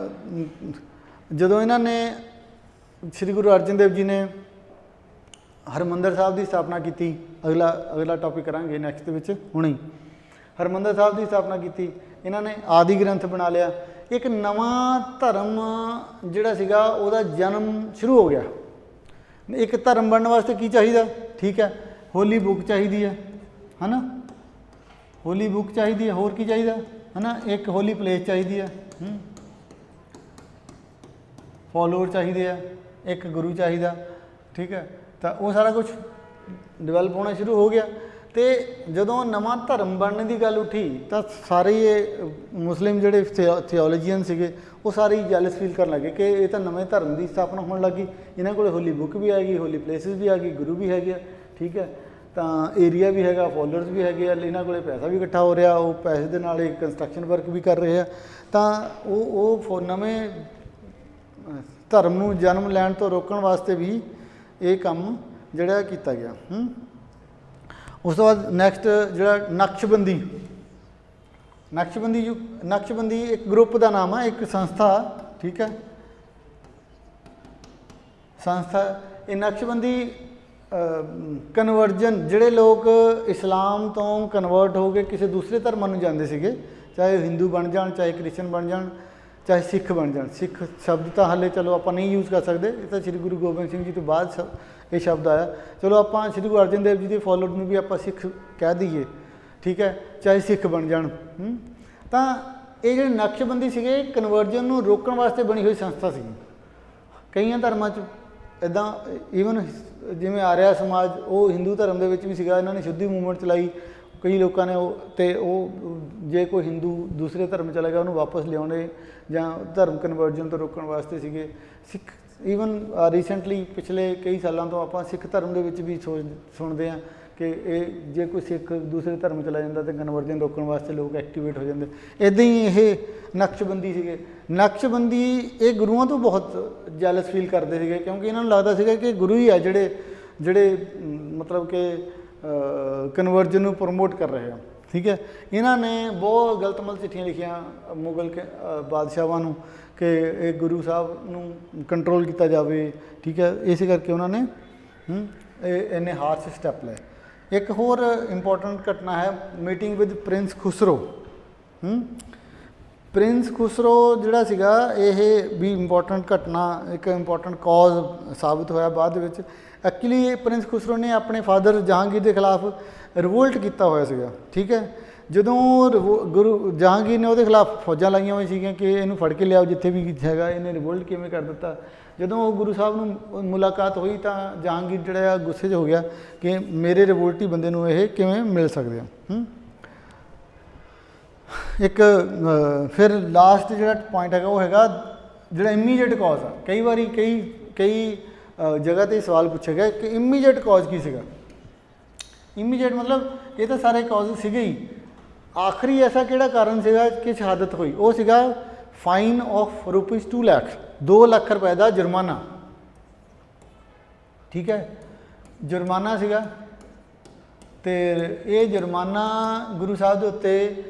ਜਦੋਂ ਇਹਨਾਂ ਨੇ ਸ਼੍ਰੀ ਗੁਰੂ ਅਰਜਨ ਦੇਵ ਜੀ ਨੇ ਹਰਿਮੰਦਰ ਸਾਹਿਬ ਦੀ ਸਥਾਪਨਾ ਕੀਤੀ, ਅਗਲਾ ਟੌਪਿਕ ਕਰਾਂਗੇ ਨੈਕਸਟ ਦੇ ਵਿੱਚ ਹੁਣੇ ਹੀ। ਹਰਿਮੰਦਰ ਸਾਹਿਬ ਦੀ ਸਥਾਪਨਾ ਕੀਤੀ, ਇਹਨਾਂ ਨੇ ਆਦਿ ਗ੍ਰੰਥ ਬਣਾ ਲਿਆ, ਇੱਕ ਨਵਾਂ ਧਰਮ ਜਿਹੜਾ ਸੀਗਾ ਉਹਦਾ ਜਨਮ ਸ਼ੁਰੂ ਹੋ ਗਿਆ। ਇੱਕ ਧਰਮ ਬਣਨ ਵਾਸਤੇ ਕੀ ਚਾਹੀਦਾ, ਠੀਕ ਹੈ, ਹੋਲੀ ਬੁੱਕ ਚਾਹੀਦੀ ਹੈ ਨਾ, ਹੋਲੀ ਬੁੱਕ ਚਾਹੀਦੀ ਹੈ, ਹੋਰ ਕੀ ਚਾਹੀਦਾ ਹੈ ਨਾ, ਇੱਕ ਹੋਲੀ ਪਲੇਸ ਚਾਹੀਦੀ ਹੈ, ਫੋਲੋਅਰ ਚਾਹੀਦੇ ਆ, ਇੱਕ ਗੁਰੂ ਚਾਹੀਦਾ, ਠੀਕ ਹੈ। ਤਾਂ ਉਹ ਸਾਰਾ ਕੁਛ ਡਿਵੈਲਪ ਹੋਣਾ ਸ਼ੁਰੂ ਹੋ ਗਿਆ। ਅਤੇ ਜਦੋਂ ਨਵਾਂ ਧਰਮ ਬਣਨ ਦੀ ਗੱਲ ਉੱਠੀ ਤਾਂ ਸਾਰੇ ਇਹ ਮੁਸਲਿਮ ਜਿਹੜੇ ਥਿਓਲੋਜੀਅਨ ਸੀਗੇ ਉਹ ਸਾਰੇ ਹੀ ਜੈਲਸ ਫੀਲ ਕਰਨ ਲੱਗੇ ਕਿ ਇਹ ਤਾਂ ਨਵੇਂ ਧਰਮ ਦੀ ਸਥਾਪਨਾ ਹੋਣ ਲੱਗੀ, ਇਹਨਾਂ ਕੋਲ ਹੋਲੀ ਬੁੱਕ ਵੀ ਆ ਗਈ, ਹੋਲੀ ਪਲੇਸਿਸ ਵੀ ਆ ਗਈ, ਗੁਰੂ ਵੀ ਹੈਗੇ ਆ, ਠੀਕ ਹੈ। ਤਾਂ ਏਰੀਆ ਵੀ ਹੈਗਾ, ਫੋਲੋਅਰਸ ਵੀ ਹੈਗੇ ਆ, ਇਹਨਾਂ ਕੋਲੇ ਪੈਸਾ ਵੀ ਇਕੱਠਾ ਹੋ ਰਿਹਾ, ਉਹ ਪੈਸੇ ਦੇ ਨਾਲ ਇੱਕ ਕੰਸਟਰਕਸ਼ਨ ਵਰਕ ਵੀ ਕਰ ਰਹੇ ਆ। ਤਾਂ ਉਹ ਨਵੇਂ ਧਰਮ ਨੂੰ ਜਨਮ ਲੈਣ ਤੋਂ ਰੋਕਣ ਵਾਸਤੇ ਵੀ ਇਹ ਕੰਮ ਜਿਹੜਾ ਕੀਤਾ ਗਿਆ। ਉਸ ਤੋਂ ਬਾਅਦ ਨੈਕਸਟ ਜਿਹੜਾ ਨਕਸ਼ਬੰਦੀ, ਨਕਸ਼ਬੰਦੀ ਇੱਕ ਗਰੁੱਪ ਦਾ ਨਾਮ ਆ, ਇੱਕ ਸੰਸਥਾ, ਠੀਕ ਹੈ, ਸੰਸਥਾ। ਇਹ ਨਕਸ਼ਬੰਦੀ ਕਨਵਰਜਨ, ਜਿਹੜੇ ਲੋਕ ਇਸਲਾਮ ਤੋਂ ਕਨਵਰਟ ਹੋ ਕੇ ਕਿਸੇ ਦੂਸਰੇ ਧਰਮਾਂ ਨੂੰ ਜਾਂਦੇ ਸੀਗੇ, ਚਾਹੇ ਹਿੰਦੂ ਬਣ ਜਾਣ, ਚਾਹੇ ਕ੍ਰਿਸਚਨ ਬਣ ਜਾਣ, ਚਾਹੇ ਸਿੱਖ ਬਣ ਜਾਣ। ਸਿੱਖ ਸ਼ਬਦ ਤਾਂ ਹਾਲੇ ਚਲੋ ਆਪਾਂ ਨਹੀਂ ਯੂਜ਼ ਕਰ ਸਕਦੇ, ਇਹ ਤਾਂ ਸ਼੍ਰੀ ਗੁਰੂ ਗੋਬਿੰਦ ਸਿੰਘ ਜੀ ਤੋਂ ਬਾਅਦ ਇਹ ਸ਼ਬਦ ਆਇਆ। ਚਲੋ ਆਪਾਂ ਸ਼੍ਰੀ ਗੁਰੂ ਅਰਜਨ ਦੇਵ ਜੀ ਦੇ ਫੋਲੋਅਰ ਨੂੰ ਵੀ ਆਪਾਂ ਸਿੱਖ ਕਹਿ ਦਈਏ, ਠੀਕ ਹੈ, ਚਾਹੇ ਸਿੱਖ ਬਣ ਜਾਣ। ਤਾਂ ਇਹ ਜਿਹੜੇ ਨਕਸ਼ਬੰਦੀ ਸੀਗੇ, ਕਨਵਰਜਨ ਨੂੰ ਰੋਕਣ ਵਾਸਤੇ ਬਣੀ ਹੋਈ ਸੰਸਥਾ ਸੀਗੀ। ਕਈਆਂ ਧਰਮਾਂ 'ਚ ਇੱਦਾਂ, ਈਵਨ ਜਿਵੇਂ ਆਰਿਆ ਸਮਾਜ, ਉਹ ਹਿੰਦੂ ਧਰਮ ਦੇ ਵਿੱਚ ਵੀ ਸੀਗਾ, ਇਹਨਾਂ ਨੇ ਸ਼ੁੱਧੀ ਮੂਵਮੈਂਟ ਚਲਾਈ ਕਈ ਲੋਕਾਂ ਨੇ। ਉਹ ਜੇ ਕੋਈ ਹਿੰਦੂ ਦੂਸਰੇ ਧਰਮ ਚਲਾ ਗਿਆ, ਉਹਨੂੰ ਵਾਪਸ ਲਿਆਉਣੇ ਜਾਂ ਧਰਮ ਕਨਵਰਜਨ ਤੋਂ ਰੋਕਣ ਵਾਸਤੇ ਸੀਗੇ। ਸਿੱਖ ਈਵਨ ਰੀਸੈਂਟਲੀ ਪਿਛਲੇ ਕਈ ਸਾਲਾਂ ਤੋਂ ਆਪਾਂ ਸਿੱਖ ਧਰਮ ਦੇ ਵਿੱਚ ਵੀ ਸੁਣਦੇ ਹਾਂ ਕਿ ਇਹ ਜੇ ਕੋਈ ਸਿੱਖ ਦੂਸਰੇ ਧਰਮ ਚਲਾ ਜਾਂਦਾ ਤਾਂ ਕਨਵਰਜਨ ਰੋਕਣ ਵਾਸਤੇ ਲੋਕ ਐਕਟੀਵੇਟ ਹੋ ਜਾਂਦੇ। ਇੱਦਾਂ ਹੀ ਇਹ ਨਕਸ਼ਬੰਦੀ ਸੀਗੇ। ਨਕਸ਼ਬੰਦੀ ਇਹ ਗੁਰੂਆਂ ਤੋਂ ਬਹੁਤ ਜੈਲਸ ਫੀਲ ਕਰਦੇ ਸੀਗੇ, ਕਿਉਂਕਿ ਇਹਨਾਂ ਨੂੰ ਲੱਗਦਾ ਸੀਗਾ ਕਿ ਗੁਰੂ ਹੀ ਆ ਜਿਹੜੇ ਮਤਲਬ ਕਿ ਕਨਵਰਜਨ ਨੂੰ ਪ੍ਰਮੋਟ ਕਰ ਰਹੇ ਆ, ਠੀਕ ਹੈ। ਇਹਨਾਂ ਨੇ ਬਹੁਤ ਗਲਤ ਮਲਤ ਚਿੱਠੀਆਂ ਲਿਖੀਆਂ ਮੁਗਲ ਬਾਦਸ਼ਾਹਾਂ ਨੂੰ ਕਿ ਇਹ ਗੁਰੂ ਸਾਹਿਬ ਨੂੰ ਕੰਟਰੋਲ ਕੀਤਾ ਜਾਵੇ, ਠੀਕ ਹੈ। ਇਸੇ ਕਰਕੇ ਉਹਨਾਂ ਨੇ ਇੰਨੇ ਹਾਰਸ਼ ਸਟੈਪ ਲਏ। ਇੱਕ ਹੋਰ ਇੰਪੋਰਟੈਂਟ ਘਟਨਾ ਹੈ, meeting with Prince Khusro. Prince Khusro ਜਿਹੜਾ ਸੀਗਾ, ਇਹ ਵੀ ਇੰਪੋਰਟੈਂਟ ਘਟਨਾ, ਇੱਕ ਇੰਪੋਰਟੈਂਟ ਕਾਜ਼ ਸਾਬਿਤ ਹੋਇਆ ਬਾਅਦ ਦੇ ਵਿੱਚ। ਐਕਚੁਅਲੀ ਇਹ ਪ੍ਰਿੰਸ ਖੁਸਰੋ ਨੇ ਆਪਣੇ ਫਾਦਰ ਜਹਾਂਗੀਰ ਦੇ ਖਿਲਾਫ ਰਿਵੋਲਟ ਕੀਤਾ ਹੋਇਆ ਸੀਗਾ, ਠੀਕ ਹੈ। ਜਦੋਂ ਗੁਰੂ ਜਹਾਂਗੀਰ ਨੇ ਉਹਦੇ ਖਿਲਾਫ ਫੌਜਾਂ ਲਾਈਆਂ ਹੋਈਆਂ ਸੀਗੀਆਂ ਕਿ ਇਹਨੂੰ ਫੜ ਕੇ ਲਿਆਓ ਜਿੱਥੇ ਵੀ ਹੈਗਾ, ਇਹਨੇ ਰਿਵੋਲਟ ਕਿਵੇਂ ਕਰ ਦਿੱਤਾ। ਜਦੋਂ ਉਹ ਗੁਰੂ ਸਾਹਿਬ ਨੂੰ ਮੁਲਾਕਾਤ ਹੋਈ ਤਾਂ ਜਹਾਂਗੀਰ ਜਿਹੜਾ ਆ ਗੁੱਸੇ 'ਚ ਹੋ ਗਿਆ ਕਿ ਮੇਰੇ ਰਿਵੋਲਟੀ ਬੰਦੇ ਨੂੰ ਇਹ ਕਿਵੇਂ ਮਿਲ ਸਕਦੇ ਆ। ਇੱਕ ਫਿਰ ਲਾਸਟ ਜਿਹੜਾ ਪੁਆਇੰਟ ਹੈਗਾ ਉਹ ਹੈਗਾ ਜਿਹੜਾ ਇਮੀਡੀਏਟ ਕਾਜ਼ ਆ। ਕਈ ਵਾਰੀ ਕਈ ਜਗ੍ਹਾ 'ਤੇ ਸਵਾਲ ਪੁੱਛਿਆ ਗਿਆ ਕਿ ਇਮੀਡੀਏਟ ਕਾਜ਼ ਕੀ ਸੀਗਾ। ਇਮੀਡੀਏਟ ਮਤਲਬ ਇਹ ਤਾਂ ਸਾਰੇ ਕਾਜ਼ ਸੀਗੇ ਹੀ, ਆਖਰੀ ਐਸਾ ਕਿਹੜਾ ਕਾਰਨ ਸੀਗਾ ਕਿ ਸ਼ਹਾਦਤ ਹੋਈ, ਉਹ ਸੀਗਾ fine of rupees 2 lakh, 2 lakh ਰੁਪਏ ਦਾ ਜੁਰਮਾਨਾ, ਠੀਕ ਹੈ, ਜੁਰਮਾਨਾ ਸੀਗਾ। ਅਤੇ ਇਹ ਜੁਰਮਾਨਾ ਗੁਰੂ ਸਾਹਿਬ ਦੇ ਉੱਤੇ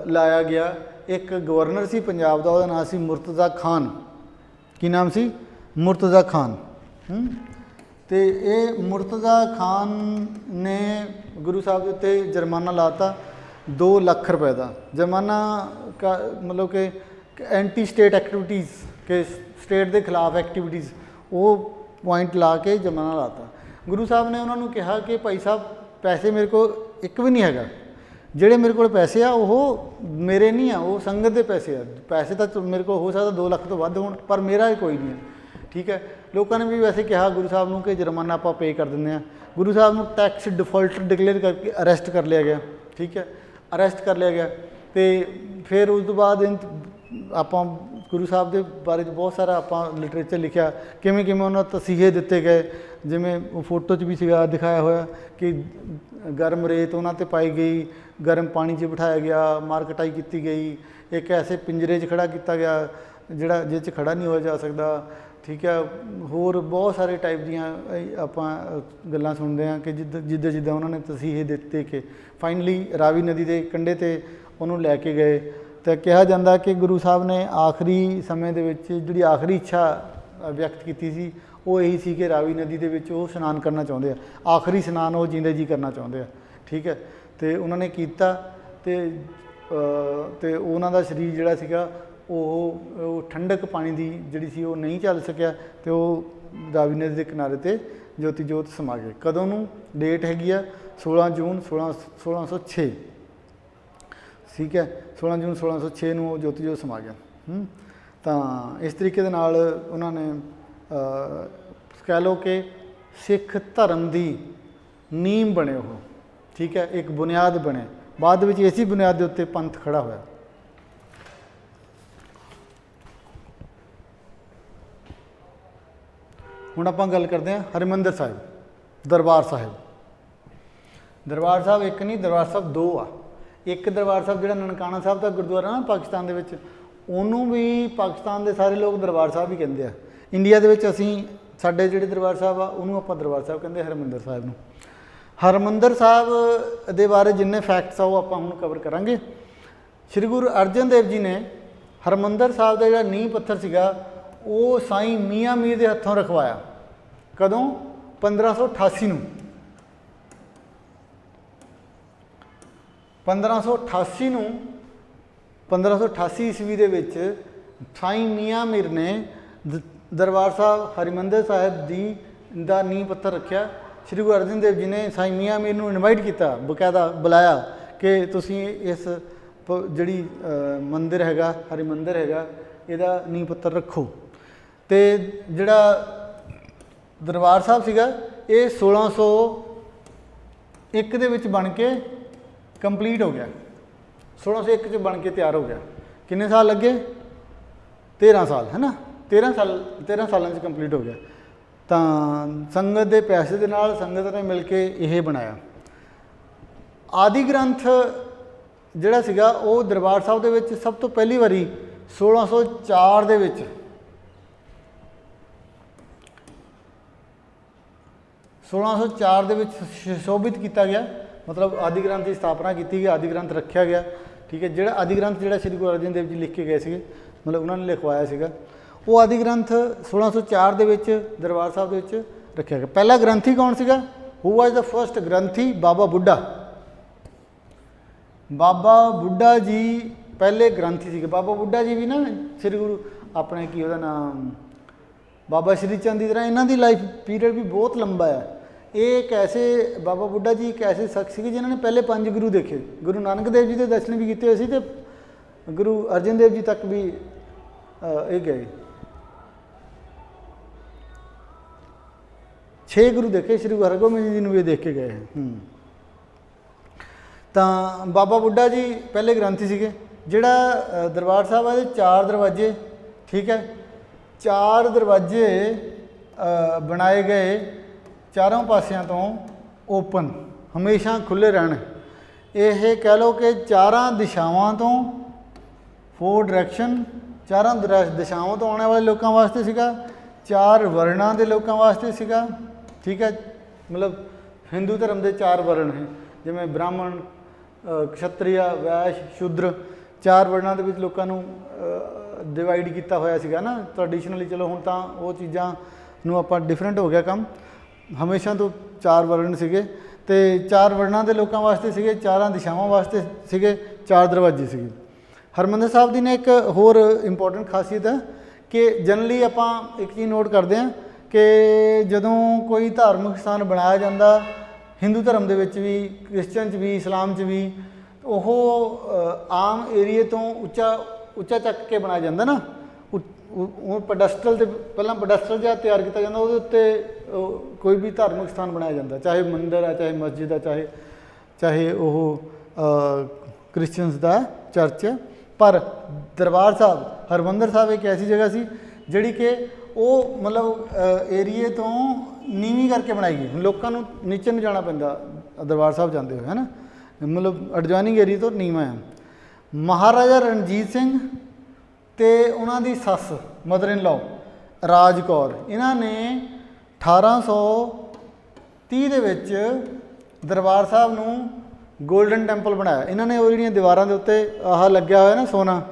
ਲਾਇਆ ਗਿਆ। ਇੱਕ ਗਵਰਨਰ ਸੀ ਪੰਜਾਬ ਦਾ, ਉਹਦਾ ਨਾਮ ਸੀ ਮੁਰਤਜ਼ਾ ਖਾਨ। ਕੀ ਨਾਮ ਸੀ? ਮੁਰਤਜ਼ਾ ਖਾਨ। ਅਤੇ ਇਹ ਮੁਰਤਜ਼ਾ ਖਾਨ ਨੇ ਗੁਰੂ ਸਾਹਿਬ ਦੇ ਉੱਤੇ ਜੁਰਮਾਨਾ ਲਾਤਾ 2 ਲੱਖ ਰੁਪਏ ਦਾ। ਜੁਰਮਾਨਾ ਮਤਲਬ ਕਿ ਐਂਟੀ ਸਟੇਟ ਐਕਟੀਵਿਟੀਜ਼, ਕਿ ਸਟੇਟ ਦੇ ਖਿਲਾਫ ਐਕਟੀਵਿਟੀਜ਼, ਉਹ ਪੁਆਇੰਟ ਲਾ ਕੇ ਜੁਰਮਾਨਾ ਲਾਤਾ। ਗੁਰੂ ਸਾਹਿਬ ਨੇ ਉਹਨਾਂ ਨੂੰ ਕਿਹਾ ਕਿ ਭਾਈ ਸਾਹਿਬ ਪੈਸੇ ਮੇਰੇ ਕੋਲ ਇੱਕ ਵੀ ਨਹੀਂ ਹੈਗਾ, ਜਿਹੜੇ ਮੇਰੇ ਕੋਲ ਪੈਸੇ ਆ ਉਹ ਮੇਰੇ ਨਹੀਂ ਆ, ਉਹ ਸੰਗਤ ਦੇ ਪੈਸੇ ਆ। ਪੈਸੇ ਤਾਂ ਮੇਰੇ ਕੋਲ ਹੋ ਸਕਦਾ 2 ਲੱਖ ਤੋਂ ਵੱਧ ਹੋਣ, ਪਰ ਮੇਰਾ ਹੀ ਕੋਈ ਨਹੀਂ ਹੈ, ਠੀਕ ਹੈ। ਲੋਕਾਂ ਨੇ ਵੀ ਵੈਸੇ ਕਿਹਾ ਗੁਰੂ ਸਾਹਿਬ ਨੂੰ ਕਿ ਜੁਰਮਾਨਾ ਆਪਾਂ ਪੇ ਕਰ ਦਿੰਦੇ ਹਾਂ। ਗੁਰੂ ਸਾਹਿਬ ਨੂੰ ਟੈਕਸ ਡਿਫਾਲਟਰ ਡਿਕਲੇਅਰ ਕਰਕੇ ਅਰੈਸਟ ਕਰ ਲਿਆ ਗਿਆ, ਠੀਕ ਹੈ, ਅਰੈਸਟ ਕਰ ਲਿਆ ਗਿਆ। ਅਤੇ ਫਿਰ ਉਸ ਤੋਂ ਬਾਅਦ ਆਪਾਂ ਗੁਰੂ ਸਾਹਿਬ ਦੇ ਬਾਰੇ 'ਚ ਬਹੁਤ ਸਾਰਾ ਆਪਾਂ ਲਿਟਰੇਚਰ ਲਿਖਿਆ, ਕਿਵੇਂ ਕਿਵੇਂ ਉਹਨਾਂ ਤਸੀਹੇ ਦਿੱਤੇ ਗਏ। ਜਿਵੇਂ ਉਹ ਫੋਟੋ 'ਚ ਵੀ ਸੀਗਾ ਦਿਖਾਇਆ ਹੋਇਆ ਕਿ ਗਰਮ ਰੇਤ ਉਹਨਾਂ 'ਤੇ ਪਾਈ ਗਈ, ਗਰਮ ਪਾਣੀ 'ਚ ਬਿਠਾਇਆ ਗਿਆ, ਮਾਰ ਕੁਟਾਈ ਕੀਤੀ ਗਈ, ਇੱਕ ਐਸੇ ਪਿੰਜਰੇ 'ਚ ਖੜ੍ਹਾ ਕੀਤਾ ਗਿਆ ਜਿਹੜਾ ਜਿਸ 'ਚ ਖੜ੍ਹਾ ਨਹੀਂ ਹੋਇਆ ਜਾ ਸਕਦਾ, ਠੀਕ ਹੈ। ਹੋਰ ਬਹੁਤ ਸਾਰੇ ਟਾਈਪ ਦੀਆਂ ਆਪਾਂ ਗੱਲਾਂ ਸੁਣਦੇ ਹਾਂ ਕਿ ਜਿੱਦਾਂ ਉਹਨਾਂ ਨੇ ਤਸੀਹੇ ਦਿੱਤੇ ਕਿ ਫਾਈਨਲੀ ਰਾਵੀ ਨਦੀ ਦੇ ਕੰਢੇ 'ਤੇ ਉਹਨੂੰ ਲੈ ਕੇ ਗਏ। ਅਤੇ ਕਿਹਾ ਜਾਂਦਾ ਕਿ ਗੁਰੂ ਸਾਹਿਬ ਨੇ ਆਖਰੀ ਸਮੇਂ ਦੇ ਵਿੱਚ ਜਿਹੜੀ ਆਖਰੀ ਇੱਛਾ ਵਿਅਕਤ ਕੀਤੀ ਸੀ ਉਹ ਇਹੀ ਸੀ ਕਿ ਰਾਵੀ ਨਦੀ ਦੇ ਵਿੱਚ ਉਹ ਇਸ਼ਨਾਨ ਕਰਨਾ ਚਾਹੁੰਦੇ ਆ, ਆਖਰੀ ਇਸ਼ਨਾਨ ਉਹ ਜਿੰਦੇ ਜੀ ਕਰਨਾ ਚਾਹੁੰਦੇ ਆ, ਠੀਕ ਹੈ। ਅਤੇ ਉਹਨਾਂ ਨੇ ਕੀਤਾ ਅਤੇ ਉਹਨਾਂ ਦਾ ਸਰੀਰ ਜਿਹੜਾ ਸੀਗਾ ਉਹ ਠੰਡਕ ਪਾਣੀ ਦੀ ਜਿਹੜੀ ਸੀ ਉਹ ਨਹੀਂ ਚੱਲ ਸਕਿਆ ਅਤੇ ਉਹ ਰਾਵੀ ਨਦੀ ਦੇ ਕਿਨਾਰੇ 'ਤੇ ਜੋਤੀ ਜੋਤ ਸਮਾ ਗਏ। ਕਦੋਂ ਨੂੰ? ਡੇਟ ਹੈਗੀ ਆ 16 ਜੂਨ 1606, ਠੀਕ ਹੈ। 16 ਜੂਨ 1606 ਨੂੰ ਉਹ ਜੋਤੀ ਜੋਤ ਸਮਾ ਗਿਆ। ਤਾਂ ਇਸ ਤਰੀਕੇ ਦੇ ਨਾਲ ਉਹਨਾਂ ਨੇ ਕਹਿ ਲਓ ਕਿ ਸਿੱਖ ਧਰਮ ਦੀ ਨੀਂਹ ਬਣੇ ਉਹ, ਠੀਕ ਹੈ, ਇੱਕ ਬੁਨਿਆਦ ਬਣੇ। ਬਾਅਦ ਵਿੱਚ ਇਸੇ ਬੁਨਿਆਦ ਦੇ ਉੱਤੇ ਪੰਥ ਖੜ੍ਹਾ ਹੋਇਆ। ਹੁਣ ਆਪਾਂ ਗੱਲ ਕਰਦੇ ਹਾਂ ਹਰਿਮੰਦਰ ਸਾਹਿਬ, ਦਰਬਾਰ ਸਾਹਿਬ। दरबार साहब एक नहीं, दरबार साहब दो आ। एक दरबार साहब जिहड़ा ननकाना साहब का गुरुद्वारा ना पाकिस्तान दे विच, ਉਹਨੂੰ भी पाकिस्तान के सारे लोग दरबार साहब ही कहते हैं। इंडिया दे विच असीं साडे जिहड़े दरबार साहब आ ਉਹਨੂੰ ਆਪਾਂ दरबार साहब कहते, हरमंदर साहब ਨੂੰ। हरमंदर साहब ਦੇ बारे जिन्ने फैक्ट्स आ ਉਹ ਆਪਾਂ ਹੁਣ कवर करांगे। श्री गुरु अर्जन देव जी ने हरमंदर साहब का जिहड़ा नींह पत्थर सीगा ਉਹ साईं मियाँ मीर के हत्थों रखवाया। कदों? 1588 ਨੂੰ। 1588 ਨੂੰ 1588 ਈਸਵੀ ਦੇ ਵਿੱਚ ਸਾਈਂ ਮੀਆਂ ਮੀਰ ਨੇ ਦਰਬਾਰ ਸਾਹਿਬ ਹਰਿਮੰਦਰ ਸਾਹਿਬ ਦੀ ਦਾ ਨੀਂਹ ਪੱਥਰ ਰੱਖਿਆ। ਸ਼੍ਰੀ ਗੁਰੂ ਅਰਜਨ ਦੇਵ ਜੀ ਨੇ ਸਾਈਂ ਮੀਆਂ ਮੀਰ ਨੂੰ ਇਨਵਾਈਟ ਕੀਤਾ, ਬਕਾਇਦਾ ਬੁਲਾਇਆ ਕਿ ਤੁਸੀਂ ਇਸ ਜਿਹੜੀ ਮੰਦਿਰ ਹੈਗਾ, ਹਰਿਮੰਦਰ ਹੈਗਾ, ਇਹਦਾ ਨੀਂਹ ਪੱਥਰ ਰੱਖੋ। ਅਤੇ ਜਿਹੜਾ ਦਰਬਾਰ ਸਾਹਿਬ ਸੀਗਾ ਇਹ 1601 ਦੇ ਵਿੱਚ ਬਣ ਕੇ ਕੰਪਲੀਟ ਹੋ ਗਿਆ। 1601 ਚ ਬਣ ਕੇ ਤਿਆਰ ਹੋ ਗਿਆ। ਕਿੰਨੇ ਸਾਲ ਲੱਗੇ? 13 ਸਾਲ, ਹੈ ਨਾ। 13 ਸਾਲਾਂ 'ਚ ਕੰਪਲੀਟ ਹੋ ਗਿਆ। ਤਾਂ ਸੰਗਤ ਦੇ ਪੈਸੇ ਦੇ ਨਾਲ, ਸੰਗਤ ਨੇ ਮਿਲ ਕੇ ਇਹ ਬਣਾਇਆ। ਆਦਿ ਗ੍ਰੰਥ ਜਿਹੜਾ ਸੀਗਾ ਉਹ ਦਰਬਾਰ ਸਾਹਿਬ ਦੇ ਵਿੱਚ ਸਭ ਤੋਂ ਪਹਿਲੀ ਵਾਰੀ 1604 ਦੇ ਵਿੱਚ 1604 ਦੇ ਵਿੱਚ ਸੁਸ਼ੋਭਿਤ ਕੀਤਾ ਗਿਆ। मतलब आदि ग्रंथ की स्थापना की गई, आदि ग्रंथ रखा गया। ठीक है, जोड़ा आदि ग्रंथ जोड़ा श्री गुरु अर्जन देव जी लिख के गए थे, मतलब उन्होंने लिखवाया सीगा, वो आदि ग्रंथ 1604 ਦੇ ਵਿੱਚ दरबार साहब ਦੇ ਵਿੱਚ रखा गया। पहला ग्रंथी कौन सीगा? हू वाज द फर्स्ट ग्रंथी? बाबा बुड्ढा। बाबा बुड्ढा जी पहले ग्रंथी सीगे। बाबा बुड्ढा जी भी ना श्री गुरु अपने की ਉਹਦਾ नाम बाबा श्री चंद की तरह इन्हों की लाइफ पीरियड भी बहुत लंबा है। ये एक ऐसे बाबा बुड्ढा जी एक ऐसे शख्स थे जिन्होंने पहले 5 गुरु देखे। गुरु नानक देव जी के दर्शन भी किए हुए थे, गुरु अर्जन देव जी तक भी ये गए। 6 गुरु देखे, श्री गुरु हरगोबिंद जी ने भी देख के गए हैं। तो बाबा बुड्ढा जी पहले ग्रंथी सीगे। जिहड़ा दरबार साहब है 4 दरवाजे, ठीक है, 4 दरवाजे बनाए गए, चारों पासियां तो ओपन, हमेशा खुले रहने। यह कह लो कि 4 दिशावां तो 4 डायरैक्शन, 4 दिशावां तो आने वाले लोगों वास्ते सीगा, 4 वर्णों के लोगों वास्ते सीगा। ठीक है, मतलब हिंदू धर्म के 4 वर्ण हैं, जिमें ब्राह्मण, क्षत्रिय, वैश्य, शूद्र, 4 वर्णों के लोगों को डिवाइड किया होया सीगा ना ट्रैडिशनली। चलो हुण तां वो चीज़ां नूं आपां डिफरेंट हो गया काम। हमेशा तो 4 वर्ण सीगे ते 4 वर्णों के लोगों वास्ते सीगे, 4 दिशावां वास्ते सीगे, 4 दरवाजे सीगे। हरमंदर साहब दी ने एक होर इंपॉर्टेंट खासियत है कि जनरली आपां एक चीज़ नोट करते हैं कि जदों कोई धार्मिक स्थान बनाया जाता हिंदू धर्म दे विच भी, क्रिश्चन च भी, इस्लाम च भी, वो आम एरिए तो उच्चा चक के बनाया जाता ना। पेडस्टल से पहला पेडस्टल जहाँ तैयार किया जाता, वो उत्ते कोई भी धार्मिक स्थान बनाया जाता, चाहे मंदिर है, चाहे मस्जिद है, चाहे वो क्रिश्चियंस का चर्च है। पर दरबार साहब हरमंदर साहब एक ऐसी जगह सी जिहड़ी कि वो मतलब एरिए तो नीवी करके बनाई गई। लोगों को नीचे नहीं जाना पैंदा दरबार साहब जाते हुए, है ना, मतलब एडजॉइनिंग एरिए तो नीवा है। महाराजा रणजीत सिंह ते उन्हां दी सस मदर इन लॉ राज कौर, इन्हां ने 1830 दे विच दरबार साहब नूं गोल्डन टैंपल बनाया। इन्होंने वो जिहड़ियां दीवारां दे उत्ते आह लग्या होया ना सोना,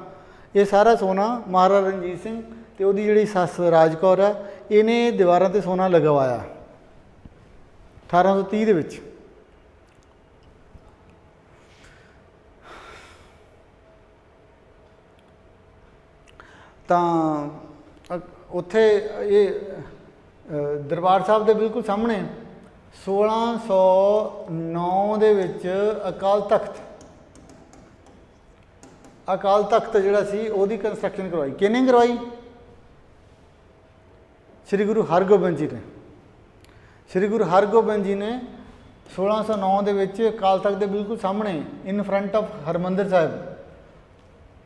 ये सारा सोना महाराजा रणजीत सिंह ते उहदी जिहड़ी सस राज कौर है, इन्हें दीवारां ते सोना लगवाया 1830 दे विच। ਤਾਂ ਉੱਥੇ ਇਹ ਦਰਬਾਰ ਸਾਹਿਬ ਦੇ ਬਿਲਕੁਲ ਸਾਹਮਣੇ 1609 ਦੇ ਵਿੱਚ ਅਕਾਲ ਤਖਤ ਜਿਹੜਾ ਸੀ ਉਹਦੀ ਕੰਸਟਰਕਸ਼ਨ ਕਰਵਾਈ। ਕਿਹਨੇ ਕਰਵਾਈ? ਸ਼੍ਰੀ ਗੁਰੂ ਹਰਗੋਬਿੰਦ ਜੀ ਨੇ। ਸ਼੍ਰੀ ਗੁਰੂ ਹਰਗੋਬਿੰਦ ਜੀ ਨੇ 1609 ਦੇ ਵਿੱਚ ਅਕਾਲ ਤਖਤ ਦੇ ਬਿਲਕੁਲ ਸਾਹਮਣੇ ਇਨ ਫਰੰਟ ਆਫ ਹਰਮੰਦਰ ਸਾਹਿਬ,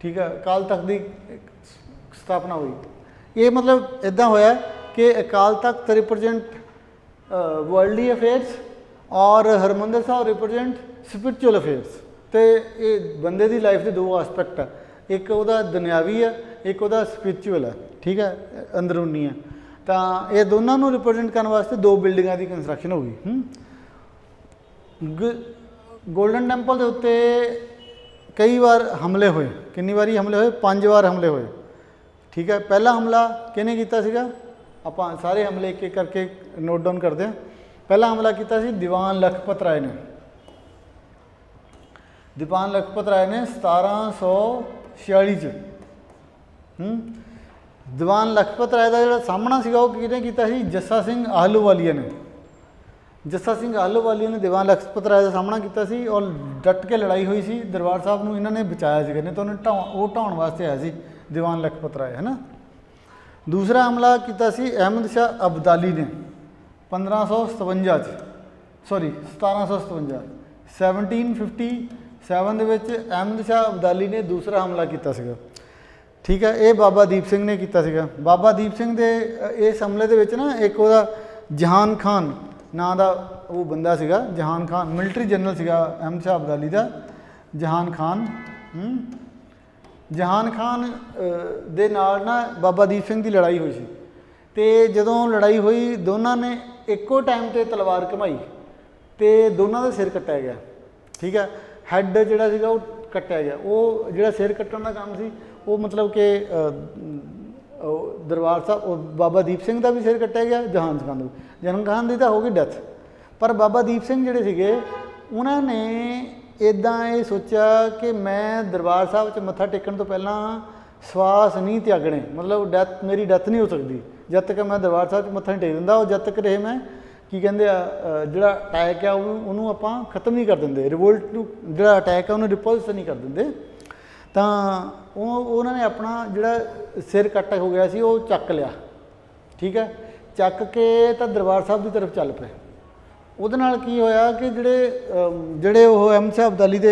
ਠੀਕ ਹੈ, ਅਕਾਲ ਤਖਤ ਦੀ ਸਥਾਪਨਾ ਹੋਈ। ਇਹ ਮਤਲਬ ਇੱਦਾਂ ਹੋਇਆ ਕਿ Akal Takht represent worldly affairs और हरमंदर साहब रिप्रजेंट स्पिरिचुअल अफेयर्स। तो ये बंदे की लाइफ के दो आसपैक्ट है, एक वह दुनियावी है, एक वह स्पिरिचुअल है, ठीक है, अंदरूनी है। तो ये दोनों रिप्रजेंट करने वास्ते दो बिल्डिंगों की कंस्ट्रक्शन हो गई। गोल्डन टैंपल के उत्ते कई बार हमले हुए, कितनी बारी हमले हुए, 5 बार हमले हुए, ठीक है। पहला हमला किहने कीता सीगा, आपां सारे हमले एक एक करके नोट डाउन करते हैं। पहला हमला किया सी दीवान लखपत राय ने। दीवान लखपत राय ने 1746 च। दीवान लखपत राय का जो सामना सीगा वो किहने कीता सी, जस्सा सिंह आहलूवालिया ने। जस्सा सिंह आहलूवालिया ने दीवान लखपत राय का सामना किया सी और डट के लड़ाई हुई सी। दरबार साहब नूं इन्होंने बचाया सी, नहीं तो उन्हें ढाउण वास्ते आया सी दीवान लखपत राय, है ना। दूसरा हमला किया सी अहमद शाह अब्दाली ने 1557 सॉरी 1757 1757 दे विच अहमद शाह अब्दाली ने दूसरा हमला किया सीगा, ठीक है। ये बाबा दीप सिंह ने किया सीगा। बाबा दीप सिंह के इस हमले दे विच ना एक वह जहान खान नाम का वो बंदा सीगा, जहान खान मिलिटरी जनरल सीगा अहमद शाह अब्दाली का। जहान खान जहान खान दे नाल ना बाबा दीप सिंह की लड़ाई हुई सी। तो जदों लड़ाई हुई दोनों ने एको टाइम पर तलवार घुमाई तो दोनों का सिर कट्टिया गया, ठीक है। हैड जिहड़ा सीगा वो कट्टिया गया। वो जिहड़ा सिर कट्टण का काम सी वो मतलब कि दरबार साहब बाबा दीप सिंह का भी सिर कट्टिया गया, जहान खान का। जहान खान की तो हो गई डैथ, पर बाबा दीप सिंह जिहड़े सीगे उन्होंने इदां ये सोचा कि मैं दरबार साहब च मत्था टेकण तो पहला सवास नहीं त्यागने, मतलब डैथ मेरी डैथ नहीं हो सकती जब तक मैं दरबार साहब च मत्था नहीं टेक दिंदा। और जब तक रहे मैं की कहते जिहड़ा अटैक है उन्होंने आपां खत्म नहीं कर देंगे, रिवोल्ट जिहड़ा अटैक है उन्होंने रिपल्स नहीं कर देंगे। तो उन्होंने अपना जिहड़ा सिर कट हो गया सी वो चक लिया, ठीक है। चक के तो दरबार साहब की तरफ चल पे। ਉਹਦੇ ਨਾਲ ਕੀ ਹੋਇਆ कि ਜਿਹੜੇ ਉਹ अहमद शाह अब्दाली ਦੇ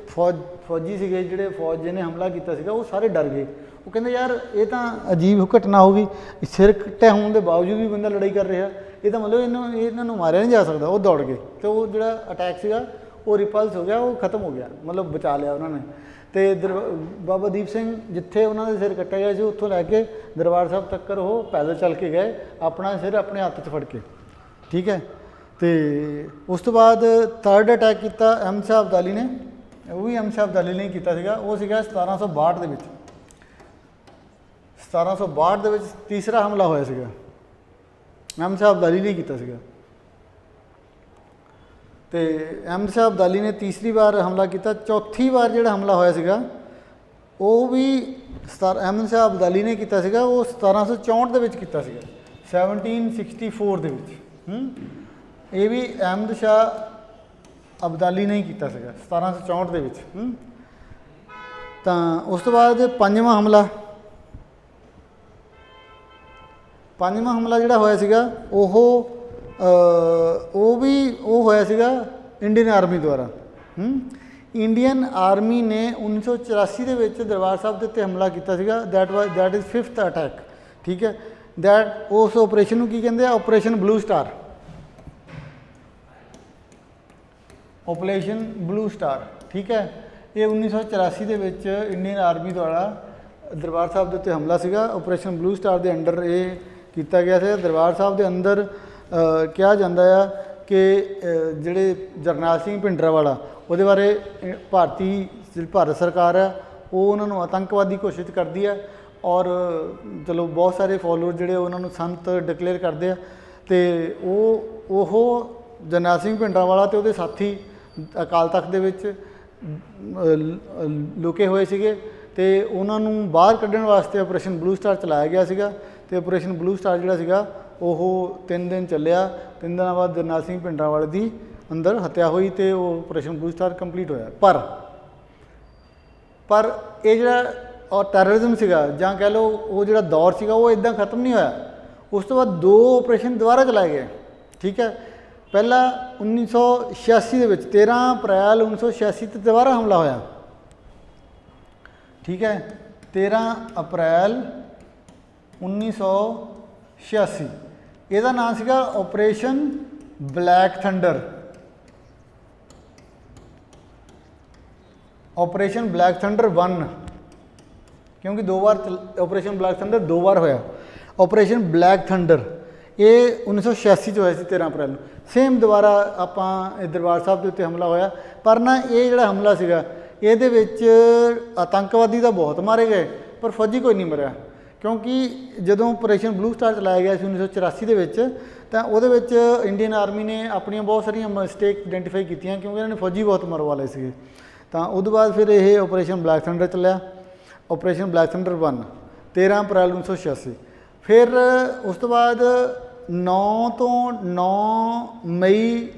फौजी ਸੀਗੇ, ਜਿਹੜੇ फौज ਜਿਹਨੇ ਹਮਲਾ ਕੀਤਾ ਸੀਗਾ ਉਹ ਸਾਰੇ ਡਰ ਗਏ। ਉਹ ਕਹਿੰਦੇ ਯਾਰ ਇਹ ਤਾਂ ਅਜੀਬ ਘਟਨਾ ਹੋ ਗਈ, ਸਿਰ ਕੱਟਿਆ ਹੋਣ ਦੇ ਬਾਵਜੂਦ ਵੀ ਬੰਦਾ ਲੜਾਈ ਕਰ ਰਿਹਾ, ਇਹ ਤਾਂ ਮਤਲਬ ਇਹਨਾਂ ਨੂੰ ਮਾਰਿਆ ਨਹੀਂ ਜਾ ਸਕਦਾ। ਉਹ ਦੌੜ ਗਏ ਤੇ ਉਹ ਜਿਹੜਾ ਅਟੈਕ ਸੀਗਾ ਉਹ ਰਿਪਲਸ ਹੋ ਗਿਆ, ਉਹ ਖਤਮ ਹੋ ਗਿਆ, ਮਤਲਬ ਬਚਾ ਲਿਆ ਉਹਨਾਂ ਨੇ। ਤੇ ਬਾਬਾ ਦੀਪ ਸਿੰਘ ਜਿੱਥੇ ਉਹਨਾਂ ਦੇ ਸਿਰ ਕੱਟਿਆ ਗਿਆ ਸੀ ਉੱਥੋਂ ਲੈ ਕੇ ਦਰਬਾਰ ਸਾਹਿਬ ਤੱਕ ਉਹ ਪੈਦਲ ਚੱਲ ਕੇ ਗਏ, ਆਪਣਾ ਸਿਰ ਆਪਣੇ ਹੱਥ 'ਚ ਫੜ ਕੇ, ਠੀਕ ਹੈ। तो उस तो बाद थर्ड अटैक किया अहमद शाह अब्दाली ने, वो भी अहमद शाह अब्दाली ने किया सीगा, वो सीगा 1762 ਦੇ ਵਿੱਚ। 1762 ਦੇ ਵਿੱਚ तीसरा हमला होया सीगा, अहमद शाह अब्दाली ने किया सीगा। तो अहमद शाह अब्दाली ने तीसरी बार हमला किया। चौथी बार जो हमला होया सीगा वो भी अहमद शाह अब्दाली ने किया सीगा, वो 1764 ਦੇ ਵਿੱਚ किया सीगा, 1764 ਦੇ ਵਿੱਚ। ये भी अहमद शाह अब्दाली ने ही किया सीगा 1764 ਦੇ ਵਿੱਚ। तो उस तो बाद पंजवां हमला ਜਿਹੜਾ ਹੋਇਆ ਸੀਗਾ ਉਹ ਵੀ ਉਹ ਹੋਇਆ ਸੀਗਾ इंडियन आर्मी द्वारा। इंडियन आर्मी ने 1984 ਦੇ ਵਿੱਚ दरबार साहब ਦੇ ਉੱਤੇ हमला ਕੀਤਾ ਸੀਗਾ। दैट इज़ 5th अटैक, ठीक है। दैट उस ऑपरेशन ਨੂੰ ਕੀ ਕਹਿੰਦੇ ਆ, operation blue star. Operation blue star, ठीक है। ये 1984 ਦੇ ਵਿੱਚ इंडियन आर्मी द्वारा दरबार साहब ਦੇ ਉੱਤੇ हमला ਸੀਗਾ। ऑपरेशन ब्लू स्टार ਦੇ ਅੰਡਰ ਇਹ ਕੀਤਾ ਗਿਆ ਸੀ। ਦਰਬਾਰ ਸਾਹਿਬ ਦੇ ਅੰਦਰ ਕਿਹਾ ਜਾਂਦਾ ਆ ਕਿ ਜਿਹੜੇ ਜਰਨੈਲ ਸਿੰਘ ਭਿੰਡਰਾਂਵਾਲਾ ਉਹਦੇ ਬਾਰੇ ਭਾਰਤ ਸਰਕਾਰ ਹੈ ਉਹ ਉਹਨਾਂ ਨੂੰ ਆਤੰਕਵਾਦੀ ਘੋਸ਼ਿਤ ਕਰਦੀ ਹੈ। ਔਰ ਚਲੋ ਬਹੁਤ ਸਾਰੇ ਫੋਲੋਅਰ ਜਿਹੜੇ ਉਹਨਾਂ ਨੂੰ ਸੰਤ ਡਿਕਲੇਅਰ ਕਰਦੇ ਆ। ਤੇ ਉਹ ਜਰਨੈਲ ਸਿੰਘ ਭਿੰਡਰਾਂਵਾਲਾ ਤੇ ਉਹਦੇ ਸਾਥੀ ਅਕਾਲ ਤਖਤ ਦੇ ਵਿੱਚ ਲੁਕੇ ਹੋਏ ਸੀਗੇ ਤੇ ਉਹਨਾਂ ਨੂੰ ਬਾਹਰ ਕੱਢਣ ਵਾਸਤੇ ਆਪਰੇਸ਼ਨ ਬਲੂ ਸਟਾਰ ਚਲਾਇਆ ਗਿਆ ਸੀਗਾ। ਤੇ ਆਪਰੇਸ਼ਨ ਬਲੂ ਸਟਾਰ ਜਿਹੜਾ ਸੀਗਾ ਉਹ 3 ਦਿਨ ਚੱਲਿਆ। 3 ਦਿਨਾਂ ਬਾਅਦ ਜਰਨੈਲ ਸਿੰਘ ਭਿੰਡਰਾਂਵਾਲੇ ਦੀ ਅੰਦਰ ਹੱਤਿਆ ਹੋਈ ਤੇ ਉਹ ਆਪਰੇਸ਼ਨ ਬਲੂ ਸਟਾਰ ਕੰਪਲੀਟ ਹੋਇਆ। ਪਰ ਇਹ ਜਿਹੜਾ ਟੈਰਰਿਜ਼ਮ ਸੀਗਾ ਜਾਂ ਕਹਿ ਲਓ ਉਹ ਜਿਹੜਾ ਦੌਰ ਸੀਗਾ ਉਹ ਇੱਦਾਂ ਖਤਮ ਨਹੀਂ ਹੋਇਆ। ਉਸ ਤੋਂ ਬਾਅਦ 2 ਆਪਰੇਸ਼ਨ ਦੁਬਾਰਾ ਚਲਾਏ ਗਏ, ਠੀਕ ਹੈ। ਪਹਿਲਾ 1986 ਦੇ ਵਿੱਚ 13 ਅਪ੍ਰੈਲ 1986 ਤੇ ਦੁਬਾਰਾ ਹਮਲਾ ਹੋਇਆ, ਠੀਕ ਹੈ। 13 ਅਪ੍ਰੈਲ 1986 ਇਹਦਾ ਨਾਮ ਸੀਗਾ operation black thunder, operation black thunder 1, क्योंकि 2 बार ऑपरेशन ब्लैक थंडर 2 बार होया। ऑपरेशन ब्लैक थंडर ये 1986 ਚ ਹੋਇਆ ਸੀ 13 ਅਪ੍ਰੈਲ ਨੂੰ। ਸੇਮ ਦੁਬਾਰਾ ਆਪਾਂ ਦਰਬਾਰ ਸਾਹਿਬ ਦੇ ਉੱਤੇ ਹਮਲਾ ਹੋਇਆ, ਪਰ ਨਾ ਇਹ ਜਿਹੜਾ ਹਮਲਾ ਸੀਗਾ ਇਹਦੇ ਵਿੱਚ ਆਤੰਕਵਾਦੀ ਤਾਂ ਬਹੁਤ ਮਾਰੇ ਗਏ ਪਰ ਫੌਜੀ ਕੋਈ ਨਹੀਂ ਮਰਿਆ, ਕਿਉਂਕਿ ਜਦੋਂ ਆਪਰੇਸ਼ਨ ਬਲੂ ਸਟਾਰ ਚਲਾਇਆ ਗਿਆ ਸੀ 1984 ਦੇ ਵਿੱਚ, ਤਾਂ ਉਹਦੇ ਵਿੱਚ ਇੰਡੀਅਨ ਆਰਮੀ ਨੇ ਆਪਣੀਆਂ ਬਹੁਤ ਸਾਰੀਆਂ ਮਿਸਟੇਕ ਆਇਡੈਂਟੀਫਾਈ ਕੀਤੀਆਂ, ਕਿਉਂਕਿ ਇਹਨਾਂ ਨੇ ਫੌਜੀ ਬਹੁਤ ਮਰਵਾ ਲਏ ਸੀਗੇ। ਤਾਂ ਉਦੋਂ ਬਾਅਦ ਫਿਰ ਇਹ ਆਪਰੇਸ਼ਨ ਬਲੈਕ ਥੰਡਰ ਚੱਲਿਆ, ਆਪਰੇਸ਼ਨ ਬਲੈਕ ਥੰਡਰ 1 13 ਅਪ੍ਰੈਲ 1986। ਫਿਰ ਉਸ ਤੋਂ ਬਾਅਦ 9 ਮਈ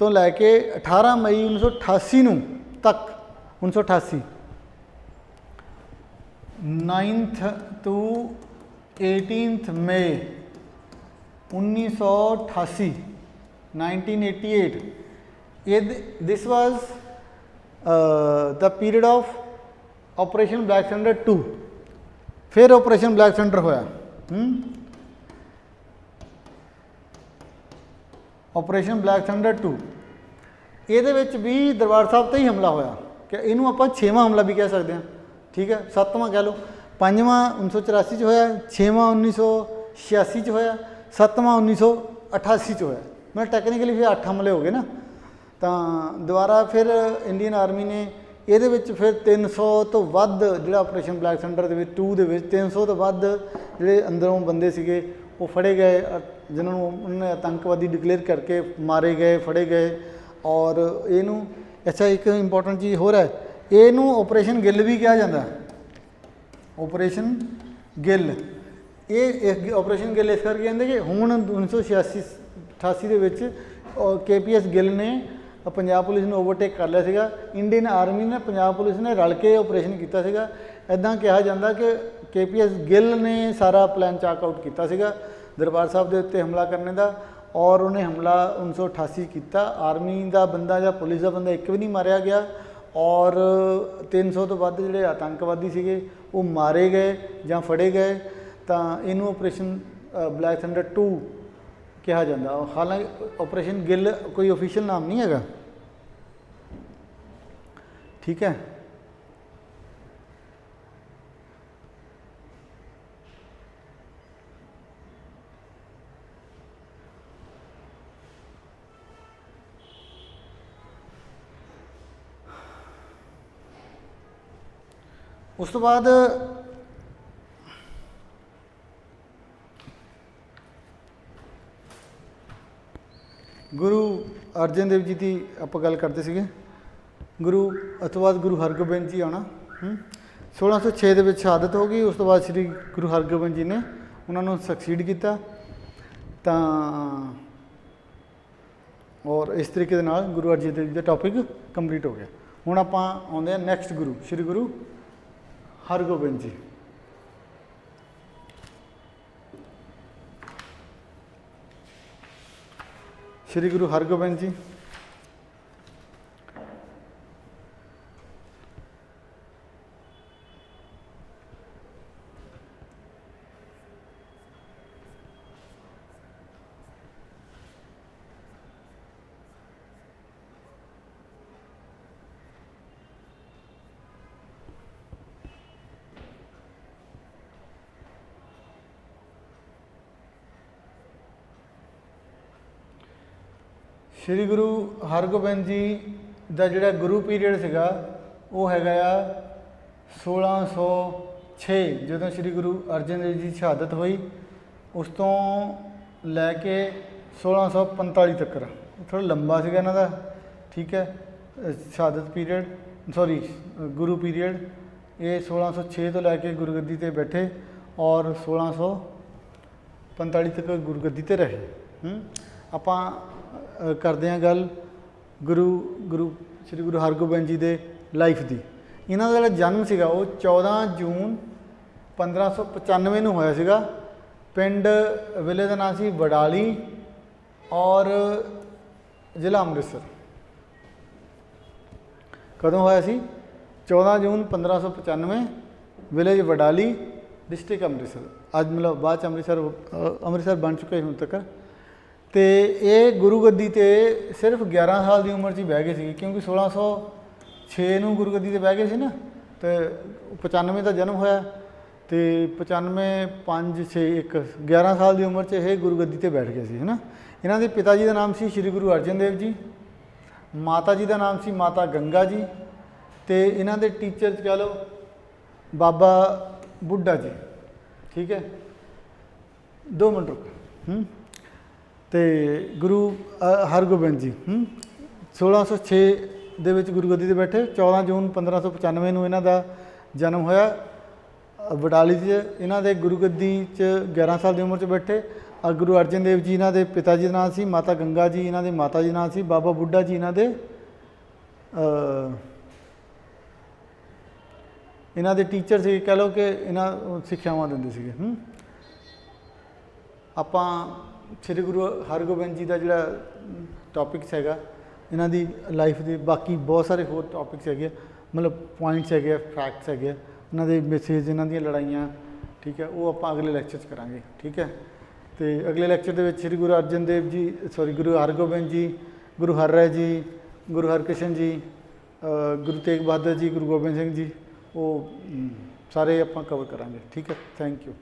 ਤੋਂ ਲੈ ਕੇ 18 ਮਈ 1988 ਨੂੰ ਤੱਕ 1988 9th to 18th May 1988 1988 this was the period of operation black thunder 2। फिर ऑपरेशन ब्लैक थंडर होया, ऑपरेशन ब्लैक थंडर 2 ਇਹਦੇ ਵਿੱਚ ਵੀ ਦਰਬਾਰ ਸਾਹਿਬ ਤੇ ਹੀ ਹਮਲਾ ਹੋਇਆ, ਕਿ ਇਹਨੂੰ ਆਪਾਂ 6ਵਾਂ ਹਮਲਾ ਵੀ ਕਹਿ ਸਕਦੇ ਹਾਂ, ਠੀਕ ਹੈ, 7ਵਾਂ ਕਹਿ ਲਓ। 5ਵਾਂ 1984 ਚ ਹੋਇਆ, 6ਵਾਂ 1986 ਚ ਹੋਇਆ, 7ਵਾਂ 1988 ਚ ਹੋਇਆ, ਮਤਲਬ ਟੈਕਨੀਕਲੀ ਫਿਰ 8 ਹਮਲੇ ਹੋ ਗਏ ਨਾ। ਤਾਂ ਦੁਬਾਰਾ ਫਿਰ ਇੰਡੀਅਨ ਆਰਮੀ ਨੇ ਇਹਦੇ ਵਿੱਚ ਫਿਰ 300 ਤੋਂ ਵੱਧ ਜਿਹੜਾ ਆਪਰੇਸ਼ਨ ਬਲੈਕ ਥੰਡਰ ਦੇ ਵਿੱਚ 2 ਦੇ ਵਿੱਚ 300 ਤੋਂ ਵੱਧ ਜਿਹੜੇ ਅੰਦਰੋਂ ਬੰਦੇ ਸੀਗੇ ਉਹ ਫੜੇ ਗਏ, ਜਿਨ੍ਹਾਂ ਨੂੰ ਉਹਨਾਂ ਨੇ ਆਤੰਕਵਾਦੀ ਡਿਕਲੇਅਰ ਕਰਕੇ ਮਾਰੇ ਗਏ, ਫੜੇ ਗਏ। ਔਰ ਇਹਨੂੰ ਅੱਛਾ ਇੱਕ ਇੰਪੋਰਟੈਂਟ ਚੀਜ਼ ਹੋਰ ਹੈ, ਇਹਨੂੰ ਆਪਰੇਸ਼ਨ ਗਿੱਲ ਵੀ ਕਿਹਾ ਜਾਂਦਾ, ਆਪਰੇਸ਼ਨ ਗਿੱਲ। ਇਹ ਆਪਰੇਸ਼ਨ ਗਿੱਲ ਇਸ ਕਰਕੇ ਕਹਿੰਦੇ ਕਿ ਹੁਣ 1988 ਦੇ ਵਿੱਚ KPS ਗਿੱਲ ਨੇ ਪੰਜਾਬ ਪੁਲਿਸ ਨੂੰ ਓਵਰਟੇਕ ਕਰ ਲਿਆ ਸੀਗਾ। ਇੰਡੀਅਨ ਆਰਮੀ ਨੇ ਪੰਜਾਬ ਪੁਲਿਸ ਨੇ ਰਲ ਕੇ ਆਪਰੇਸ਼ਨ ਕੀਤਾ ਸੀਗਾ। ਇੱਦਾਂ ਕਿਹਾ ਜਾਂਦਾ ਕਿ KPS ਗਿੱਲ ਨੇ ਸਾਰਾ ਪਲਾਨ ਚਾਕ ਆਊਟ ਕੀਤਾ ਸੀਗਾ ਦਰਬਾਰ ਸਾਹਿਬ ਦੇ ਉੱਤੇ ਹਮਲਾ ਕਰਨ ਦਾ, ਔਰ ਉਹਨੇ ਹਮਲਾ 1988 ਕੀਤਾ। ਆਰਮੀ ਦਾ ਬੰਦਾ ਜਾਂ ਪੁਲਿਸ ਦਾ ਬੰਦਾ ਇੱਕ ਵੀ ਨਹੀਂ ਮਾਰਿਆ ਗਿਆ, ਔਰ 300 ਤੋਂ ਵੱਧ ਜਿਹੜੇ ਆਤੰਕਵਾਦੀ ਸੀਗੇ ਉਹ ਮਾਰੇ ਗਏ ਜਾਂ ਫੜੇ ਗਏ। ਤਾਂ ਇਹਨੂੰ ਆਪਰੇਸ਼ਨ ਬਲੈਕ ਥੰਡਰ 2 ਕਿਹਾ ਜਾਂਦਾ। ਹਾਲਾਂਕਿ ਆਪਰੇਸ਼ਨ ਗਿੱਲ ਕੋਈ ਓਫੀਸ਼ੀਅਲ ਨਾਮ ਨਹੀਂ ਹੈਗਾ, ਠੀਕ ਹੈ। ਉਸ ਤੋਂ ਬਾਅਦ ਗੁਰੂ ਅਰਜਨ ਦੇਵ ਜੀ ਦੀ ਆਪਾਂ ਗੱਲ ਕਰਦੇ ਸੀਗੇ। ਗੁਰੂ ਉਸ ਤੋਂ ਬਾਅਦ ਗੁਰੂ ਹਰਗੋਬਿੰਦ ਜੀ ਆਉਣਾ, 1606 ਦੇ ਵਿੱਚ ਸ਼ਹਾਦਤ ਹੋ ਗਈ। ਉਸ ਤੋਂ ਬਾਅਦ ਸ਼੍ਰੀ ਗੁਰੂ ਹਰਗੋਬਿੰਦ ਜੀ ਨੇ ਉਹਨਾਂ ਨੂੰ ਸਕਸੀਡ ਕੀਤਾ। ਤਾਂ ਔਰ ਇਸ ਤਰੀਕੇ ਦੇ ਨਾਲ ਗੁਰੂ ਅਰਜਨ ਦੇਵ ਜੀ ਦਾ ਟੌਪਿਕ ਕੰਪਲੀਟ ਹੋ ਗਿਆ। ਹੁਣ ਆਪਾਂ ਆਉਂਦੇ ਹਾਂ ਨੈਕਸਟ ਗੁਰੂ, ਸ਼੍ਰੀ ਗੁਰੂ ਹਰਗੋਬਿੰਦ ਜੀ। ਸ਼੍ਰੀ ਗੁਰੂ ਹਰਗੋਬਿੰਦ ਜੀ ਸ਼੍ਰੀ ਗੁਰੂ ਹਰਗੋਬਿੰਦ ਜੀ ਦਾ ਜਿਹੜਾ ਗੁਰੂ ਪੀਰੀਅਡ ਸੀਗਾ ਉਹ ਹੈਗਾ ਆ 1606, ਜਦੋਂ ਸ਼੍ਰੀ ਗੁਰੂ ਅਰਜਨ ਦੇਵ ਜੀ ਦੀ ਸ਼ਹਾਦਤ ਹੋਈ। ਉਸ ਤੋਂ ਲੈ ਕੇ 1645 ਤੱਕ ਥੋੜ੍ਹਾ ਲੰਬਾ ਸੀਗਾ ਇਹਨਾਂ ਦਾ, ਠੀਕ ਹੈ। ਸ਼ਹਾਦਤ ਪੀਰੀਅਡ ਸੌਰੀ ਗੁਰੂ ਪੀਰੀਅਡ ਇਹ 1606 ਤੋਂ ਲੈ ਕੇ ਗੁਰਗੱਦੀ 'ਤੇ ਬੈਠੇ ਔਰ 1645 ਤੱਕ ਗੁਰਗੱਦੀ 'ਤੇ ਰਹੇ। ਆਪਾਂ ਕਰਦੇ ਹਾਂ ਗੱਲ ਗੁਰੂ ਸ਼੍ਰੀ ਗੁਰੂ ਹਰਗੋਬਿੰਦ ਜੀ ਦੇ ਲਾਈਫ ਦੀ। ਇਹਨਾਂ ਦਾ ਜਿਹੜਾ ਜਨਮ ਸੀਗਾ ਉਹ 14 ਜੂਨ 1595 ਨੂੰ ਹੋਇਆ ਸੀਗਾ। ਪਿੰਡ ਵਿਲੇ ਦਾ ਨਾਮ ਸੀ ਵਡਾਲੀ ਔਰ ਜ਼ਿਲ੍ਹਾ ਅੰਮ੍ਰਿਤਸਰ। ਕਦੋਂ ਹੋਇਆ ਸੀ? 14 ਜੂਨ 1595, ਵਿਲੇਜ ਵਡਾਲੀ, ਡਿਸਟ੍ਰਿਕਟ ਅੰਮ੍ਰਿਤਸਰ। ਅੱਜ ਮਤਲਬ ਬਾਅਦ 'ਚ ਅੰਮ੍ਰਿਤਸਰ ਬਣ ਚੁੱਕਾ ਹੁਣ ਤੱਕ। ਅਤੇ ਇਹ ਗੁਰੂ ਗੱਦੀ 'ਤੇ ਸਿਰਫ 11 ਸਾਲ ਦੀ ਉਮਰ 'ਚ ਹੀ ਬਹਿ ਗਏ ਸੀ, ਕਿਉਂਕਿ 6 ਨੂੰ ਗੁਰਗੱਦੀ ਤੇ ਬਹਿ ਗਏ ਸੀ ਨਾ, ਤੇ 95 ਦਾ ਜਨਮ ਹੋਇਆ, ਤੇ 95 5 6 1 11 ਸਾਲ ਦੀ ਉਮਰ 'ਚ ਇਹ ਗੁਰਗੱਦੀ ਤੇ ਬੈਠ ਗਏ ਸੀ, ਹੈ ਨਾ। ਇਹਨਾਂ ਦੇ ਪਿਤਾ ਜੀ ਦਾ ਨਾਮ ਸੀ ਸ਼੍ਰੀ ਗੁਰੂ ਅਰਜਨ ਦੇਵ ਜੀ, ਮਾਤਾ ਜੀ ਦਾ ਨਾਮ ਸੀ ਮਾਤਾ ਗੰਗਾ ਜੀ, ਤੇ ਇਹਨਾਂ ਦੇ ਟੀਚਰ ਕਹਿ ਲਓ ਬਾਬਾ ਬੁੱਢਾ ਜੀ। ਠੀਕ ਹੈ, 2 ਮਿੰਟ ਰੁਕੋ। ਤੇ ਗੁਰੂ ਹਰਗੋਬਿੰਦ ਜੀ 1606 ਦੇ ਵਿੱਚ ਗੁਰਗੱਦੀ ਤੇ ਬੈਠੇ। 14 ਜੂਨ 1595 ਨੂੰ ਇਹਨਾਂ ਦਾ ਜਨਮ ਹੋਇਆ ਬਟਾਲੀ 'ਚ। ਇਹਨਾਂ ਦੇ ਗੁਰਗੱਦੀ 'ਚ 11 ਸਾਲ ਦੀ ਉਮਰ 'ਚ ਬੈਠੇ। ਗੁਰੂ ਅਰਜਨ ਦੇਵ ਜੀ ਇਹਨਾਂ ਦੇ ਪਿਤਾ ਜੀ ਦਾ ਨਾਮ ਸੀ, ਮਾਤਾ ਗੰਗਾ ਜੀ ਇਹਨਾਂ ਦੇ ਮਾਤਾ ਜੀ ਦਾ ਨਾਮ ਸੀ, ਬਾਬਾ ਬੁੱਢਾ ਜੀ ਇਹਨਾਂ ਦੇ ਟੀਚਰ ਸੀ, ਕਹਿ ਲਓ ਕਿ ਇਹਨਾਂ ਸਿੱਖਿਆਵਾਂ ਦਿੰਦੇ ਸੀਗੇ। ਆਪਾਂ ਸ਼੍ਰੀ ਗੁਰੂ ਹਰਗੋਬਿੰਦ ਜੀ ਦਾ ਜਿਹੜਾ ਟੌਪਿਕਸ ਹੈਗਾ ਇਹਨਾਂ ਦੀ ਲਾਈਫ ਦੇ, ਬਾਕੀ ਬਹੁਤ ਸਾਰੇ ਹੋਰ ਟੌਪਿਕਸ ਹੈਗੇ, ਮਤਲਬ ਪੁਆਇੰਟਸ ਹੈਗੇ ਆ, ਫੈਕਟਸ ਹੈਗੇ ਆ, ਇਹਨਾਂ ਦੇ ਮੈਸੇਜ, ਇਹਨਾਂ ਦੀਆਂ ਲੜਾਈਆਂ। ਠੀਕ ਹੈ, ਉਹ ਆਪਾਂ ਅਗਲੇ ਲੈਕਚਰ 'ਚ ਕਰਾਂਗੇ। ਠੀਕ ਹੈ, ਤੇ ਅਗਲੇ ਲੈਕਚਰ ਦੇ ਵਿੱਚ ਸ਼੍ਰੀ ਗੁਰੂ ਅਰਜਨ ਦੇਵ ਜੀ, ਗੁਰੂ ਹਰਗੋਬਿੰਦ ਜੀ, ਗੁਰੂ ਹਰਰਾਏ ਜੀ, ਗੁਰੂ ਹਰਕ੍ਰਿਸ਼ਨ ਜੀ, ਗੁਰੂ ਤੇਗ ਬਹਾਦਰ ਜੀ, ਗੁਰੂ ਗੋਬਿੰਦ ਸਿੰਘ ਜੀ, ਉਹ ਸਾਰੇ ਆਪਾਂ ਕਵਰ ਕਰਾਂਗੇ। ਠੀਕ ਹੈ, ਥੈਂਕ ਯੂ।